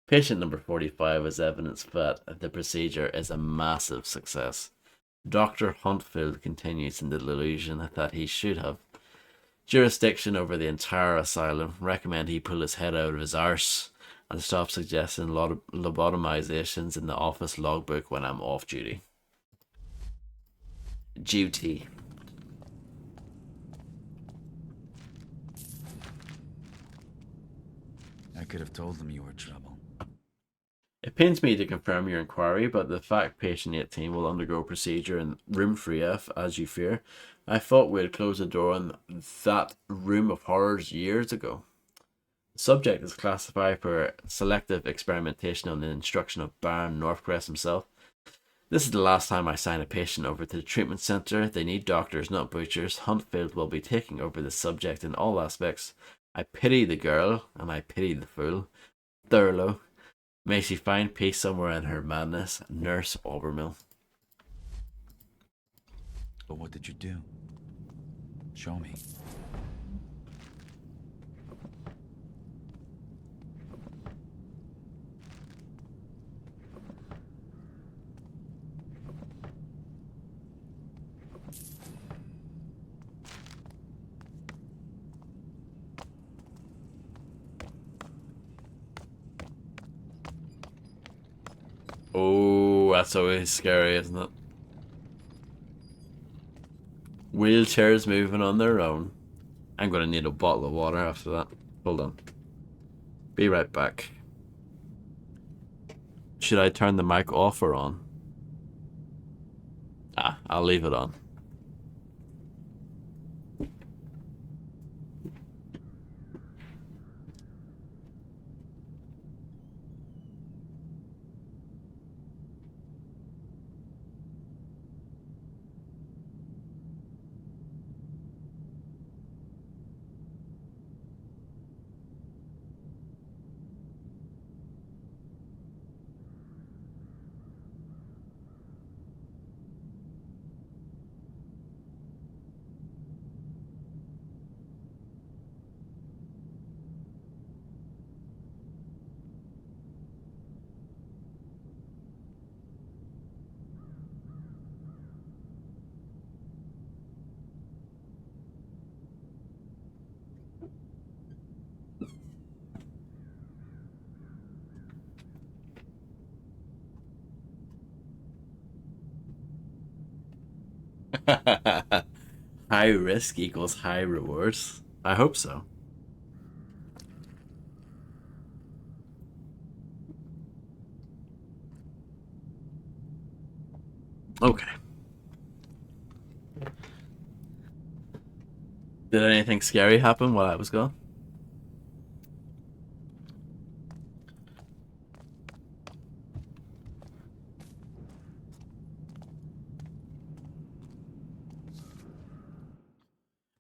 Patient number 45 has evidence that the procedure is a massive success. Dr. Huntfield continues in the delusion that he should have jurisdiction over the entire asylum. Recommend he pull his head out of his arse and stop suggesting lobotomizations in the office logbook when I'm off duty. Duty. I could have told them you were trouble. It pains me to confirm your inquiry, but the fact patient 18 will undergo procedure in room 3F as you fear. I thought we had closed the door on that room of horrors years ago. The subject is classified for selective experimentation on the instruction of Baron Northcrest himself. This is the last time I sign a patient over to the treatment centre. They need doctors, not butchers. Huntfield will be taking over the subject in all aspects. I pity the girl, and I pity the fool. Thurlow. May she find peace somewhere in her madness. Nurse Obermill. But what did you do? Show me. Oh, that's always scary, isn't it? Wheelchairs moving on their own. I'm gonna need a bottle of water after that. Hold on. Be right back. Should I turn the mic off or on? Ah, I'll leave it on. High risk equals high rewards. I hope so. Okay. Did anything scary happen while I was gone?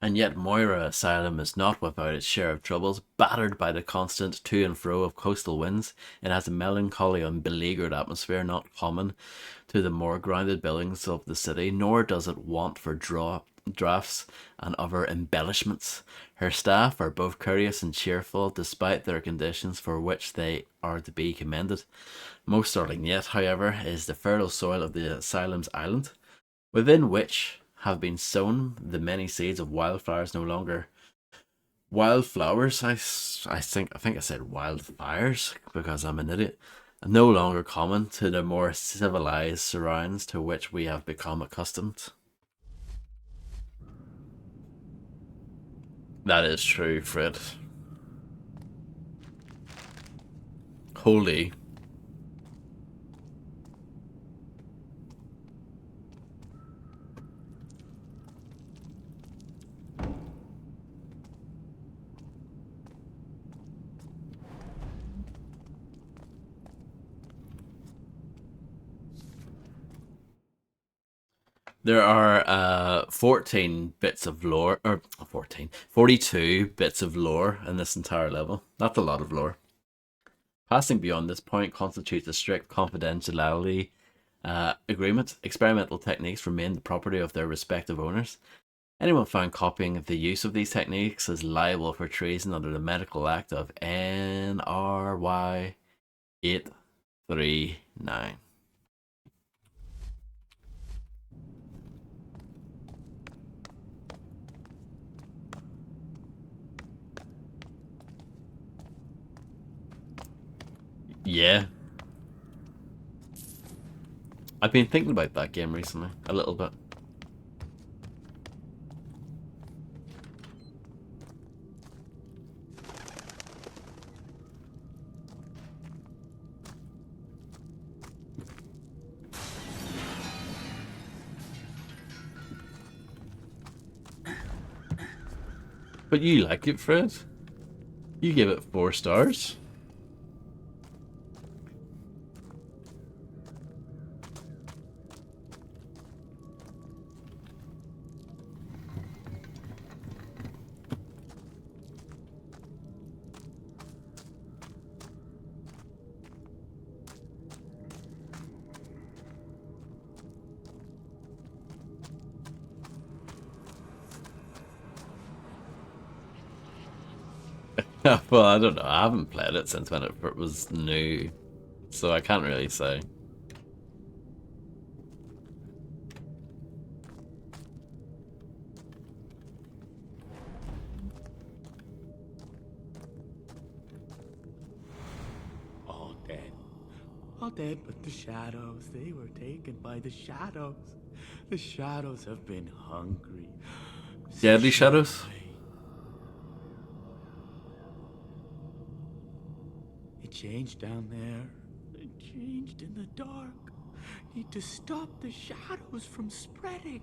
And yet Moira Asylum is not without its share of troubles. Battered by the constant to and fro of coastal winds, it has a melancholy and beleaguered atmosphere not common to the more grounded buildings of the city, nor does it want for drafts and other embellishments. Her staff are both courteous and cheerful, despite their conditions, for which they are to be commended. Most startling yet, however, is the fertile soil of the asylum's island, within which have been sown the many seeds of wildflowers no longer. Wildflowers, I think I said wildfires because I'm an idiot. No longer common to the more civilized surrounds to which we have become accustomed. That is true, Fred. Holy. There are 14 bits of lore, or 42 bits of lore in this entire level. That's a lot of lore. Passing beyond this point constitutes a strict confidentiality agreement. Experimental techniques remain the property of their respective owners. Anyone found copying the use of these techniques is liable for treason under the Medical Act of NRY 839. Yeah. I've been thinking about that game recently, a little bit. But you like it, Fred? You give it 4 stars? Well, I don't know. I haven't played it since when it was new, so I can't really say. Oh, Dad. All dead but the shadows. They were taken by the shadows. The shadows have been hungry. Deadly shadows? It changed down there. It changed in the dark. Need to stop the shadows from spreading.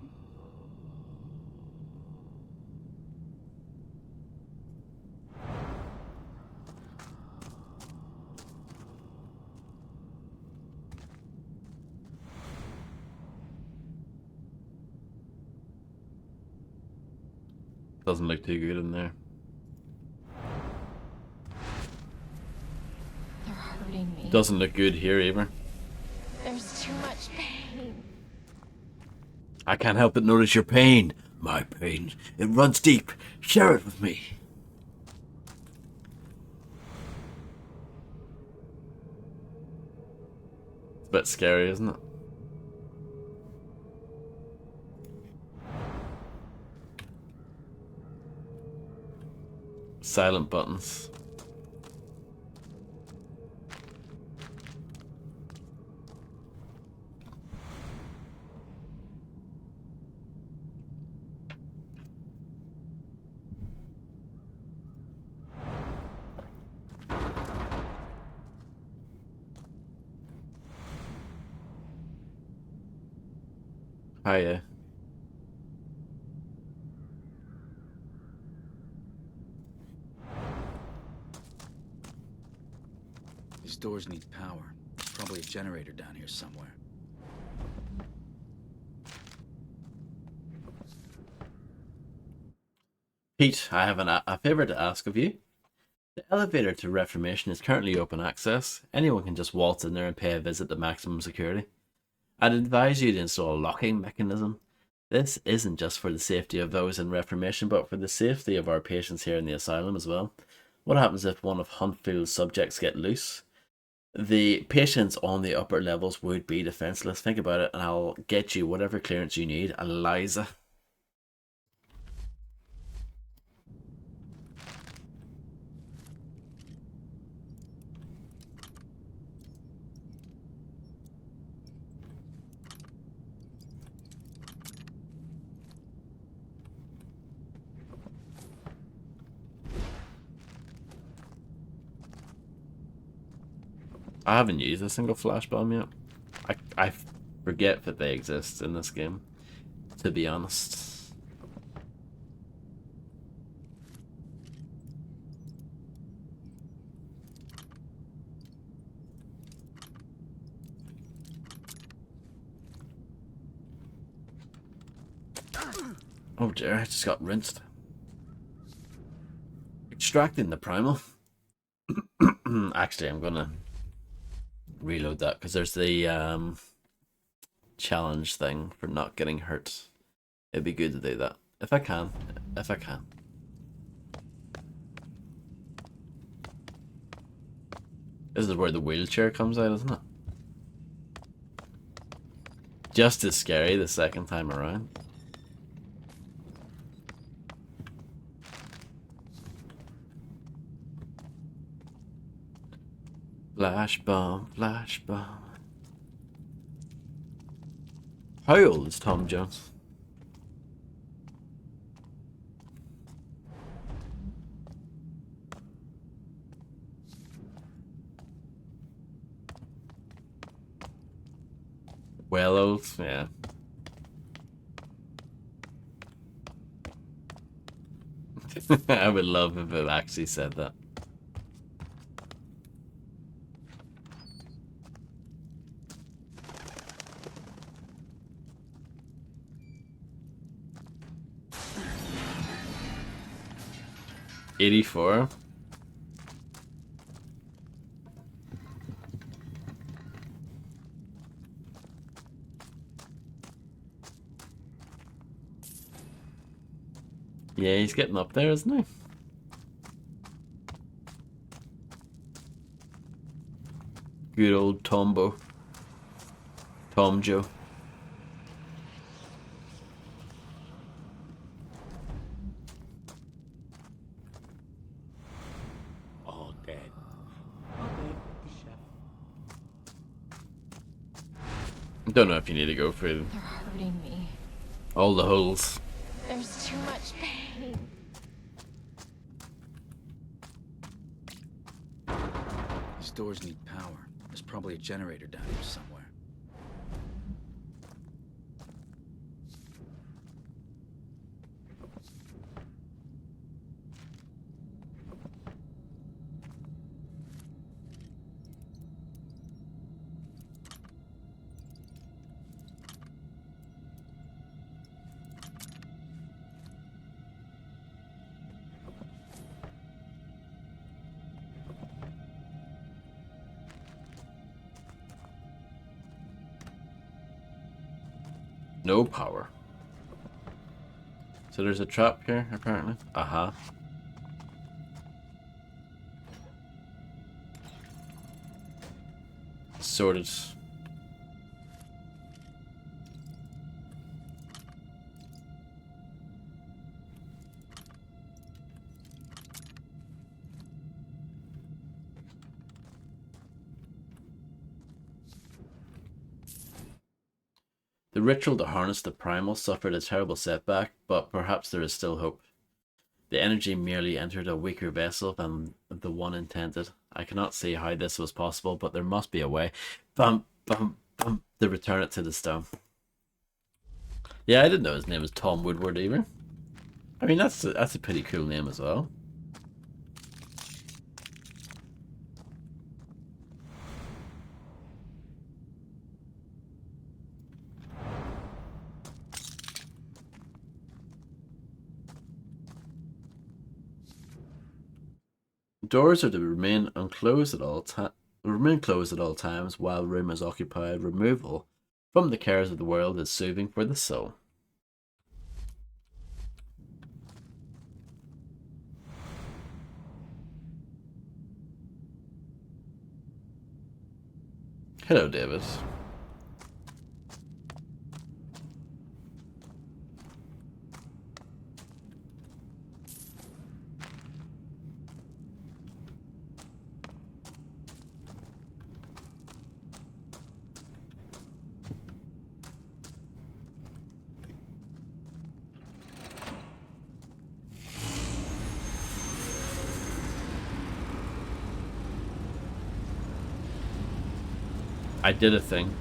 Doesn't look too good in there. They're hurting me. Doesn't look good here either. There's too much pain. I can't help but notice your pain. My pain. It runs deep. Share it with me. It's a bit scary, isn't it? Silent buttons. Hiya. These doors need power. Probably a generator down here somewhere. Pete, I have a favor to ask of you. The elevator to Reformation is currently open access. Anyone can just waltz in there and pay a visit to maximum security. I'd advise you to install a locking mechanism. This isn't just for the safety of those in Reformation, but for the safety of our patients here in the asylum as well. What happens if one of Huntfield's subjects get loose? The patients on the upper levels would be defenseless. Think about it, and I'll get you whatever clearance you need. Eliza. I haven't used a single flash bomb yet. I forget that they exist in this game, to be honest. Oh dear, I just got rinsed. Extracting the primal. Actually, I'm gonna reload that because there's the challenge thing for not getting hurt. It'd be good to do that if I can. If I can. This is where the wheelchair comes out, isn't it? Just as scary the second time around. Flash bomb, flash bomb. How old is Tom Jones? Well old, yeah. I would love if it actually said that. '84. Yeah, he's getting up there, isn't he? Good old Tombo. Tom Joe. All dead. All dead but the shadows. Don't know if you need to go through They're hurting me. all the holes. There's too much pain. These doors need power. There's probably a generator down here somewhere. No power. So there's a trap here, apparently. Aha. Sorted. The ritual to harness the primal suffered a terrible setback, but perhaps there is still hope. The energy merely entered a weaker vessel than the one intended. I cannot see how this was possible, but there must be a way. Bum, bum, bum, to return it to the stone. Yeah, I didn't know his name was Tom Woodward either. I mean, that's a pretty cool name as well. Doors are to remain closed at all times while room is occupied. Removal from the cares of the world is soothing for the soul. Hello, David. I did a thing.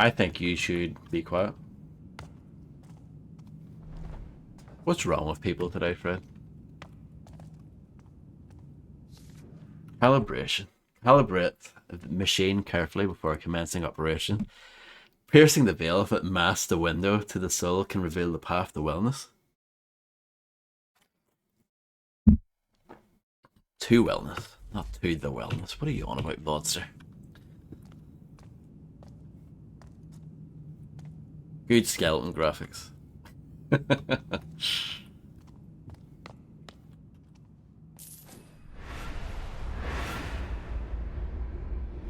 I think you should be quiet. What's wrong with people today, Fred? Calibration. Calibrate the machine carefully before commencing operation. Piercing the veil if it masks the window to the soul can reveal the path to wellness. To wellness, not to the wellness. What are you on about, Vodster? Good skeleton graphics.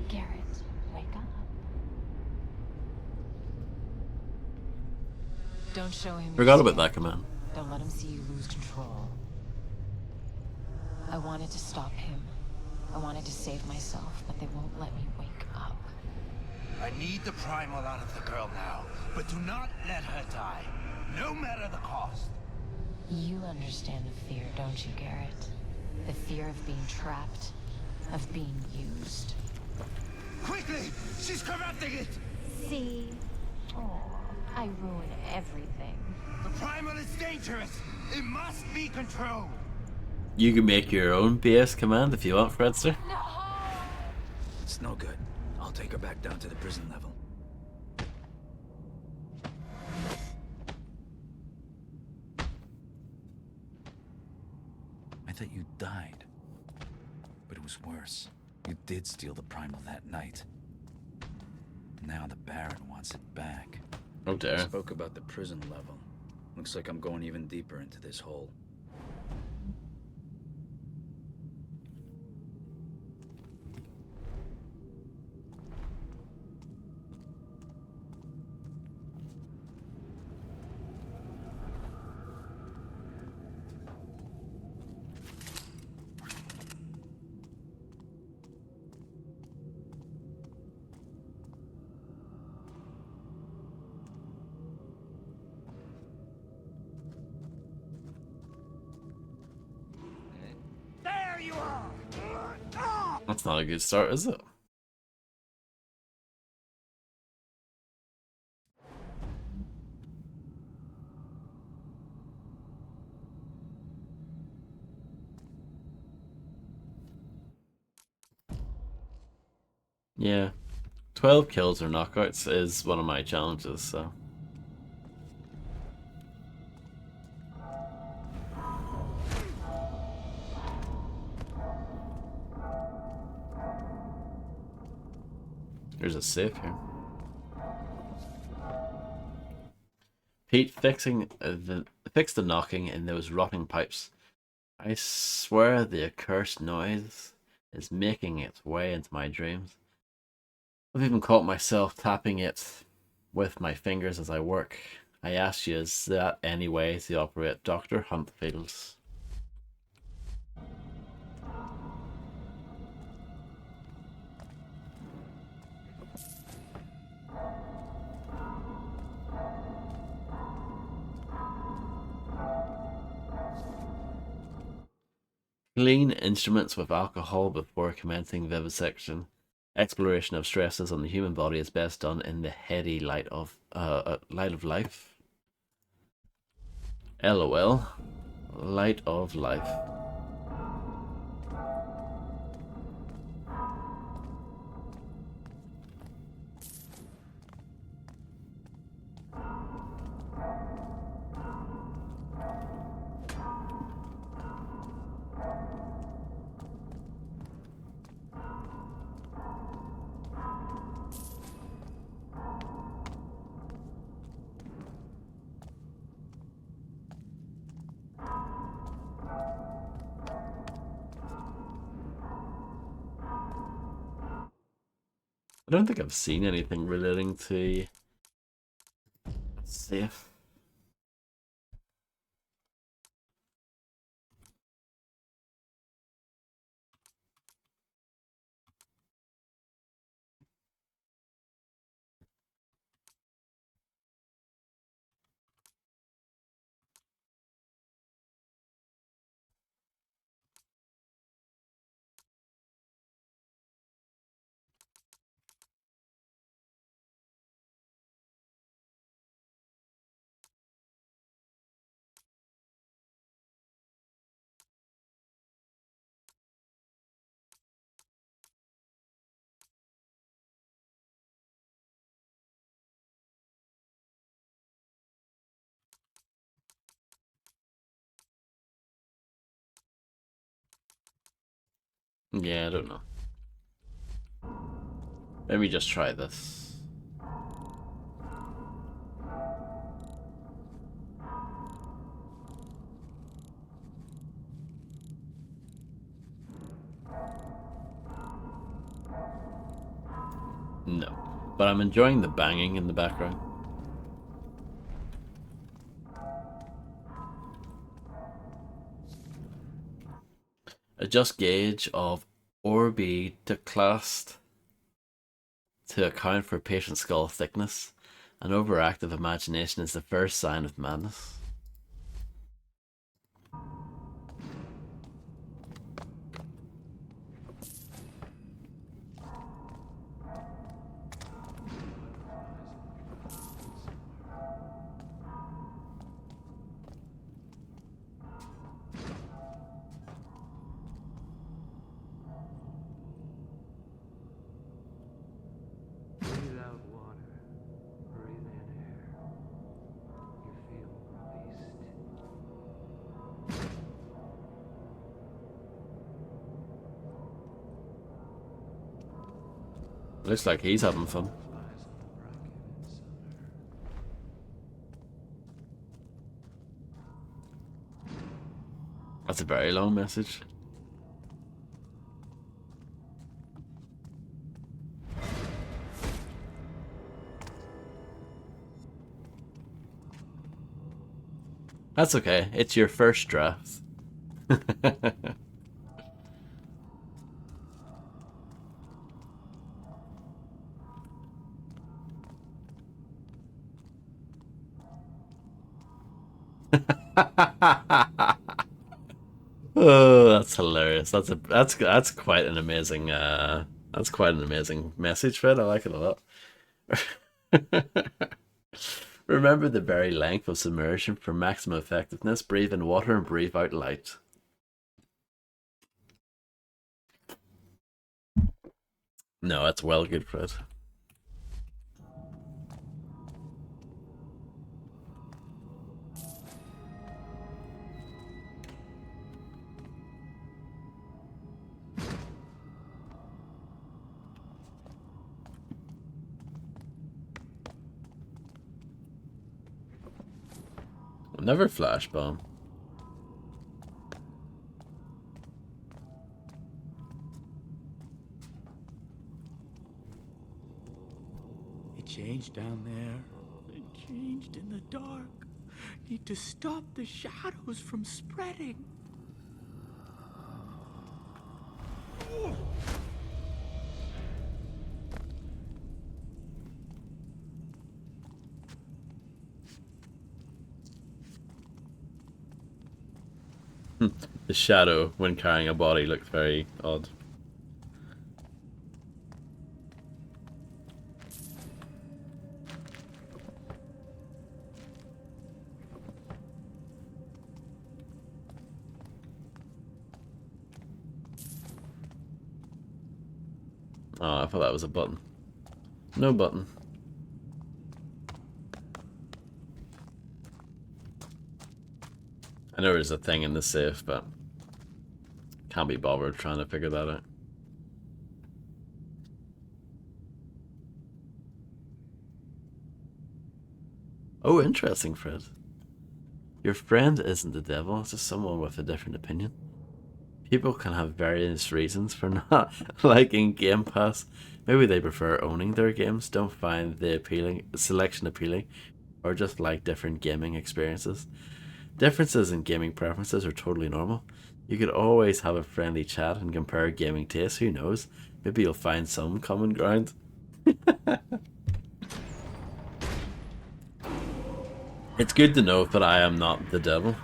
Garrett, wake up. Don't show him. Forgot about that command. Don't let him see you lose control. I wanted to stop him. I wanted to save myself, but they won't let me wake up. I need the primal out of the girl now, but do not let her die, no matter the cost. You understand the fear, don't you, Garrett? The fear of being trapped, of being used. Quickly! She's corrupting it! See? Oh, I ruin everything. The primal is dangerous! It must be controlled! You can make your own BS command if you want, Fredster. It's no good. I'll take her back down to the prison level. I thought you died. But it was worse. You did steal the primal that night. Now the Baron wants it back. Oh dear. Spoke about the prison level. Looks like I'm going even deeper into this hole. There you are! That's not a good start, is it? Yeah. 12 kills or knockouts is one of my challenges, so. There's a safe here. Pete, fix the knocking in those rotting pipes. I swear the accursed noise is making its way into my dreams. I've even caught myself tapping it with my fingers as I work. I ask you, is that any way to operate Dr. Huntfield's? Clean instruments with alcohol before commencing vivisection. Exploration of stresses on the human body is best done in the heady light of life. LOL. Light of life. I don't think I've seen anything relating to safe. Yeah, I don't know. Let me just try this. No, but I'm enjoying the banging in the background. Adjust gauge of orbiclast to account for patient skull thickness. An overactive imagination is the first sign of madness. Breathe out water, breathe in air. You feel released. Looks like he's having fun. That's a very long message. That's okay. It's your first draft. Oh, that's hilarious. That's quite an amazing message, Fred. I like it a lot. Remember the very length of submersion for maximum effectiveness. Breathe in water and breathe out light. No, that's well good, Fred. Never flash bomb. It changed down there. It changed in the dark. Need to stop the shadows from spreading. The shadow when carrying a body looked very odd. Oh, I thought that was a button. No button. I know there's a thing in the safe, but can't be bothered trying to figure that out. Oh, interesting, Fred. Your friend isn't the devil, it's just someone with a different opinion. People can have various reasons for not liking Game Pass. Maybe they prefer owning their games, don't find the selection appealing, or just like different gaming experiences. Differences in gaming preferences are totally normal. You could always have a friendly chat and compare gaming tastes, who knows? Maybe you'll find some common ground. It's good to know that I am not the devil.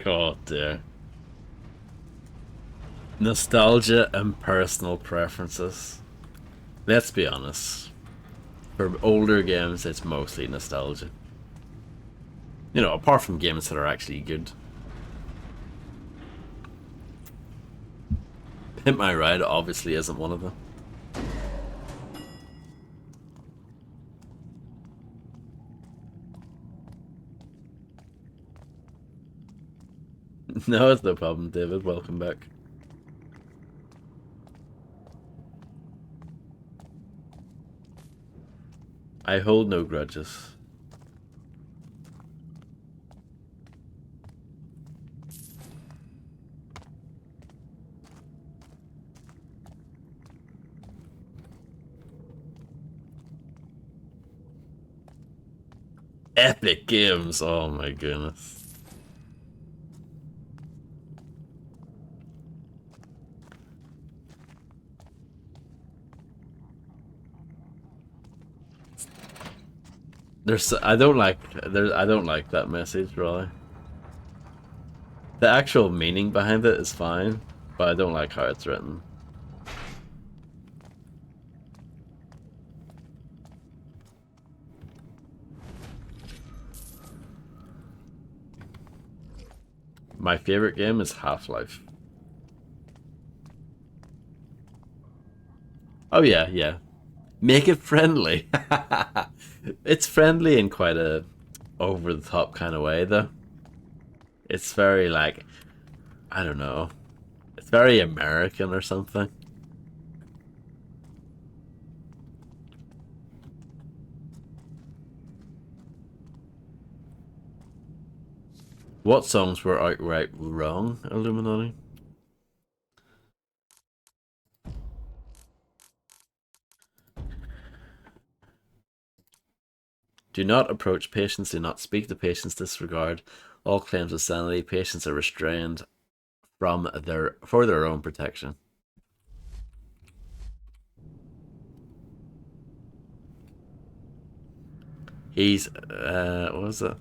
God dear. Nostalgia and personal preferences. Let's be honest. For older games, it's mostly nostalgia. You know, apart from games that are actually good. Pimp My Ride obviously isn't one of them. No, it's no problem, David. Welcome back. I hold no grudges. Epic Games, oh my goodness. I don't like that message really. The actual meaning behind it is fine, but I don't like how it's written. My favorite game is Half-Life. Oh yeah, yeah. Make it friendly. It's friendly in quite a over-the-top kind of way, though. It's very, like, I don't know. It's very American or something. What songs were outright wrong, Illuminati? Do not approach patients, do not speak to patients, disregard all claims of sanity. Patients are restrained from for their own protection. He's what was it?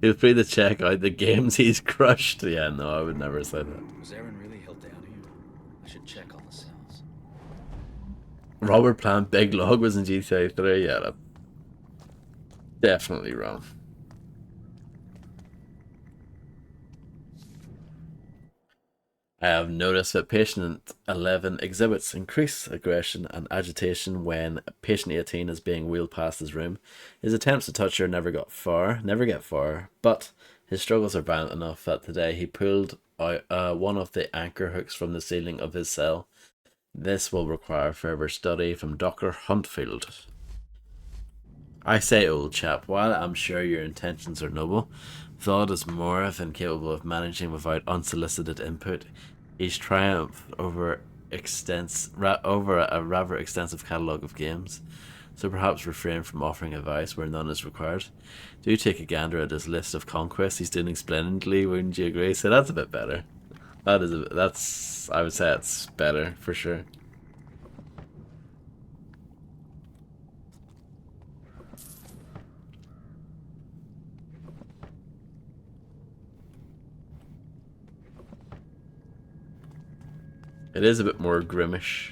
Feel free to check out the games he's crushed. Yeah, no, I would never say that. Was Aaron really held down here? I should check all the cells. Robert Plant Big Log was in GTA 3. Yeah, that's definitely wrong. I have noticed that patient 11 exhibits increased aggression and agitation when patient 18 is being wheeled past his room. His attempts to touch her never get far, but his struggles are violent enough that today he pulled out one of the anchor hooks from the ceiling of his cell. This will require further study from Dr. Huntfield. I say, old chap, while I'm sure your intentions are noble, Zod is more than capable of managing without unsolicited input. He's triumphed over a rather extensive catalogue of games, so perhaps refrain from offering advice where none is required. Do take a gander at his list of conquests. He's doing splendidly, wouldn't you agree? So that's a bit better. I would say it's better for sure. It is a bit more grimish.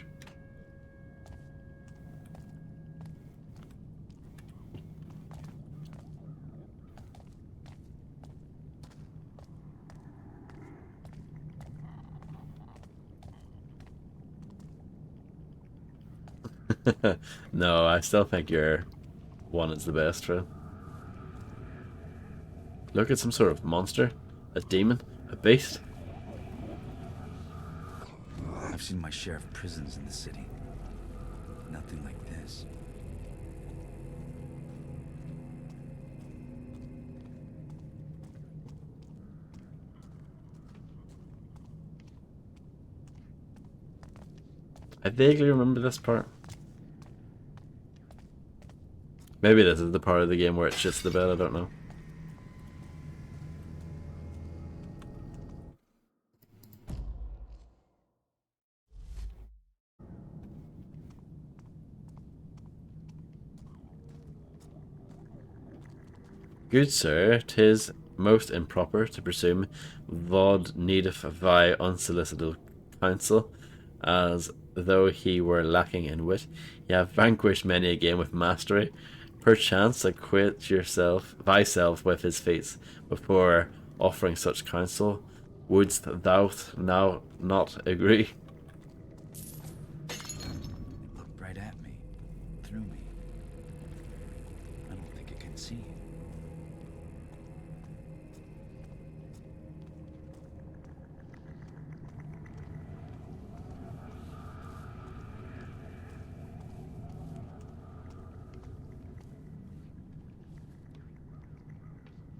No, I still think your one is the best, Phil. Look at some sort of monster, a demon, a beast. I've seen my share of prisons in the city. Nothing like this. I vaguely remember this part. Maybe this is the part of the game where it shits the bed, I don't know. Good sir, 'tis most improper to presume Vod needeth thy unsolicited counsel, as though he were lacking in wit. Ye have vanquished many a game with mastery. Perchance acquaint thyself with his feats before offering such counsel. Wouldst thou now not agree? It looked right at me, through me. I don't think it can see.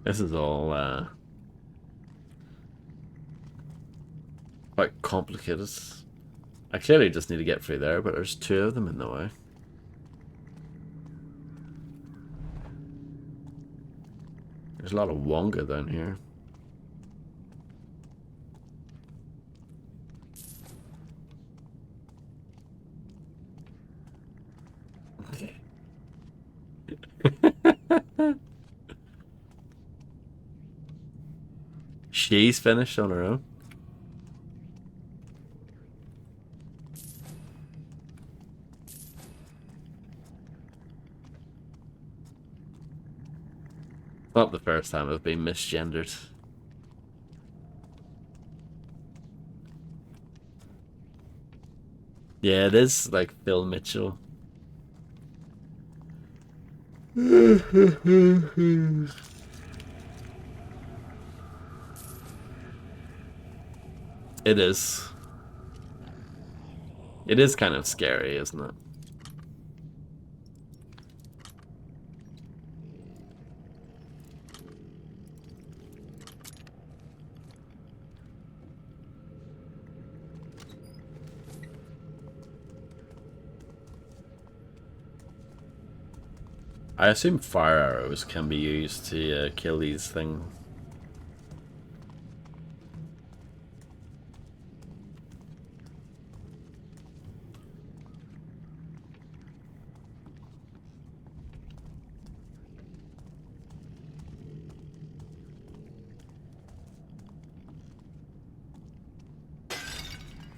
This is all quite complicated. I clearly just need to get through there, but there's two of them in the way. There's a lot of Wonga down here. She's finished on her own. Not the first time I've been misgendered. Yeah, it is like Phil Mitchell. It is. It is kind of scary, isn't it? I assume fire arrows can be used to kill these things.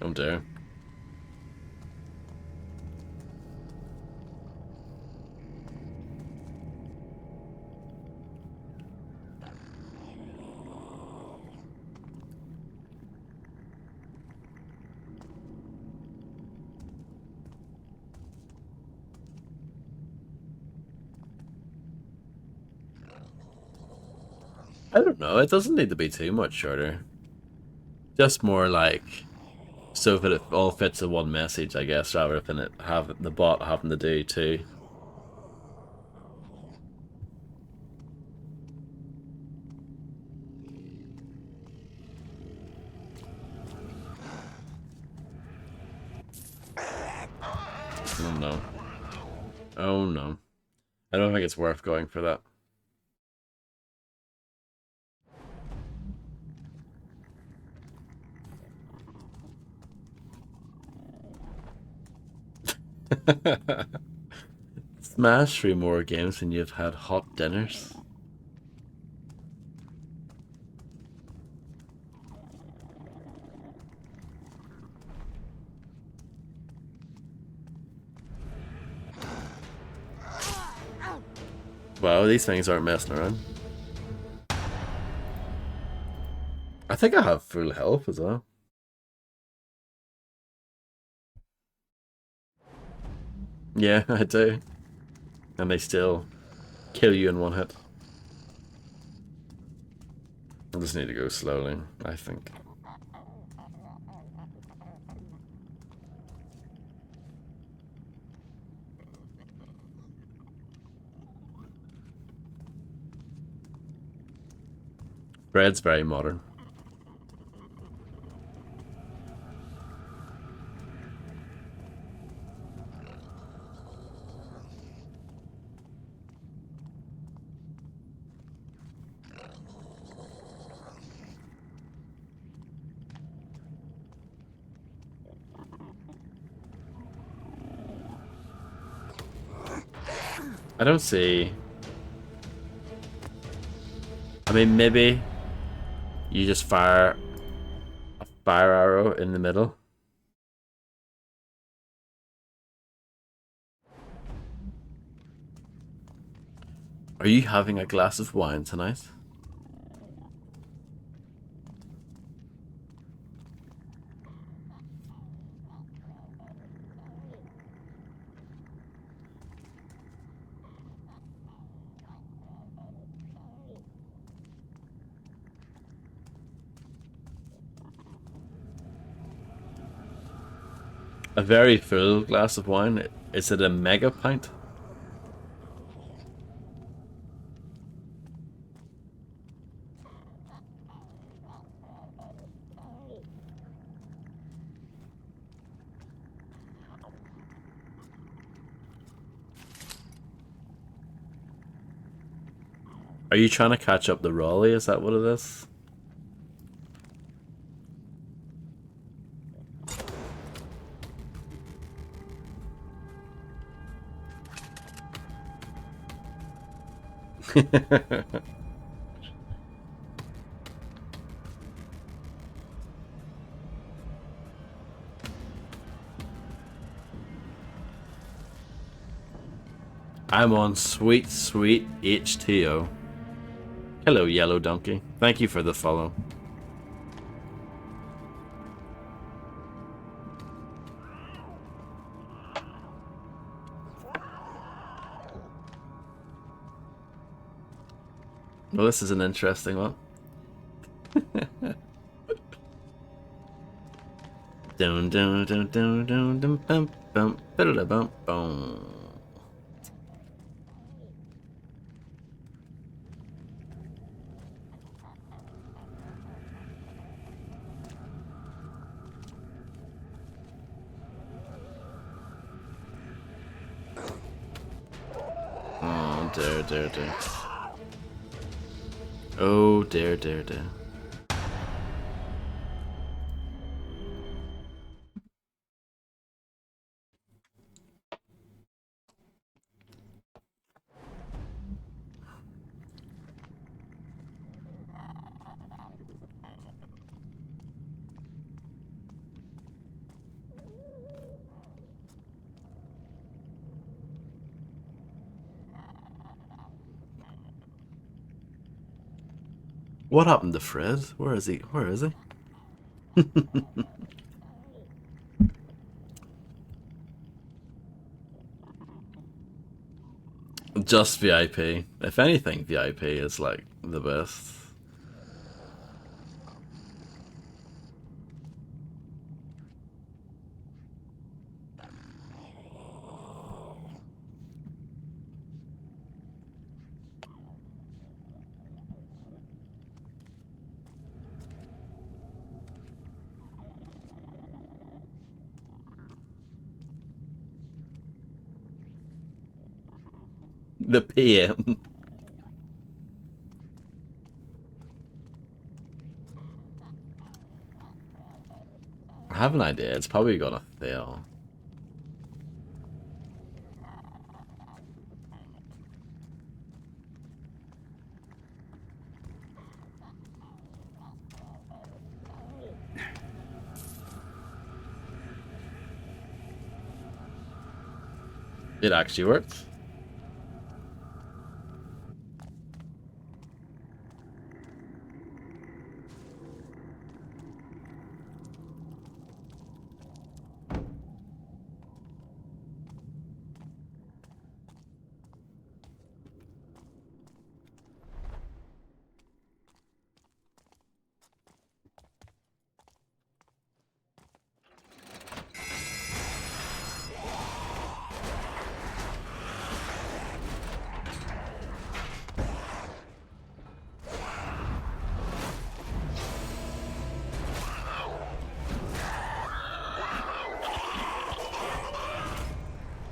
Oh dear. I don't know, it doesn't need to be too much shorter. Just more like so that it all fits in one message, I guess, rather than it have the bot having to do two. Oh no. Oh no. I don't think it's worth going for that. Smash 3 more games and you've had hot dinners. Wow, these things aren't messing around. I think I have full health as well. Yeah, I do. And they still kill you in one hit. I just need to go slowly, I think. Bread's very modern. I don't see... I mean, maybe you just fire a fire arrow in the middle. Are you having a glass of wine tonight? A very full glass of wine. Is it a mega pint? Are you trying to catch up the Raleigh? Is that what it is? I'm on sweet, sweet H2O. Hello, Yellow Donkey. Thank you for the follow. Well, this is an interesting one. Dun dun dun dun dun dun bum bum bum bum. Oh dear, dear, dear. Oh dear, dear, dear. What happened to Fred? Where is he? Where is he? Just VIP. If anything, VIP is like the best. The PM. I have an idea. It's probably gonna fail. It actually worked.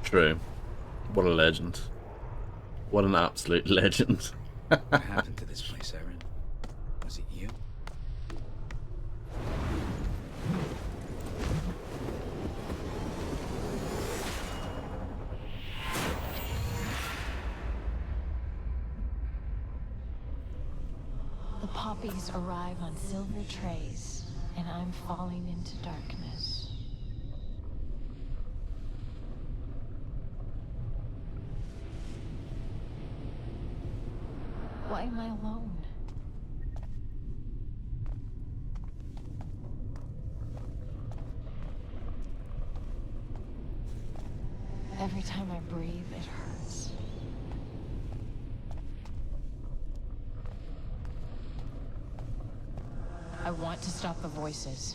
True. What a legend. What an absolute legend. What happened to this place, Aaron? Was it you? The poppies arrive on silver trays, and I'm falling into darkness. Why am I alone? Every time I breathe, it hurts. I want to stop the voices.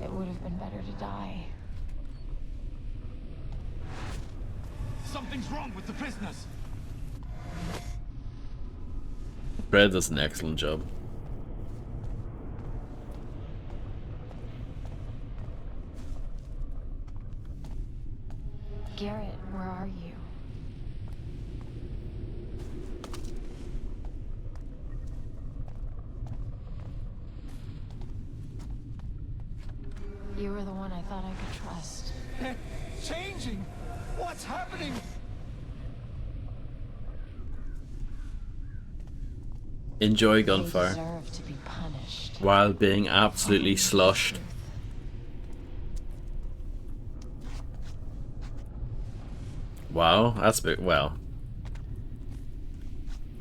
It would have been better to die. Something's wrong with the prisoners. Fred does an excellent job. Garrett, where are you? You were the one I thought I could trust. They're changing. What's happening? Enjoy They gunfire deserve to be punished. while being absolutely sloshed. Wow, that's a bit, well.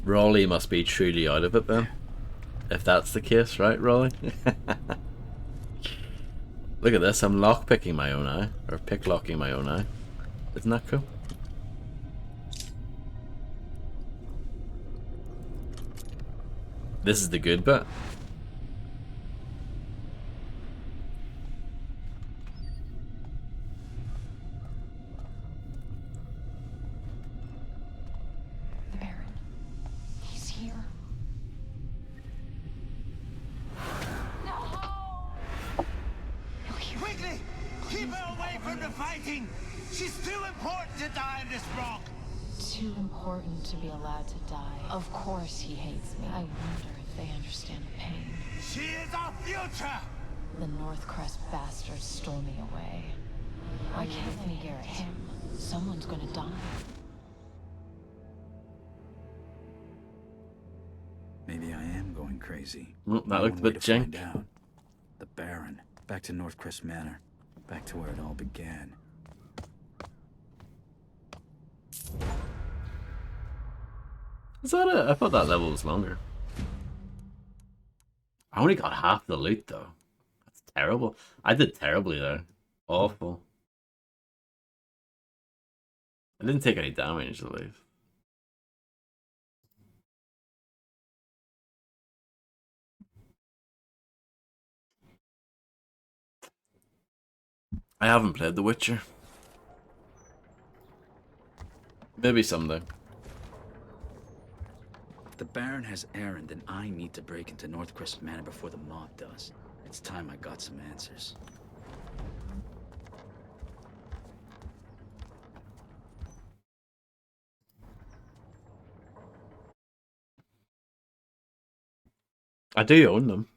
Raleigh must be truly out of it then. If that's the case, right, Raleigh? Look at this, I'm lockpicking my own eye. Or picklocking my own eye. Isn't that cool? This is the good bit. The Baron. He's here. Quickly! Keep her away from the fighting! She's too important to die in this rock! Too important to be allowed to die. Of course he hates me. I wonder if they understand the pain. She is our future! The Northcrest bastards stole me away. Why can't they get him? Someone's gonna die. Maybe I am going crazy. That looked a bit jank. The Baron. Back to Northcrest Manor. Back to where it all began. Is that it? I thought that level was longer. I only got half the loot though. That's terrible. I did terribly there. Awful. I didn't take any damage at least. I haven't played The Witcher. Maybe someday. If the Baron has errand, then I need to break into Northcrest Manor before the mob does. It's time I got some answers. I do own them.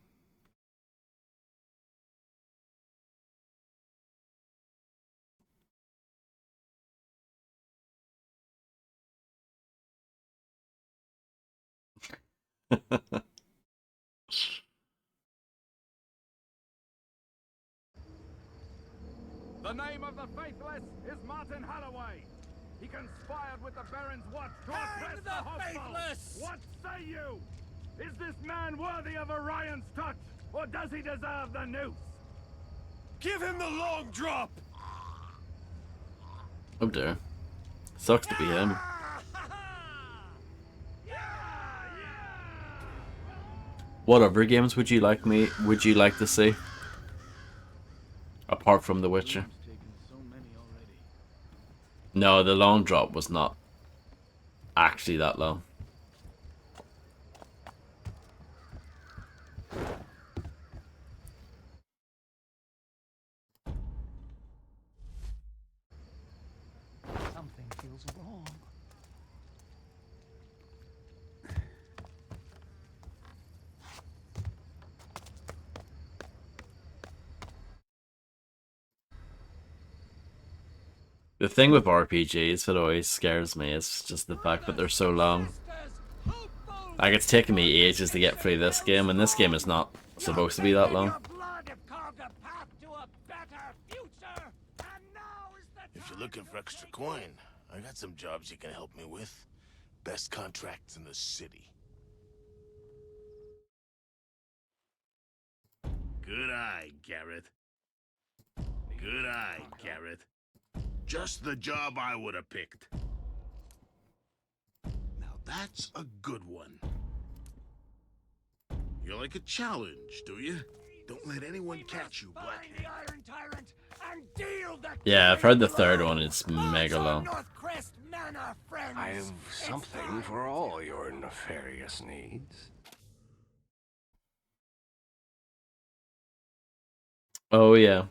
The name of the Faithless is Martin Holloway. He conspired with the Baron's watch to oppress the hostile. What say you? Is this man worthy of Orion's touch, or does he deserve the noose? Give him the long drop! Oh dear. Sucks to be him. What other games would you like to see? Apart from The Witcher. No, the long drop was not actually that long. Something feels wrong. The thing with RPGs that always scares me is just the fact that they're so long. Like, it's taken me ages to get through this game, and this game is not supposed to be that long. If you're looking for extra coin, I got some jobs you can help me with. Best contracts in the city. Good eye, Garrett. Good eye, Garrett. Just the job I would have picked. Now that's a good one. You like a challenge, do you? Don't let anyone catch you, Blackhead. Yeah, I've heard the third one is mega long. I have something for all your nefarious needs. Oh yeah.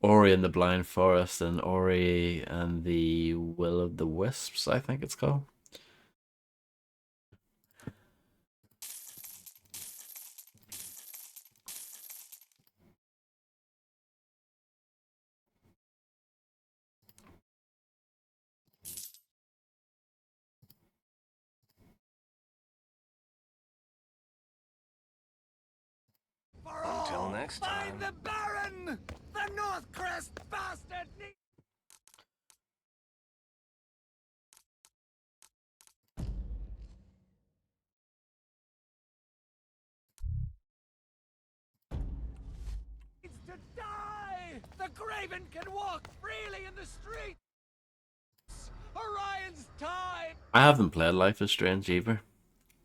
Ori and the Blind Forest and Ori and the Will of the Wisps, I think it's called. Until next time. Find the Baron! The Northcrest bastard! The Graven can walk freely in the streets! Orion's time! I haven't played Life is Strange either.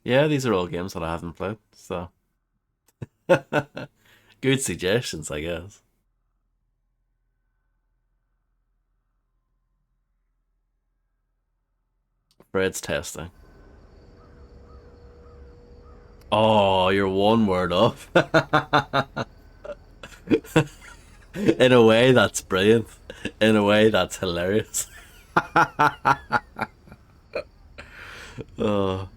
Yeah, these are all games that I haven't played, so good suggestions, I guess. Fred's testing. Oh, you're one word off. In a way, that's brilliant. In a way, that's hilarious. Oh.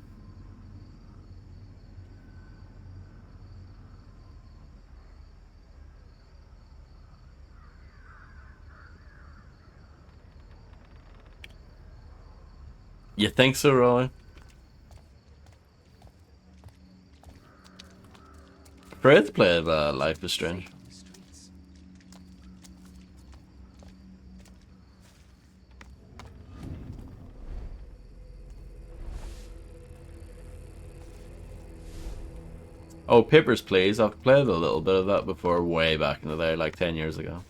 You think so, Roy? Fred played Life is Strange. Oh, Papers, Please. I've played a little bit of that before, way back in the day, like 10 years ago.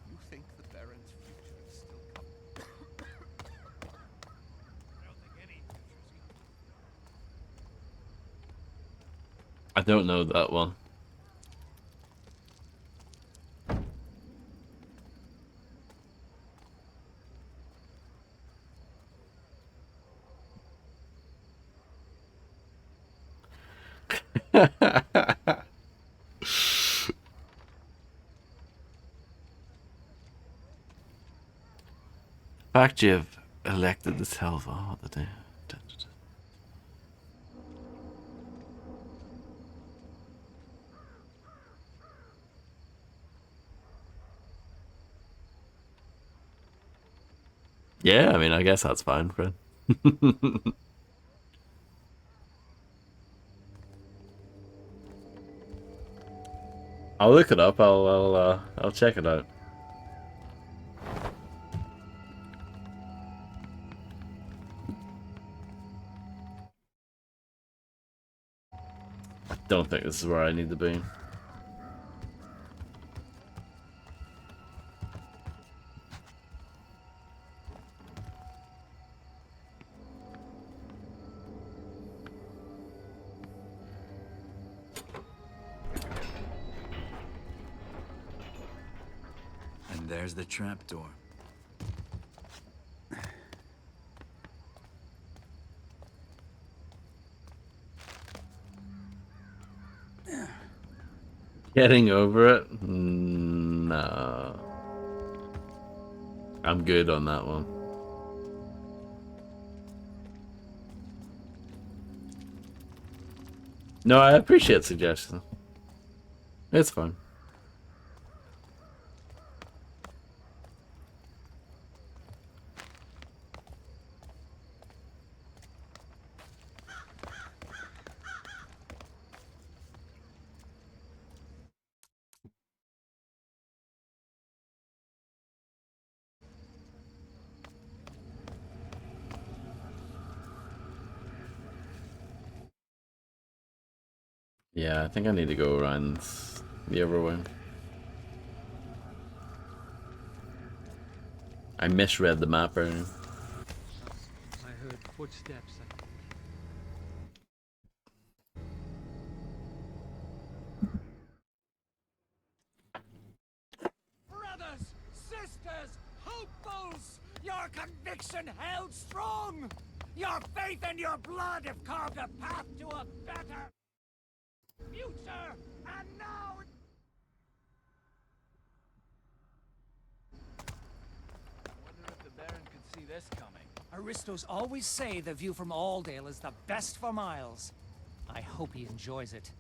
You think the Baron's future is still coming? I don't think any future's coming. I don't know that one. Fact you've elected the Telva. Oh, the day. Yeah, I mean, I guess that's fine, Fred. I'll look it up. I'll check it out. I don't think this is where I need to be. And there's the trapdoor. Getting over it? No. I'm good on that one. No, I appreciate suggestions. It's fine. Yeah, I think I need to go around the other way. I misread the map earlier. I heard footsteps. Brothers, sisters, hopefuls, your conviction held strong. Your faith and your blood have carved a path to a better future, and now... I wonder if the Baron could see this coming. Aristos always say the view from Aldale is the best for miles. I hope he enjoys it.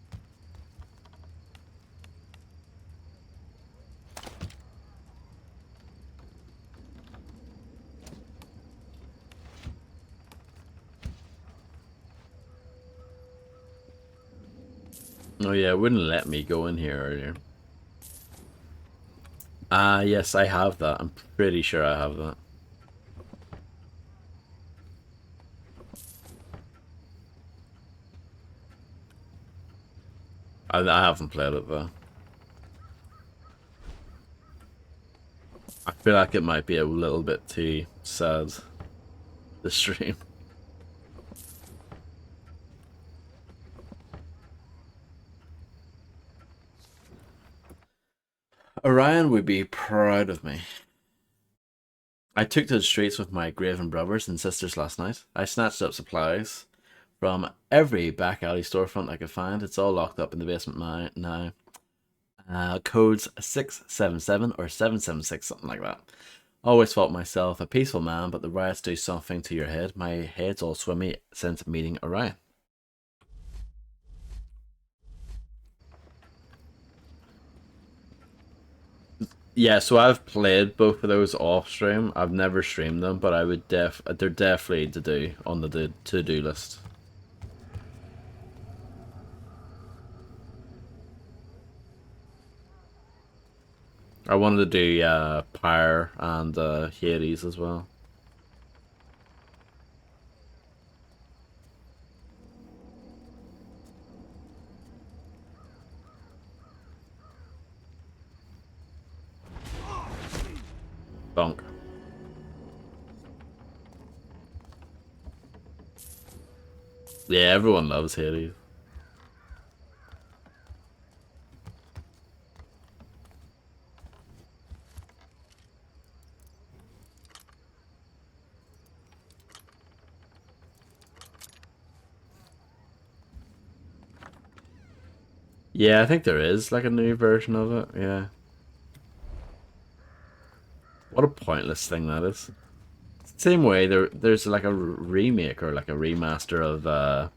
Oh yeah, it wouldn't let me go in here earlier. Ah, yes, I have that. I'm pretty sure I have that. I haven't played it though. I feel like it might be a little bit too sad, the stream. Orion would be proud of me. I took to the streets with my graven brothers and sisters last night. I snatched up supplies from every back alley storefront I could find. It's all locked up in the basement now. Codes 677 or 776, something like that. Always thought myself a peaceful man, but the riots do something to your head. My head's all swimmy since meeting Orion. Yeah, so I've played both of those off stream. I've never streamed them, but I would they're definitely to do on the to-do list. I wanted to do Pyre and Hades as well. Bonk. Yeah, everyone loves Hades. Yeah, I think there is like a new version of it, yeah. What a pointless thing that is. Same way there's like a remake or like a remaster of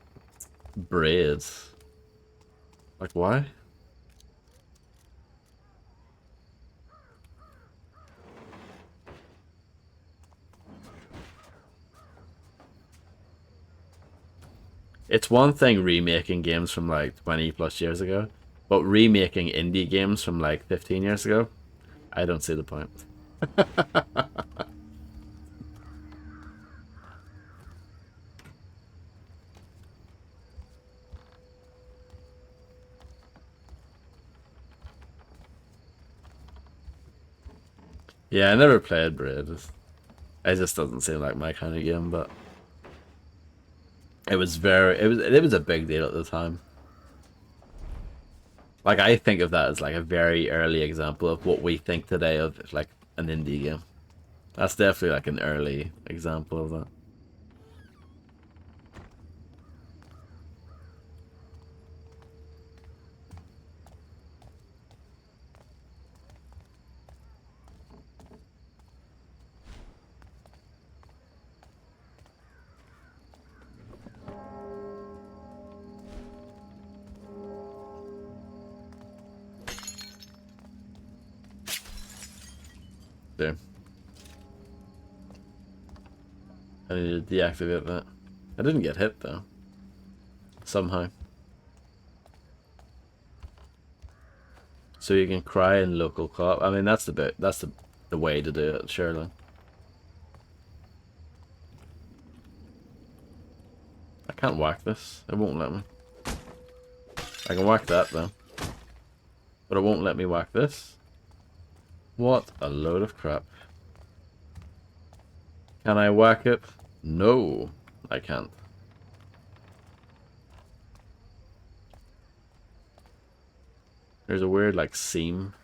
Braids. Like why? It's one thing remaking games from like 20 plus years ago, but remaking indie games from like 15 years ago, I don't see the point. Yeah, I never played Braid. It just doesn't seem like my kind of game, but it was a big deal at the time. Like I think of that as like a very early example of what we think today of like an indie game. That's definitely like an early example of that. There. I need to deactivate that. I didn't get hit though. Somehow. So you can cry in local co-op. I mean that's the way to do it, surely. I can't whack this. It won't let me. I can whack that though. But it won't let me whack this. What a load of crap. Can I whack it? No, I can't. There's a weird like seam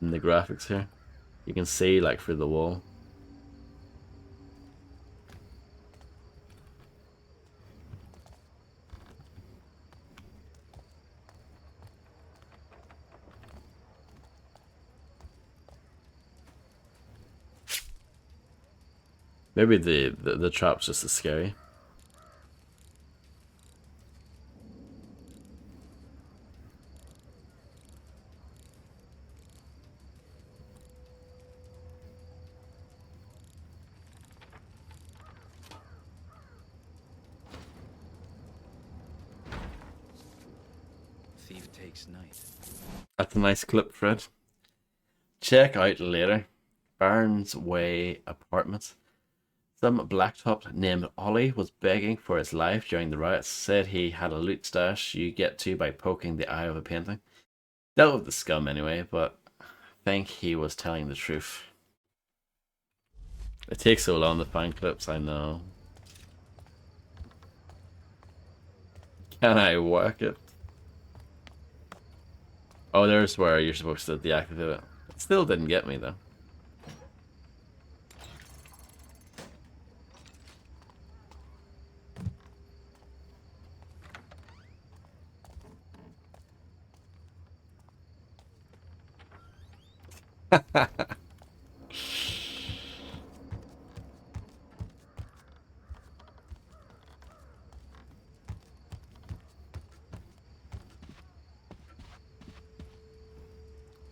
in the graphics here. You can see like through the wall. Maybe the trap's just as scary. Thief takes night. That's a nice clip, Fred. Check out later. Barnes Way Apartments. Some blacktop named Ollie was begging for his life during the riots. Said he had a loot stash you get to by poking the eye of a painting. Dealt with the scum anyway, but I think he was telling the truth. It takes so long to find clips, I know. Can I work it? Oh, there's where you're supposed to deactivate it. It still didn't get me though.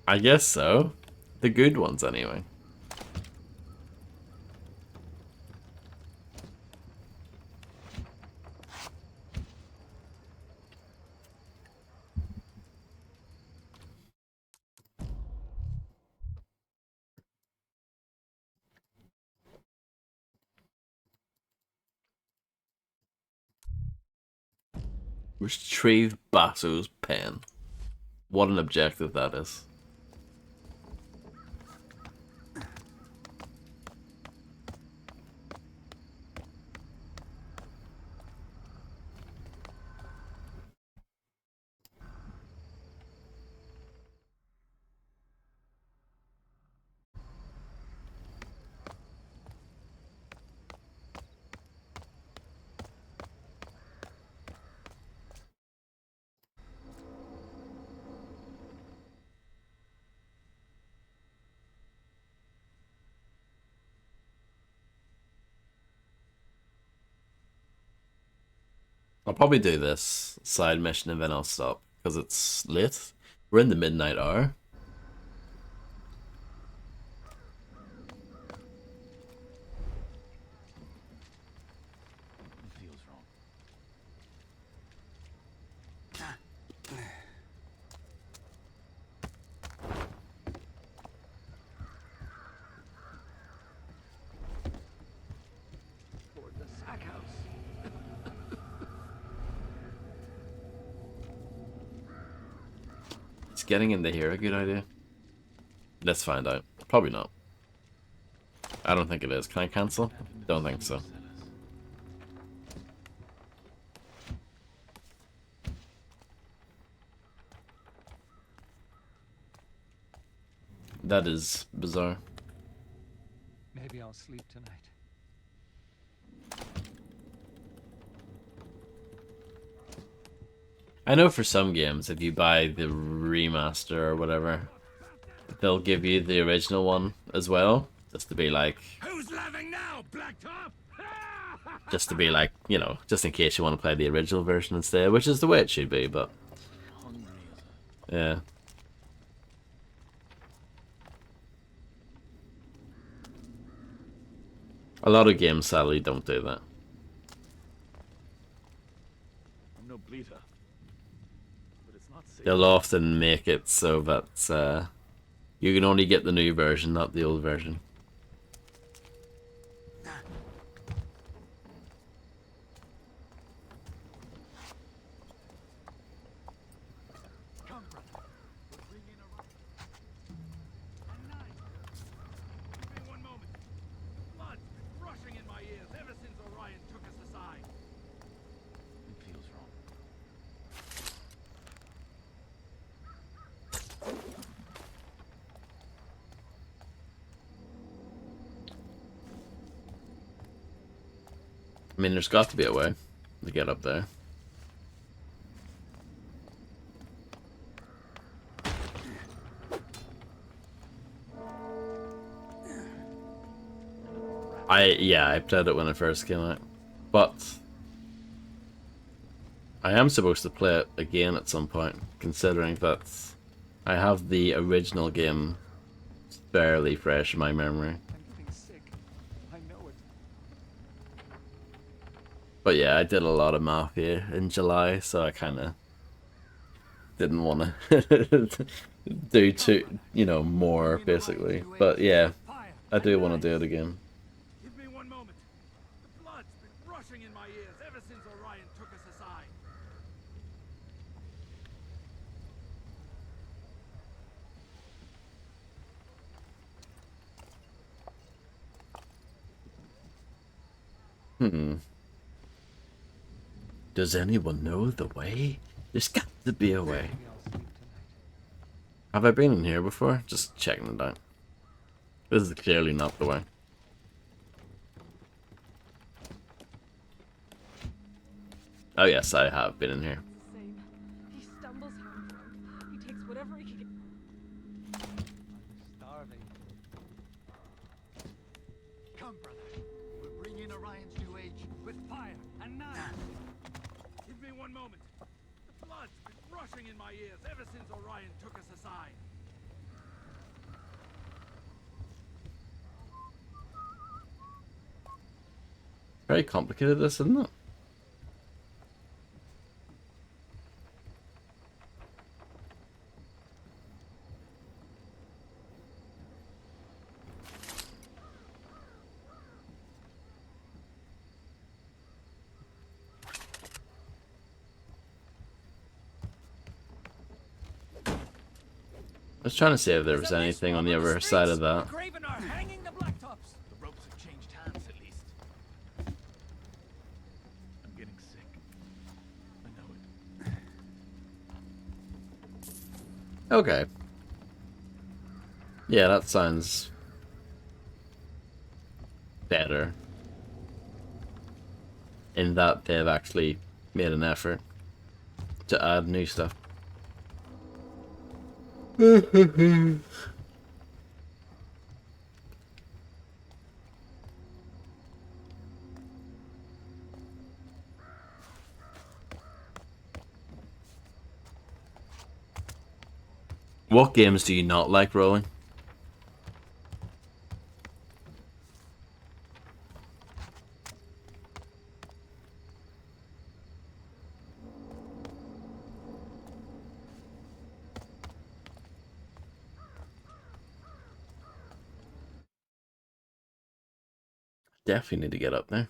I guess so. The good ones, anyway. Retrieve Basu's pen. What an objective that is. I'll probably do this side mission and then I'll stop because it's late. We're in the midnight hour. It feels wrong. Toward the sack house. Is getting into here a good idea? Let's find out. Probably not. I don't think it is. Can I cancel? Don't think so. That is bizarre. Maybe I'll sleep tonight. I know for some games, if you buy the remaster or whatever, they'll give you the original one as well, just to be like, Who's laughing now, Blacktop? just to be like, you know, just in case you want to play the original version instead, which is the way it should be, but yeah. A lot of games sadly don't do that. I'm no bleeder. But it's not safe. They'll often make it so that you can only get the new version, not the old version. Come, brother. We're bringing a rock. Give me 1 moment. Blood rushing in my ears ever since Orion took us aside. It feels wrong. I mean, there's got to be a way to get up there. I played it when it first came out, but I am supposed to play it again at some point, considering that I have the original game fairly fresh in my memory. I'm getting sick. I know it. But yeah, I did a lot of Mafia in July, so I kind of didn't want to do too, you know, more basically. But yeah, I do want to do it again. Give me 1 moment. Does anyone know the way? There's got to be a way. Maybe I'll sleep tonight. Have I been in here before? Just checking it out. This is clearly not the way. Oh yes, I have been in here. Same. He stumbles how I'm drunk. He takes whatever he can get. I'm starving. Come, brother. We'll bring in Orion's new age with fire and knives. Give me one moment. The blood's been rushing in my ears ever since Orion took us aside. Very complicated, this, isn't it? I was trying to see if there was anything on the other side of that. Graven are hanging the blacktops. The ropes have changed hands, at least. I'm getting sick. I know it. Okay. Yeah, that sounds better. In that they've actually made an effort to add new stuff. What games do you not like, Rolling? Definitely need to get up there.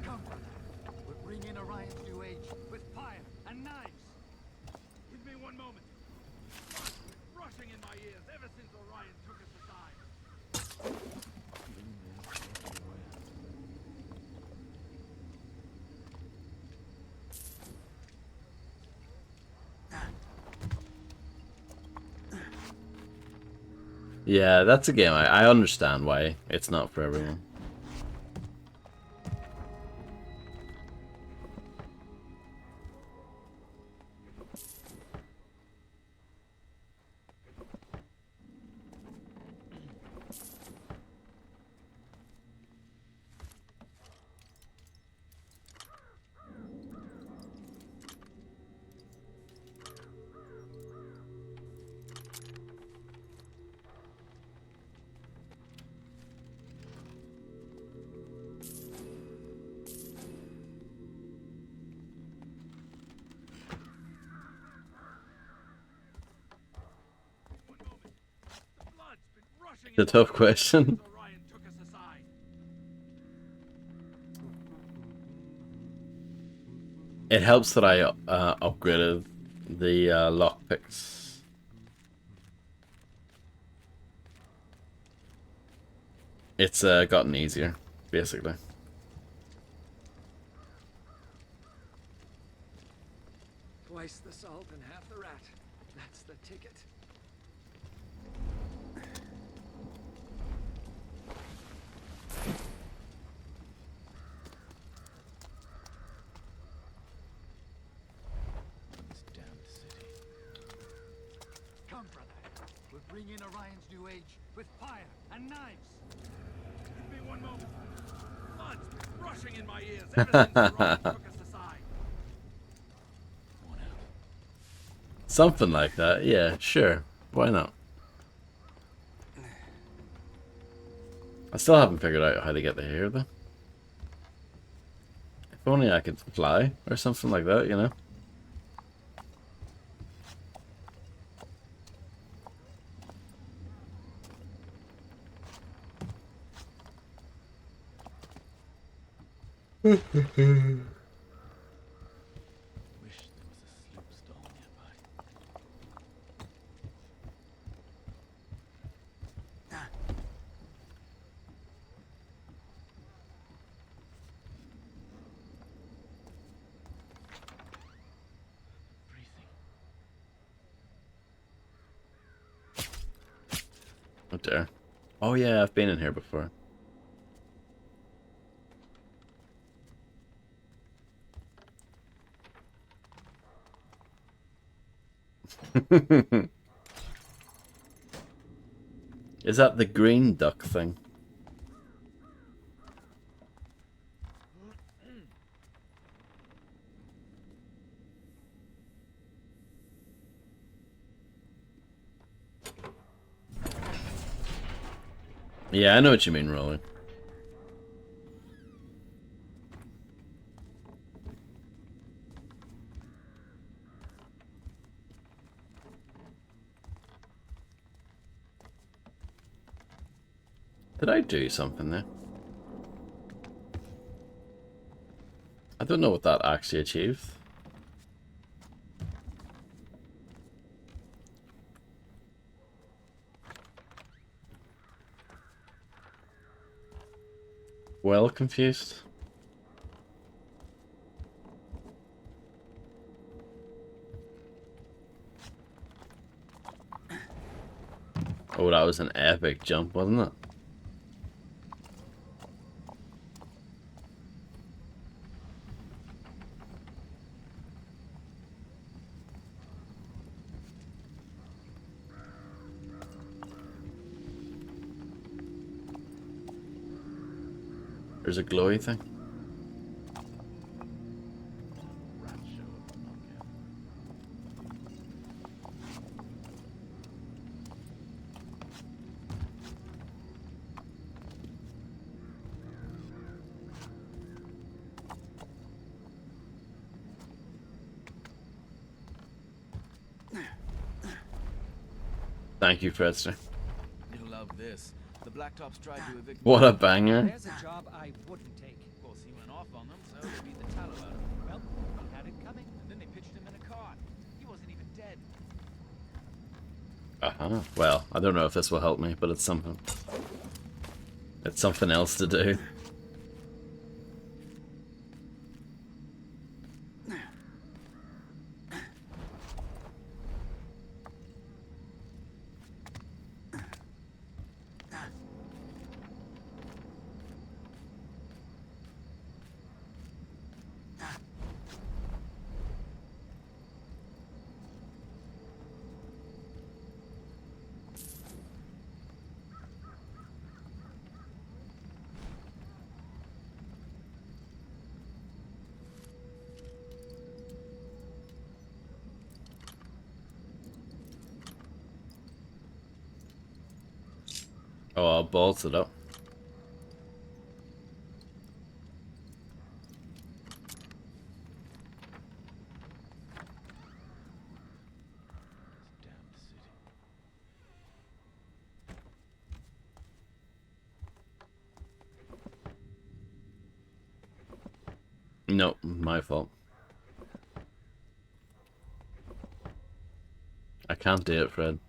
Come, brother. We'll bring in Orion's new age with fire and knives. Give me one moment. The blood's been rushing in my ears ever since Orion took us aside. Yeah, that's a game I understand why it's not for everyone. The tough question. It helps that I upgraded the lockpicks. It's gotten easier, basically. Twice the salt and half the rat. That's the ticket. This damned city. Come, brother. We'll bring in Orion's new age with fire and knives. Give me one moment. The blood's been rushing in my ears ever since Orion took us aside. Something like that, yeah, sure. Why not? I still haven't figured out how to get to here, though. If only I could fly or something like that, you know? Wish there was a sloop stall nearby. dear. Oh yeah, I've been in here before. Is that the green duck thing? Yeah, I know what you mean, Roland. Did I do something there? I don't know what that actually achieved. Well confused. Oh, that was an epic jump, wasn't it? There's a glowy thing. Thank you, Fredster. You'll love this. The Blacktops tried to evict. What a banger. There's a job I wouldn't take. Of course, he went off on them, so they beat the tallow out of him. Well, he had it coming. And then they pitched him in a cart. He wasn't even dead. Uh-huh. Well, I don't know if this will help me, but it's something. It's something else to do. Oh, I'll bolt it up. No, my fault. I can't do it, Fred.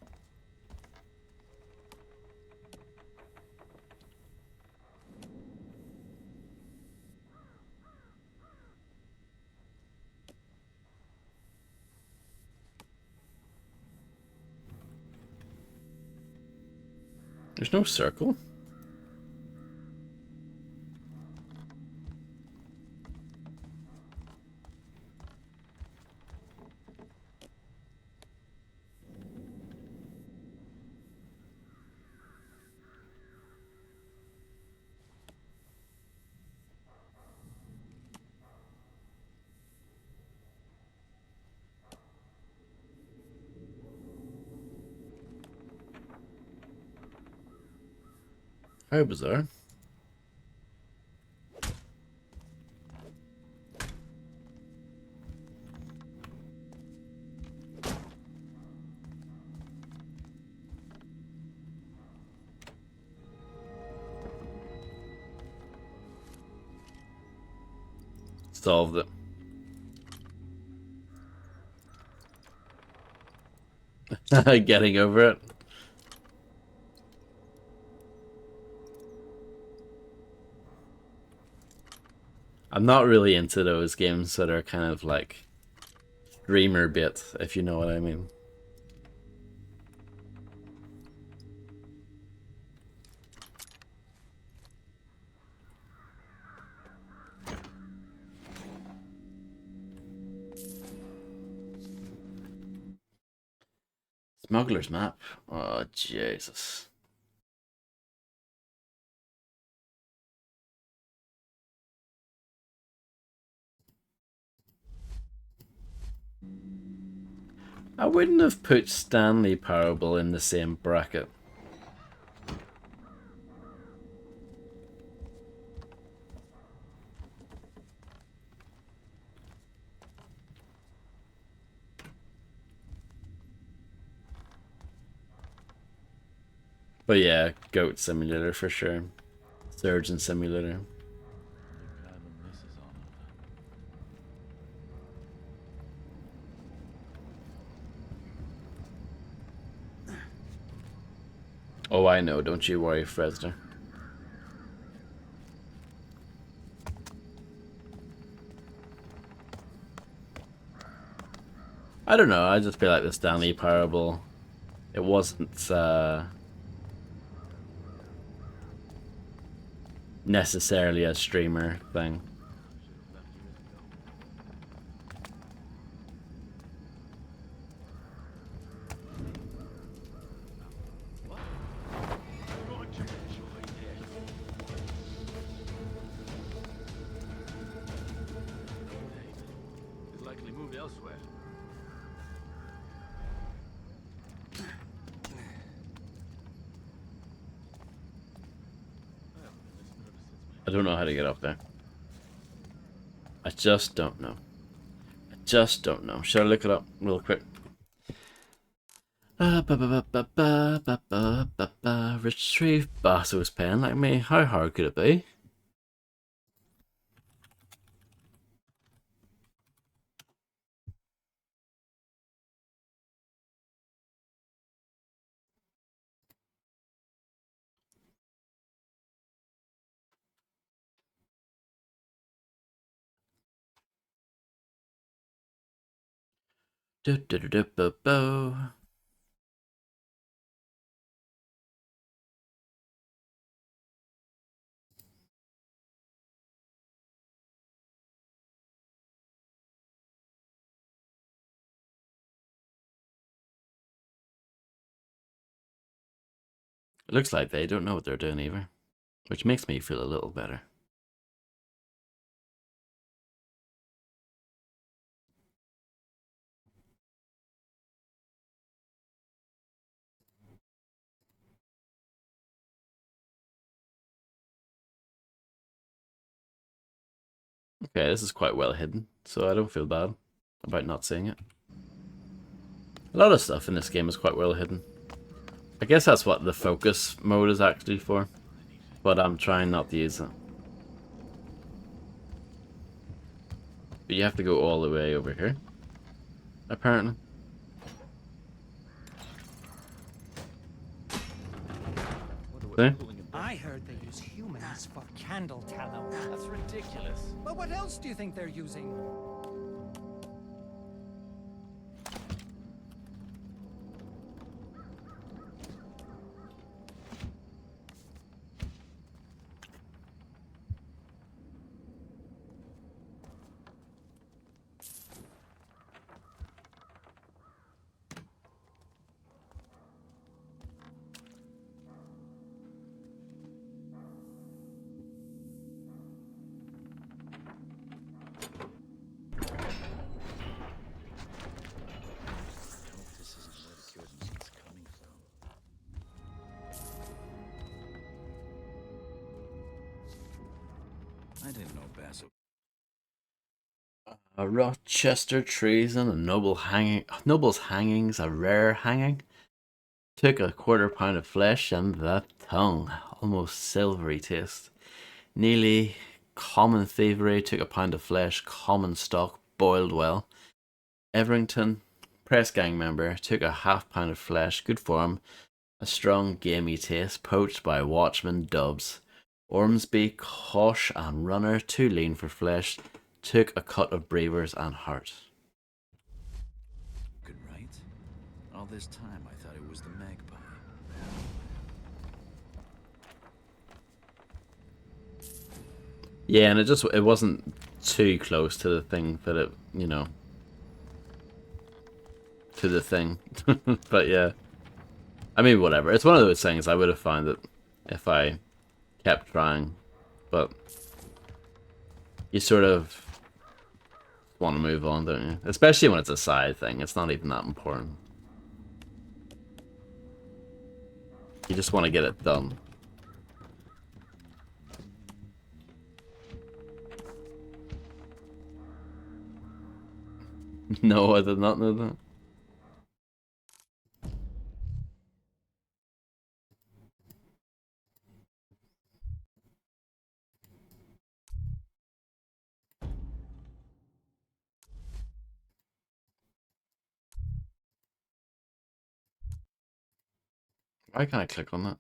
There's no circle. How bizarre. Solved it. Getting over it. I'm not really into those games that are kind of like dreamer bit, if you know what I mean. Smuggler's map. Oh, Jesus. I wouldn't have put Stanley Parable in the same bracket. But yeah, Goat Simulator for sure. Surgeon Simulator. Oh, I know. Don't you worry, Fresner. I don't know. I just feel like the Stanley Parable. It wasn't necessarily a streamer thing. He's likely moved elsewhere. I don't know how to get up there. I just don't know. I just don't know. Should I look it up real quick? Retrieve Basso's pen like me. How hard could it be? It looks like they don't know what they're doing either, which makes me feel a little better. Okay, this is quite well hidden, so I don't feel bad about not seeing it. A lot of stuff in this game is quite well hidden. I guess that's what the focus mode is actually for, but I'm trying not to use it. But you have to go all the way over here, apparently. See? I heard they use humans for candle tallow. That's ridiculous. But what else do you think they're using? I didn't know Basso. A Rochester treason, a noble's hangings, a rare hanging. Took a £1/4 of flesh and the tongue, almost silvery taste. Nearly common thievery, took a £1 of flesh, common stock, boiled well. Everington, press gang member, took a £1/2 of flesh, good form, a strong gamey taste, poached by watchman Dubs. Ormsby, Kosh and Runner, too lean for flesh, took a cut of Breavers and Heart. Good, right? All this time I thought it was the magpie. Yeah, and it wasn't too close to the thing that it, you know, to the thing. But yeah. I mean, whatever. It's one of those things I would have found it if I kept trying. But you sort of want to move on, don't you? Especially when it's a side thing. It's not even that important. You just want to get it done. No, I did not know that. Why can't I click on that?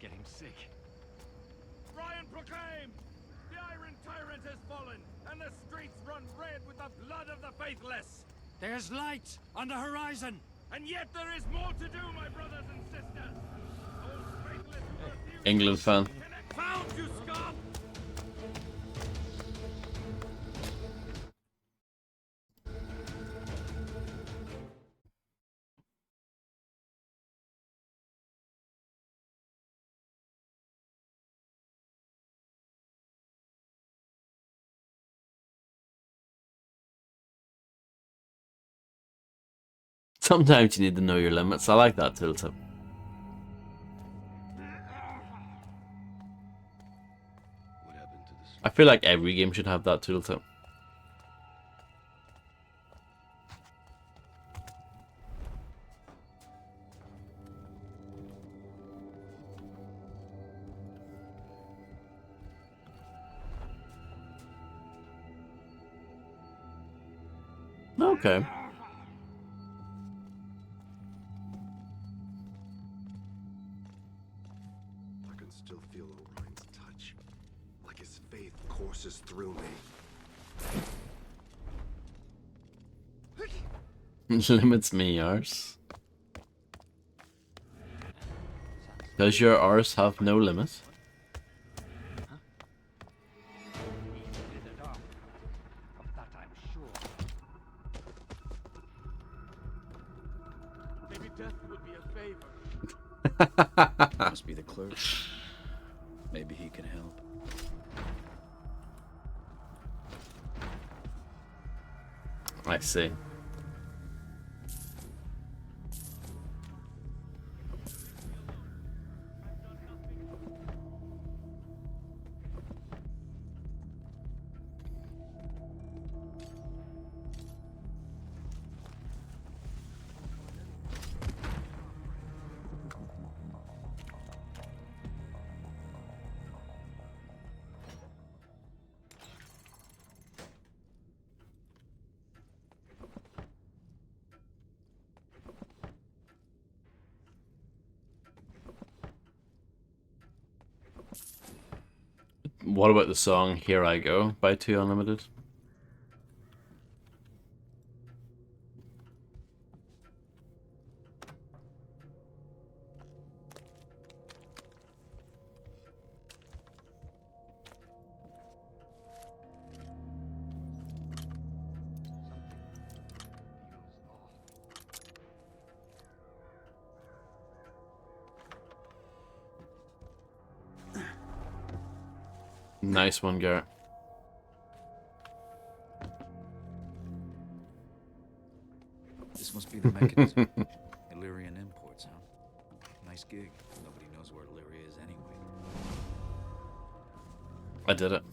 Getting sick. Ryan proclaimed! The Iron Tyrant has fallen, and the streets run red with the blood of the faithless! There's light on the horizon! And yet there is more to do, my brothers and sisters! Those faithless who refuse England fan. found you, scum! Sometimes you need to know your limits. I like that tooltip. I feel like every game should have that tooltip. Okay. I can still feel Orion's touch, like his faith courses through me. Limits me, arse. Does your arse have no limit? Maybe death would be a favor. Must be the clerk. Maybe he can help. I see. What about the song Here I Go by 2 Unlimited? Nice one, Garrett. This must be the mechanism. Illyrian imports, huh? Nice gig. Nobody knows where Illyria is anyway. I did it.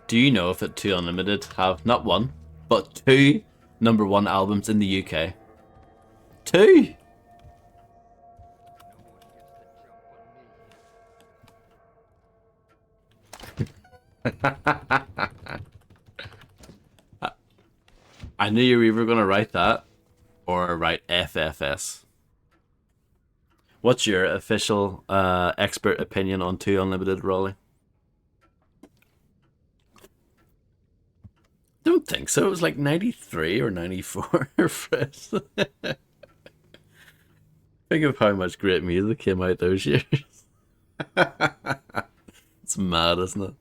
Do you know if that 2 Unlimited have not one, but 2 #1 albums in the UK? 2! I knew you were either gonna write that or write FFS. What's your official expert opinion on 2 Unlimited, Rolly? Don't think so. It was like 93 or 94 Fred. Think of how much great music came out those years. It's mad, isn't it?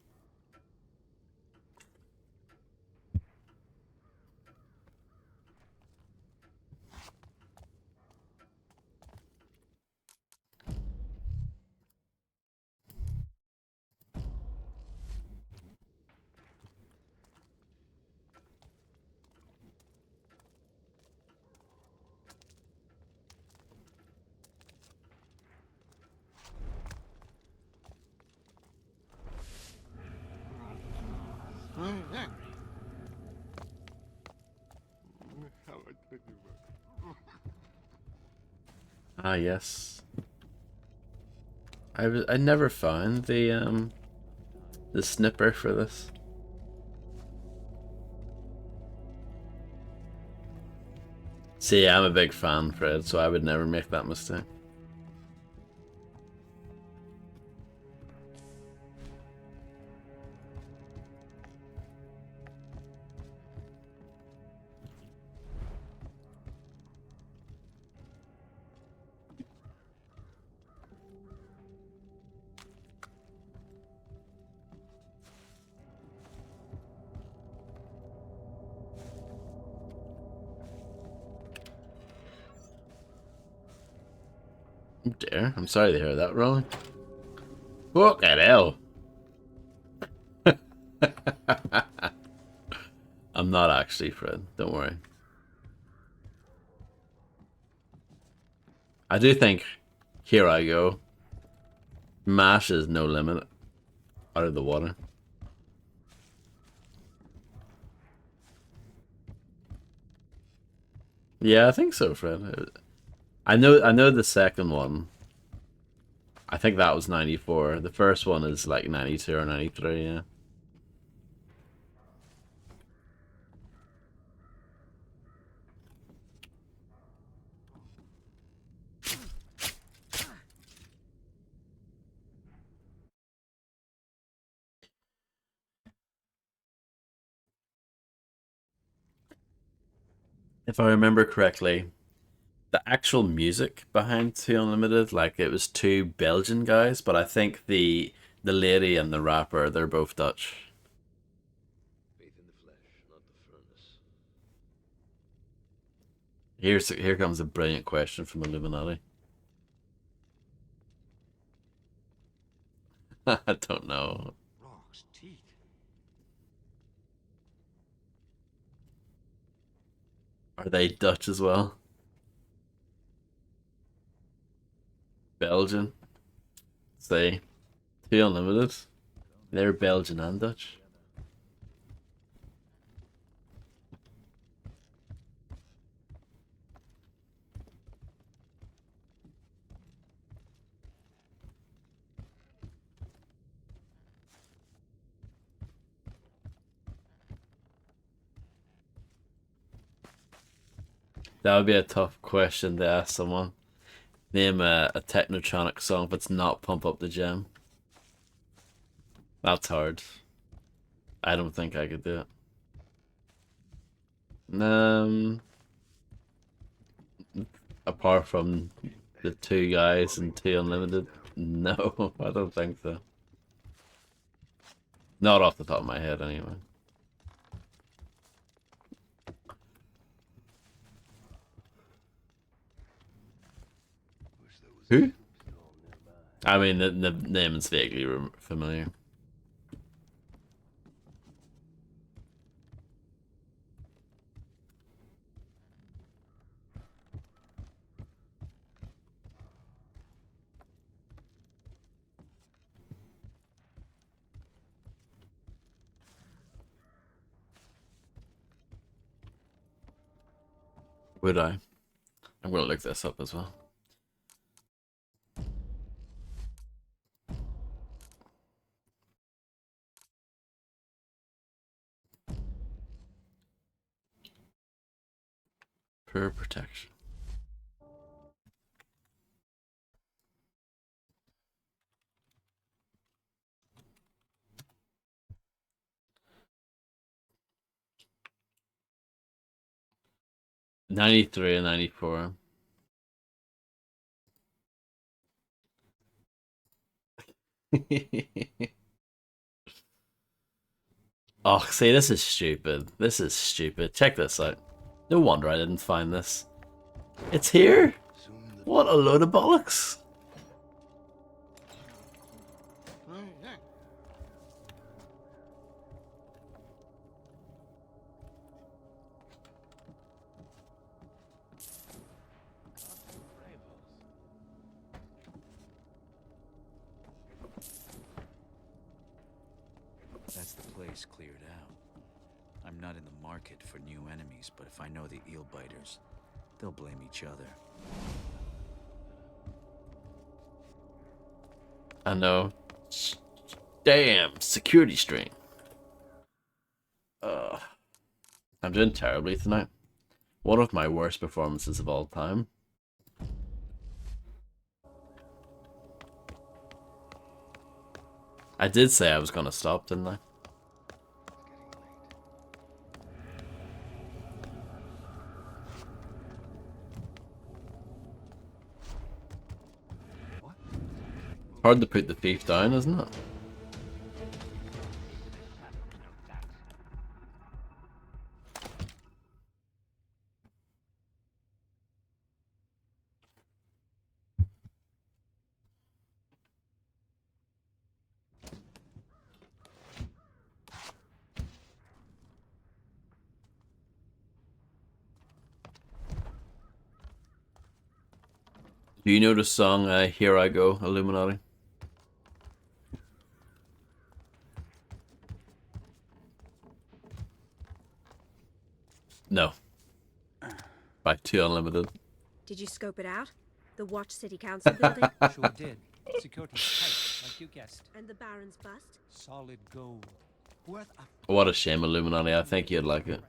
Ah, yes. I never found the snipper for this. See, I'm a big fan, Fred, so I would never make that mistake. Oh dear, I'm sorry to hear that, Rolling. Fuck at hell. I'm not actually, Fred. Don't worry. I do think Here I Go. MASH is No Limit. Out of the water. Yeah, I think so, Fred. I know the second one. I think that was 94. The first one is like 92 or 93, yeah. If I remember correctly, the actual music behind 2 Unlimited, like it was 2 Belgian guys, but I think the lady and the rapper, they're both Dutch. Faith in the flesh, not the furnace. Here comes a brilliant question from Illuminati. I don't know. Rock's teeth. Are they Dutch as well? Belgian? Say, 2 Unlimited? They're Belgian and Dutch. That would be a tough question to ask someone. Name a Technotronic song that's not Pump Up the Jam. That's hard. I don't think I could do it. Apart from the 2 guys and 2 Unlimited, no, I don't think so. Not off the top of my head, anyway. Who? I mean, the name is vaguely familiar. Would I? I'm gonna look this up as well. Per protection. '93 and '94. Oh, see, this is stupid. This is stupid. Check this out. No wonder I didn't find this. It's here? What a load of bollocks. That's the place cleared out. I'm not in the market for new enemies, but if I know the eel biters, they'll blame each other. I know. Damn, security string. I'm doing terribly tonight. One of my worst performances of all time. I did say I was gonna stop, didn't I? Hard to put the thief down, isn't it? Do you know the song Here I Go, Illuminati? No. By 2 Unlimited. Did you scope it out? The Watch City Council building? Sure did. Security's tight, like you guessed. And the Baron's bust? Solid gold. Worth a What a shame, Illuminati. I think you'd like it.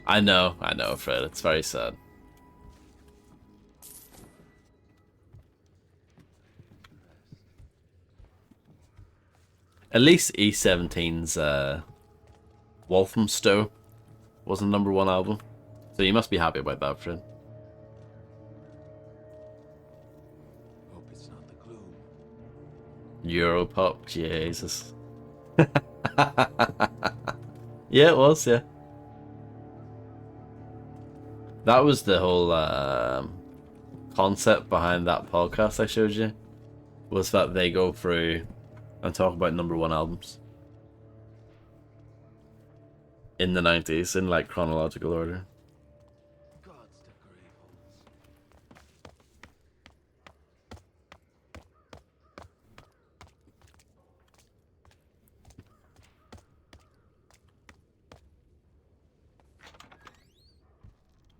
I know, Fred. It's very sad. At least E17's Walthamstow was a #1 album. So you must be happy about that, Fred. Hope it's not the gloom. Europop, Jesus. Yeah, it was, yeah. That was the whole concept behind that podcast I showed you. Was that they go through and talk about #1 albums. In the 90s, in like chronological order.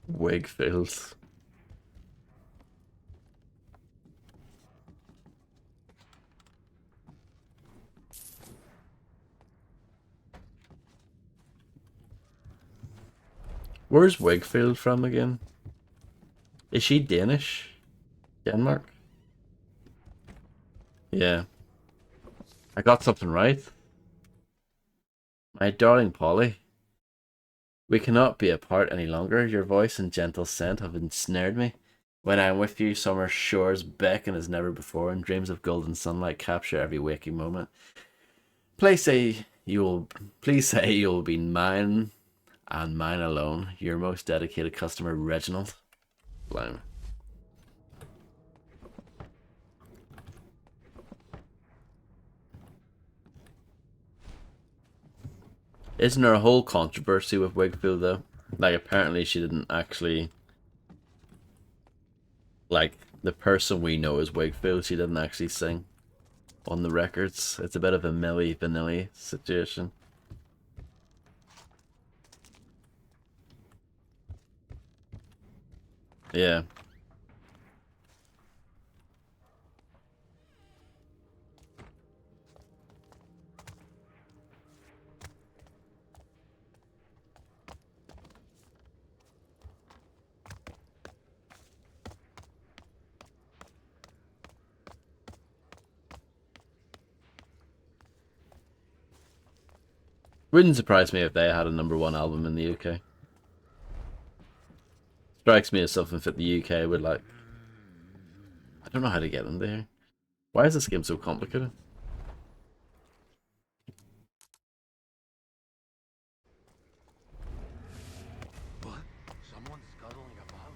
Wakefield. Where's Wakefield from again? Is she Danish? Denmark? Yeah. I got something right. My darling Polly. We cannot be apart any longer. Your voice and gentle scent have ensnared me. When I am with you, summer shores beckon as never before, and dreams of golden sunlight capture every waking moment. Please say you will be mine and mine alone. Your most dedicated customer, Reginald. Blimey. Isn't there a whole controversy with Wakefield though? Like apparently she didn't actually, like the person we know as Wakefield, she didn't actually sing. on the records. It's a bit of a Milli Vanilli situation. Yeah. Wouldn't surprise me if they had a #1 album in the UK. Strikes me as something that the UK would like. I don't know how to get them there. Why is this game so complicated? What? Someone's scuttling about?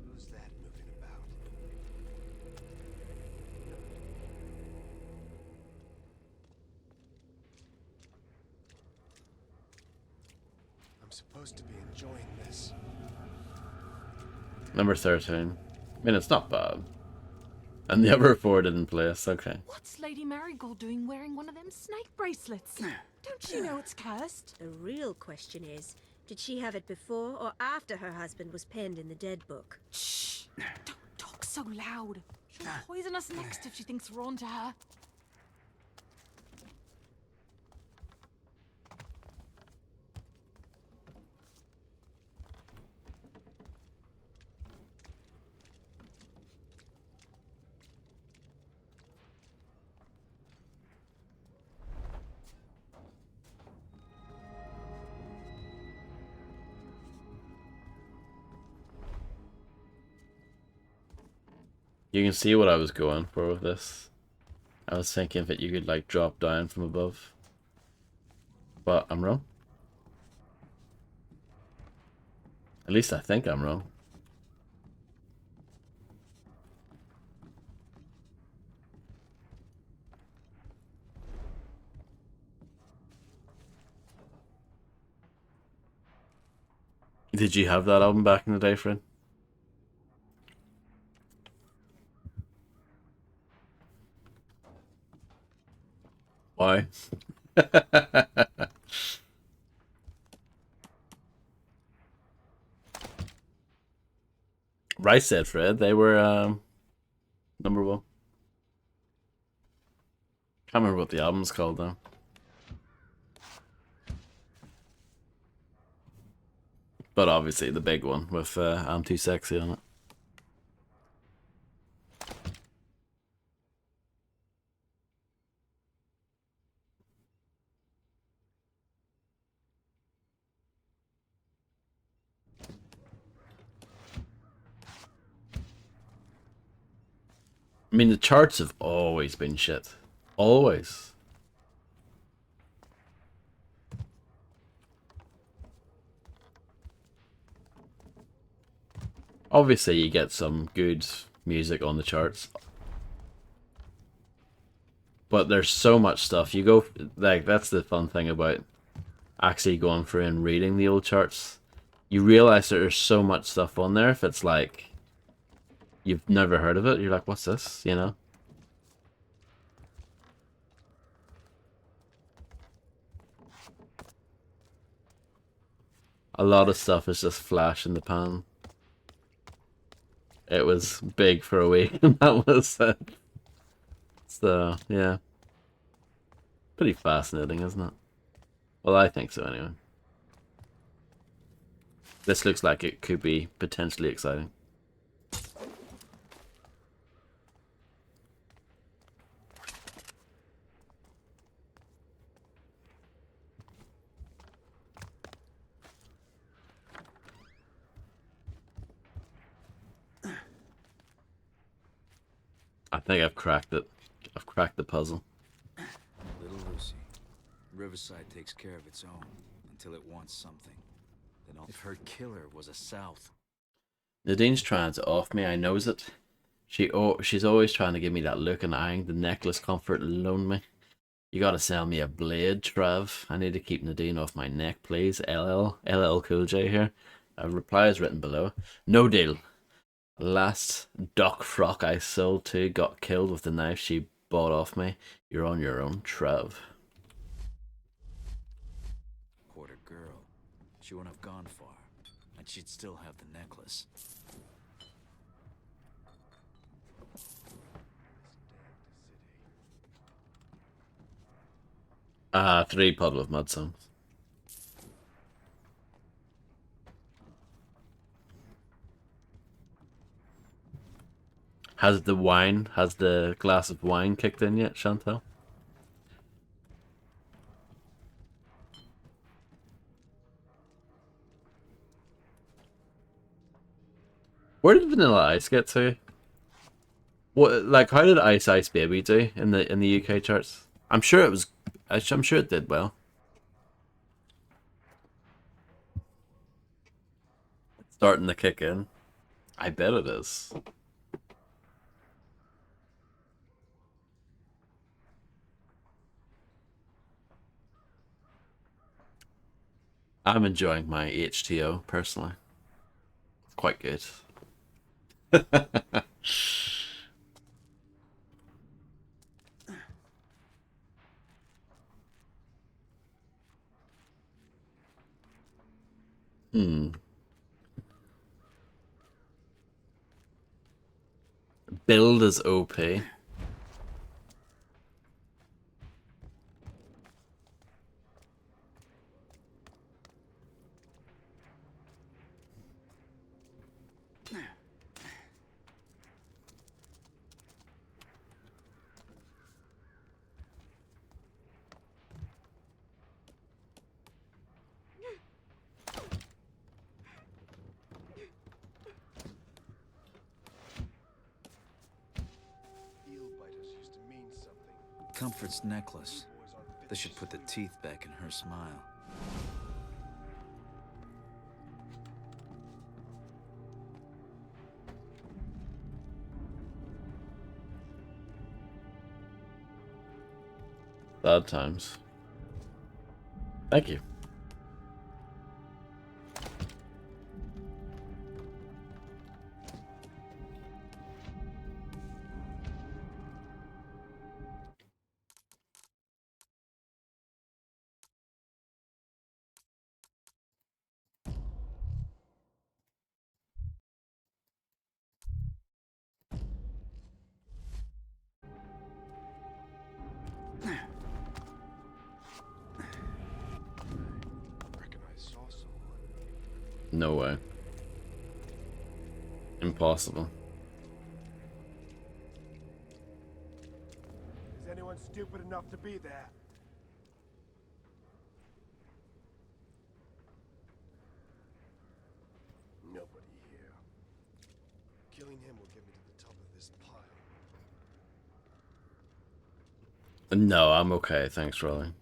Who's that moving about? I'm supposed to be enjoying this. Number 13. I mean, it's not bad. And the other 4 didn't place. Okay. What's Lady Marigold doing wearing one of them snake bracelets? Don't you know it's cursed? The real question is, did she have it before or after her husband was penned in the dead book? Shh! Don't talk so loud. She'll poison us next if she thinks we're on to her. You can see what I was going for with this. I was thinking that you could like drop down from above. But I'm wrong. At least I think I'm wrong. Did you have that album back in the day, Fred? Why? Right said, Fred. They were #1. Can't remember what the album's called though. But obviously the big one with I'm Too Sexy on it. I mean, the charts have always been shit. Always. Obviously, you get some good music on the charts. But there's so much stuff. You go, like, that's the fun thing about actually going through and reading the old charts. You realize that there's so much stuff on there. If it's like, you've never heard of it, you're like, what's this? You know? A lot of stuff is just flash in the pan. It was big for a week, and that was it. So, yeah. Pretty fascinating, isn't it? Well, I think so, anyway. This looks like it could be potentially exciting. I think I've cracked it. I've cracked the puzzle. Little Lucy. Riverside takes care of its own until it wants something. Then if her killer was a South. Nadine's trying to off me, I knows it. She's always trying to give me that look and eyeing the necklace comfort and loan me. You gotta sell me a blade, Trev. I need to keep Nadine off my neck, please. LL Cool J here. A reply is written below. No deal. Last Doc Frock I sold to got killed with the knife she bought off me. You're on your own, Trev. Porter girl. She wouldn't have gone far, and she'd still have the necklace. Ah, 3 Puddle of Mud songs. Has the glass of wine kicked in yet, Chantal? Where did Vanilla Ice get to? What, like, how did Ice Ice Baby do in the UK charts? I'm sure it was, I'm sure it did well. It's starting to kick in. I bet it is. I'm enjoying my HTO personally. It's quite good. Build is OP. Comfort's necklace. This should put the teeth back in her smile. Bad times. Thank you. No way. Impossible. Is anyone stupid enough to be there? Nobody here. Killing him will get me to the top of this pile. No, I'm okay. Thanks, Rolling.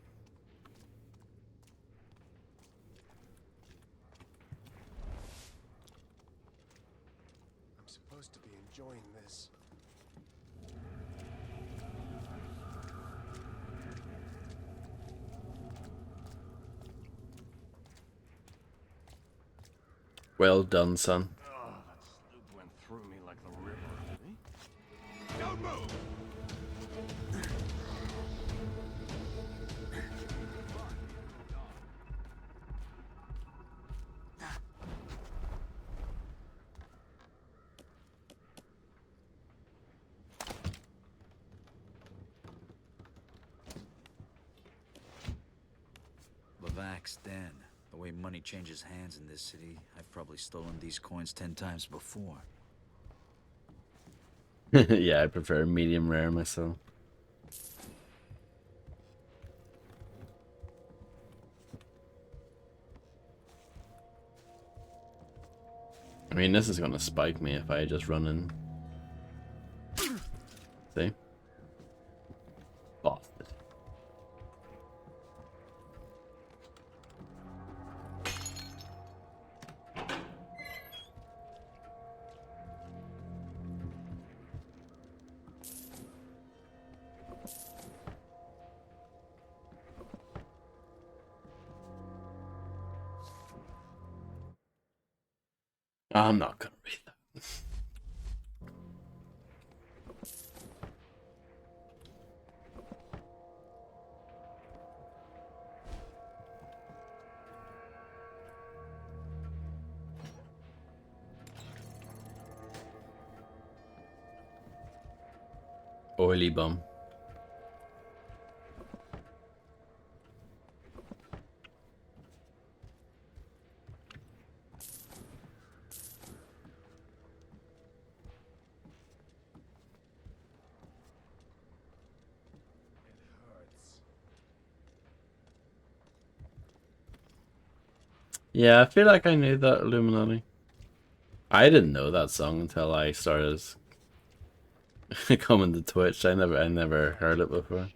I'm supposed to be enjoying this. Well done, son. Oh, that sloop went through me like the river. Don't move! Levac's den. The way money changes hands in this city, I've probably stolen these coins 10 times before. Yeah, I prefer medium rare myself. I mean, this is gonna spike me if I just run in. See? Bastard. I'm not gonna read that. Oily bum. Yeah, I feel like I knew that Illuminati. I didn't know that song until I started coming to Twitch. I never heard it before.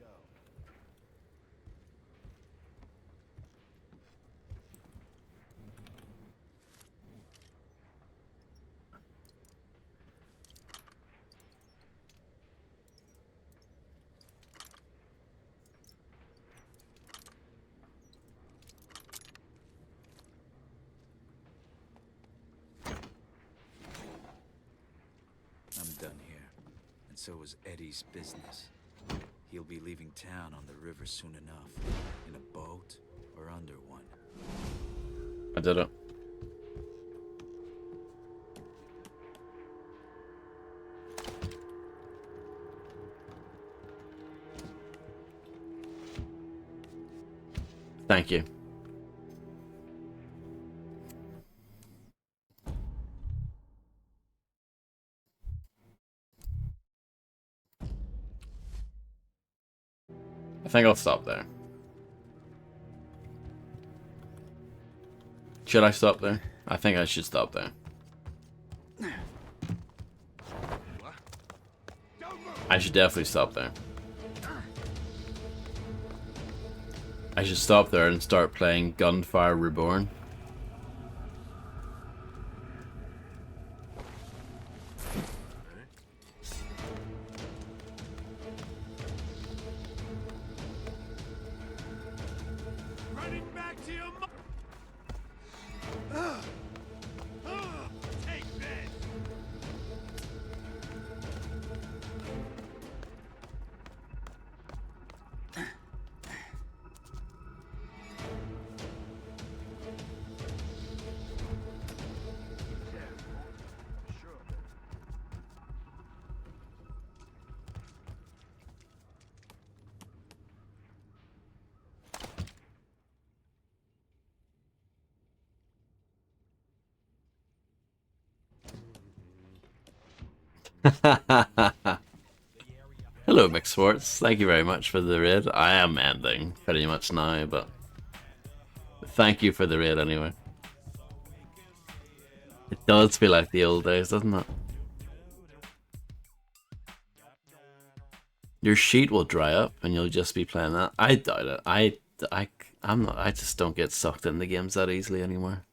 I'm done here. And so is Eddie's business. He'll be leaving town on the river soon enough. In a boat or under one. I did it. Thank you. I think I'll stop there. Should I stop there? I think I should stop there. I should definitely stop there. I should stop there and start playing Gunfire Reborn. Running back to your take this. Hello, McSports. Thank you very much for the raid. I am ending pretty much now, but thank you for the raid anyway. It does feel like the old days, doesn't it? Your sheet will dry up and you'll just be playing that. I doubt it. I'm not. I just don't get sucked into games that easily anymore.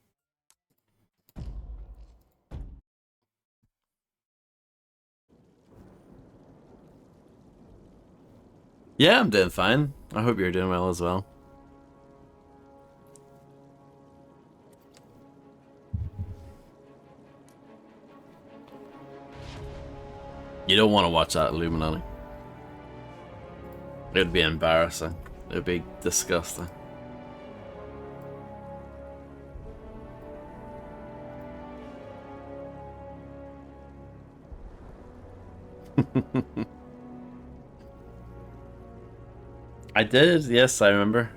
Yeah, I'm doing fine. I hope you're doing well as well. You don't want to watch that Illuminati. It'd be embarrassing. It'd be disgusting. I did, yes, I remember.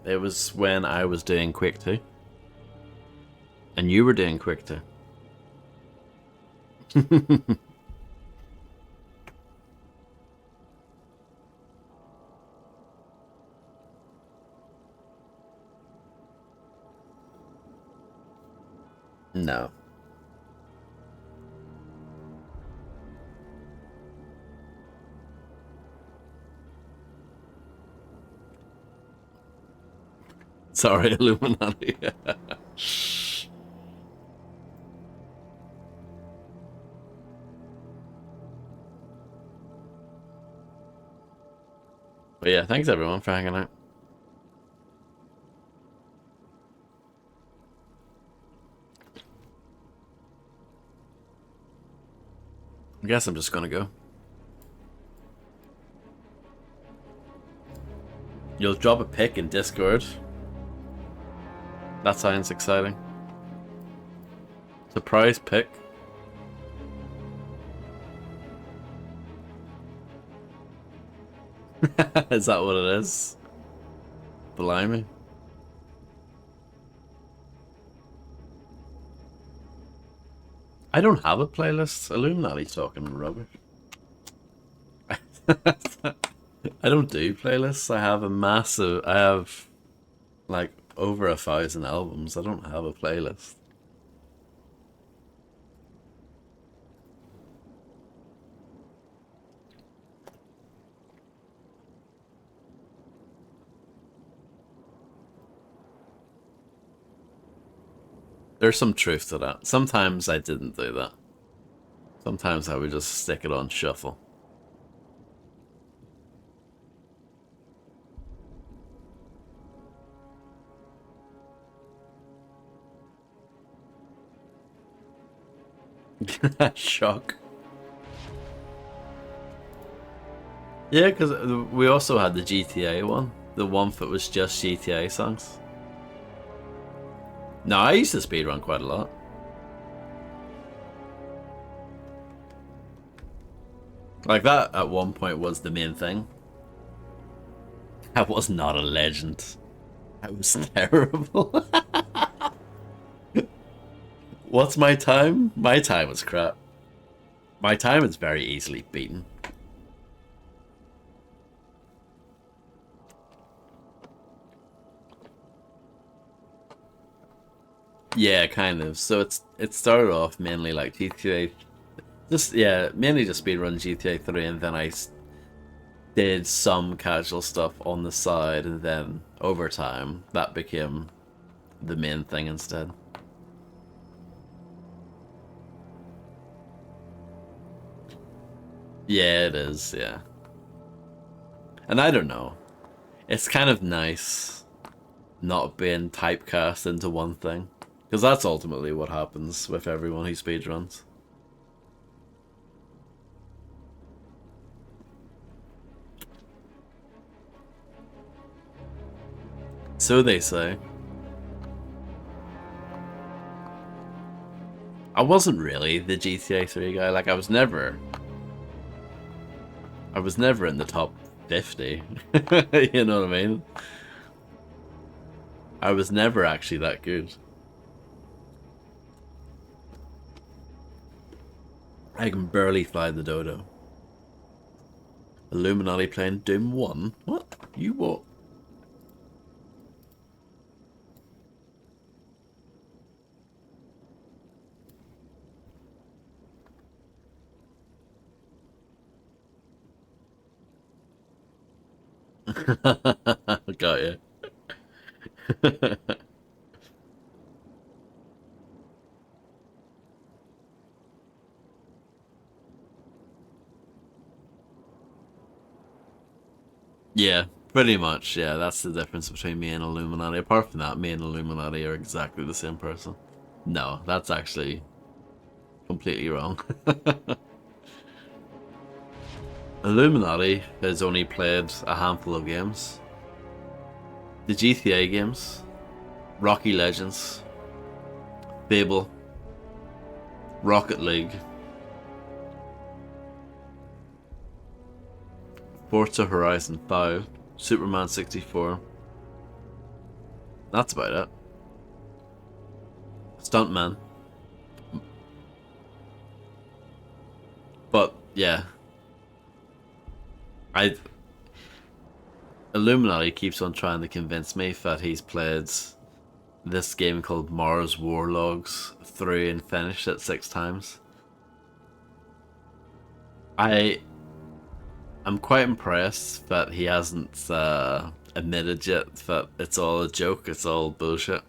It was when I was doing Quake 2. And you were doing Quake 2. No. Sorry, Illuminati. But yeah, thanks everyone for hanging out. I guess I'm just gonna go. You'll drop a pic in Discord. That sounds exciting. Surprise pic. Is that what it is? Blimey. I don't have a playlist. Illuminati's talking rubbish. I don't do playlists. I have like over 1,000 albums. I don't have a playlist. There's some truth to that. Sometimes I didn't do that. Sometimes I would just stick it on shuffle. Shock. Yeah, because we also had the GTA one. The one that was just GTA songs. No, I used to speedrun quite a lot. Like that at one point was the main thing. I was not a legend. I was terrible. What's my time? My time was crap. My time is very easily beaten. Yeah, kind of. So it started off mainly like GTA, mainly just speedrun GTA 3, and then I did some casual stuff on the side, and then over time that became the main thing instead. Yeah, it is, yeah. And I don't know. It's kind of nice not being typecast into one thing. Because that's ultimately what happens with everyone who speedruns. So they say. I wasn't really the GTA 3 guy. Like, I was never in the top 50. You know what I mean? I was never actually that good. I can barely fly the dodo. Illuminati playing Doom 1? What? You what? Got you. Yeah, pretty much. Yeah, that's the difference between me and Illuminati. Apart from that, me and Illuminati are exactly the same person. No, that's actually completely wrong. Illuminati has only played a handful of games. The GTA games, Rocky Legends, Fable, Rocket League, Forza Horizon 5, Superman 64. That's about it. Stuntman. But, yeah. Illuminati keeps on trying to convince me that he's played this game called Mars Warlogs through and finished it 6 times. I'm quite impressed that he hasn't admitted yet that it's all a joke, it's all bullshit.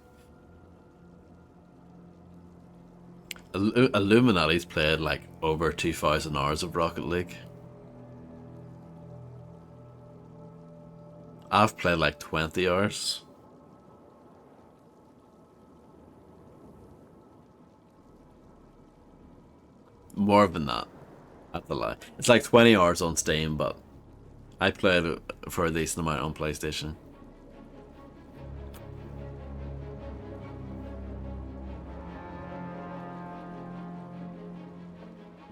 Illuminati's played like over 2,000 hours of Rocket League. I've played like 20 hours. More than that. That's a lie. It's like 20 hours on Steam, but I played it for a decent amount on PlayStation.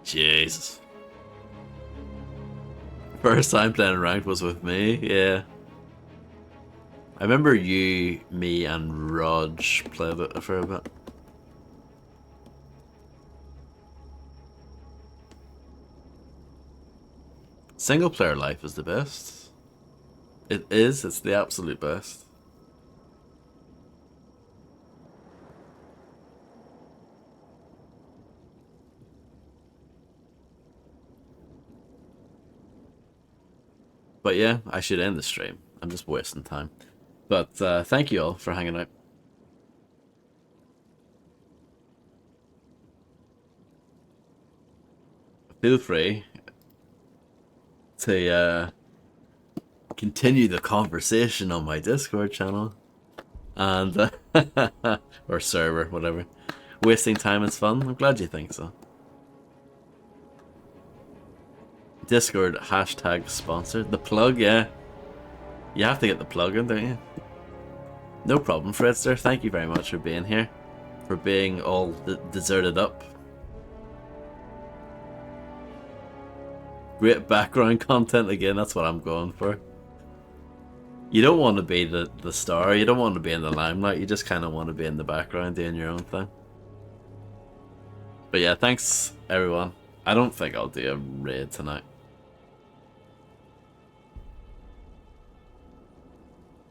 Jesus. First time playing ranked was with me, yeah. I remember you, me, and Rog played it for a bit. Single player life is the best. It is, it's the absolute best. But yeah, I should end the stream. I'm just wasting time. But thank you all for hanging out. Feel free to continue the conversation on my Discord channel. And or server, whatever. Wasting time is fun. I'm glad you think so. Discord hashtag sponsored. The plug, yeah. You have to get the plug in, don't you? No problem, Fredster. Thank you very much for being here. For being all deserted up. Great background content again, that's what I'm going for. You don't want to be the star, you don't want to be in the limelight, you just kind of want to be in the background doing your own thing. But yeah, thanks everyone. I don't think I'll do a raid tonight.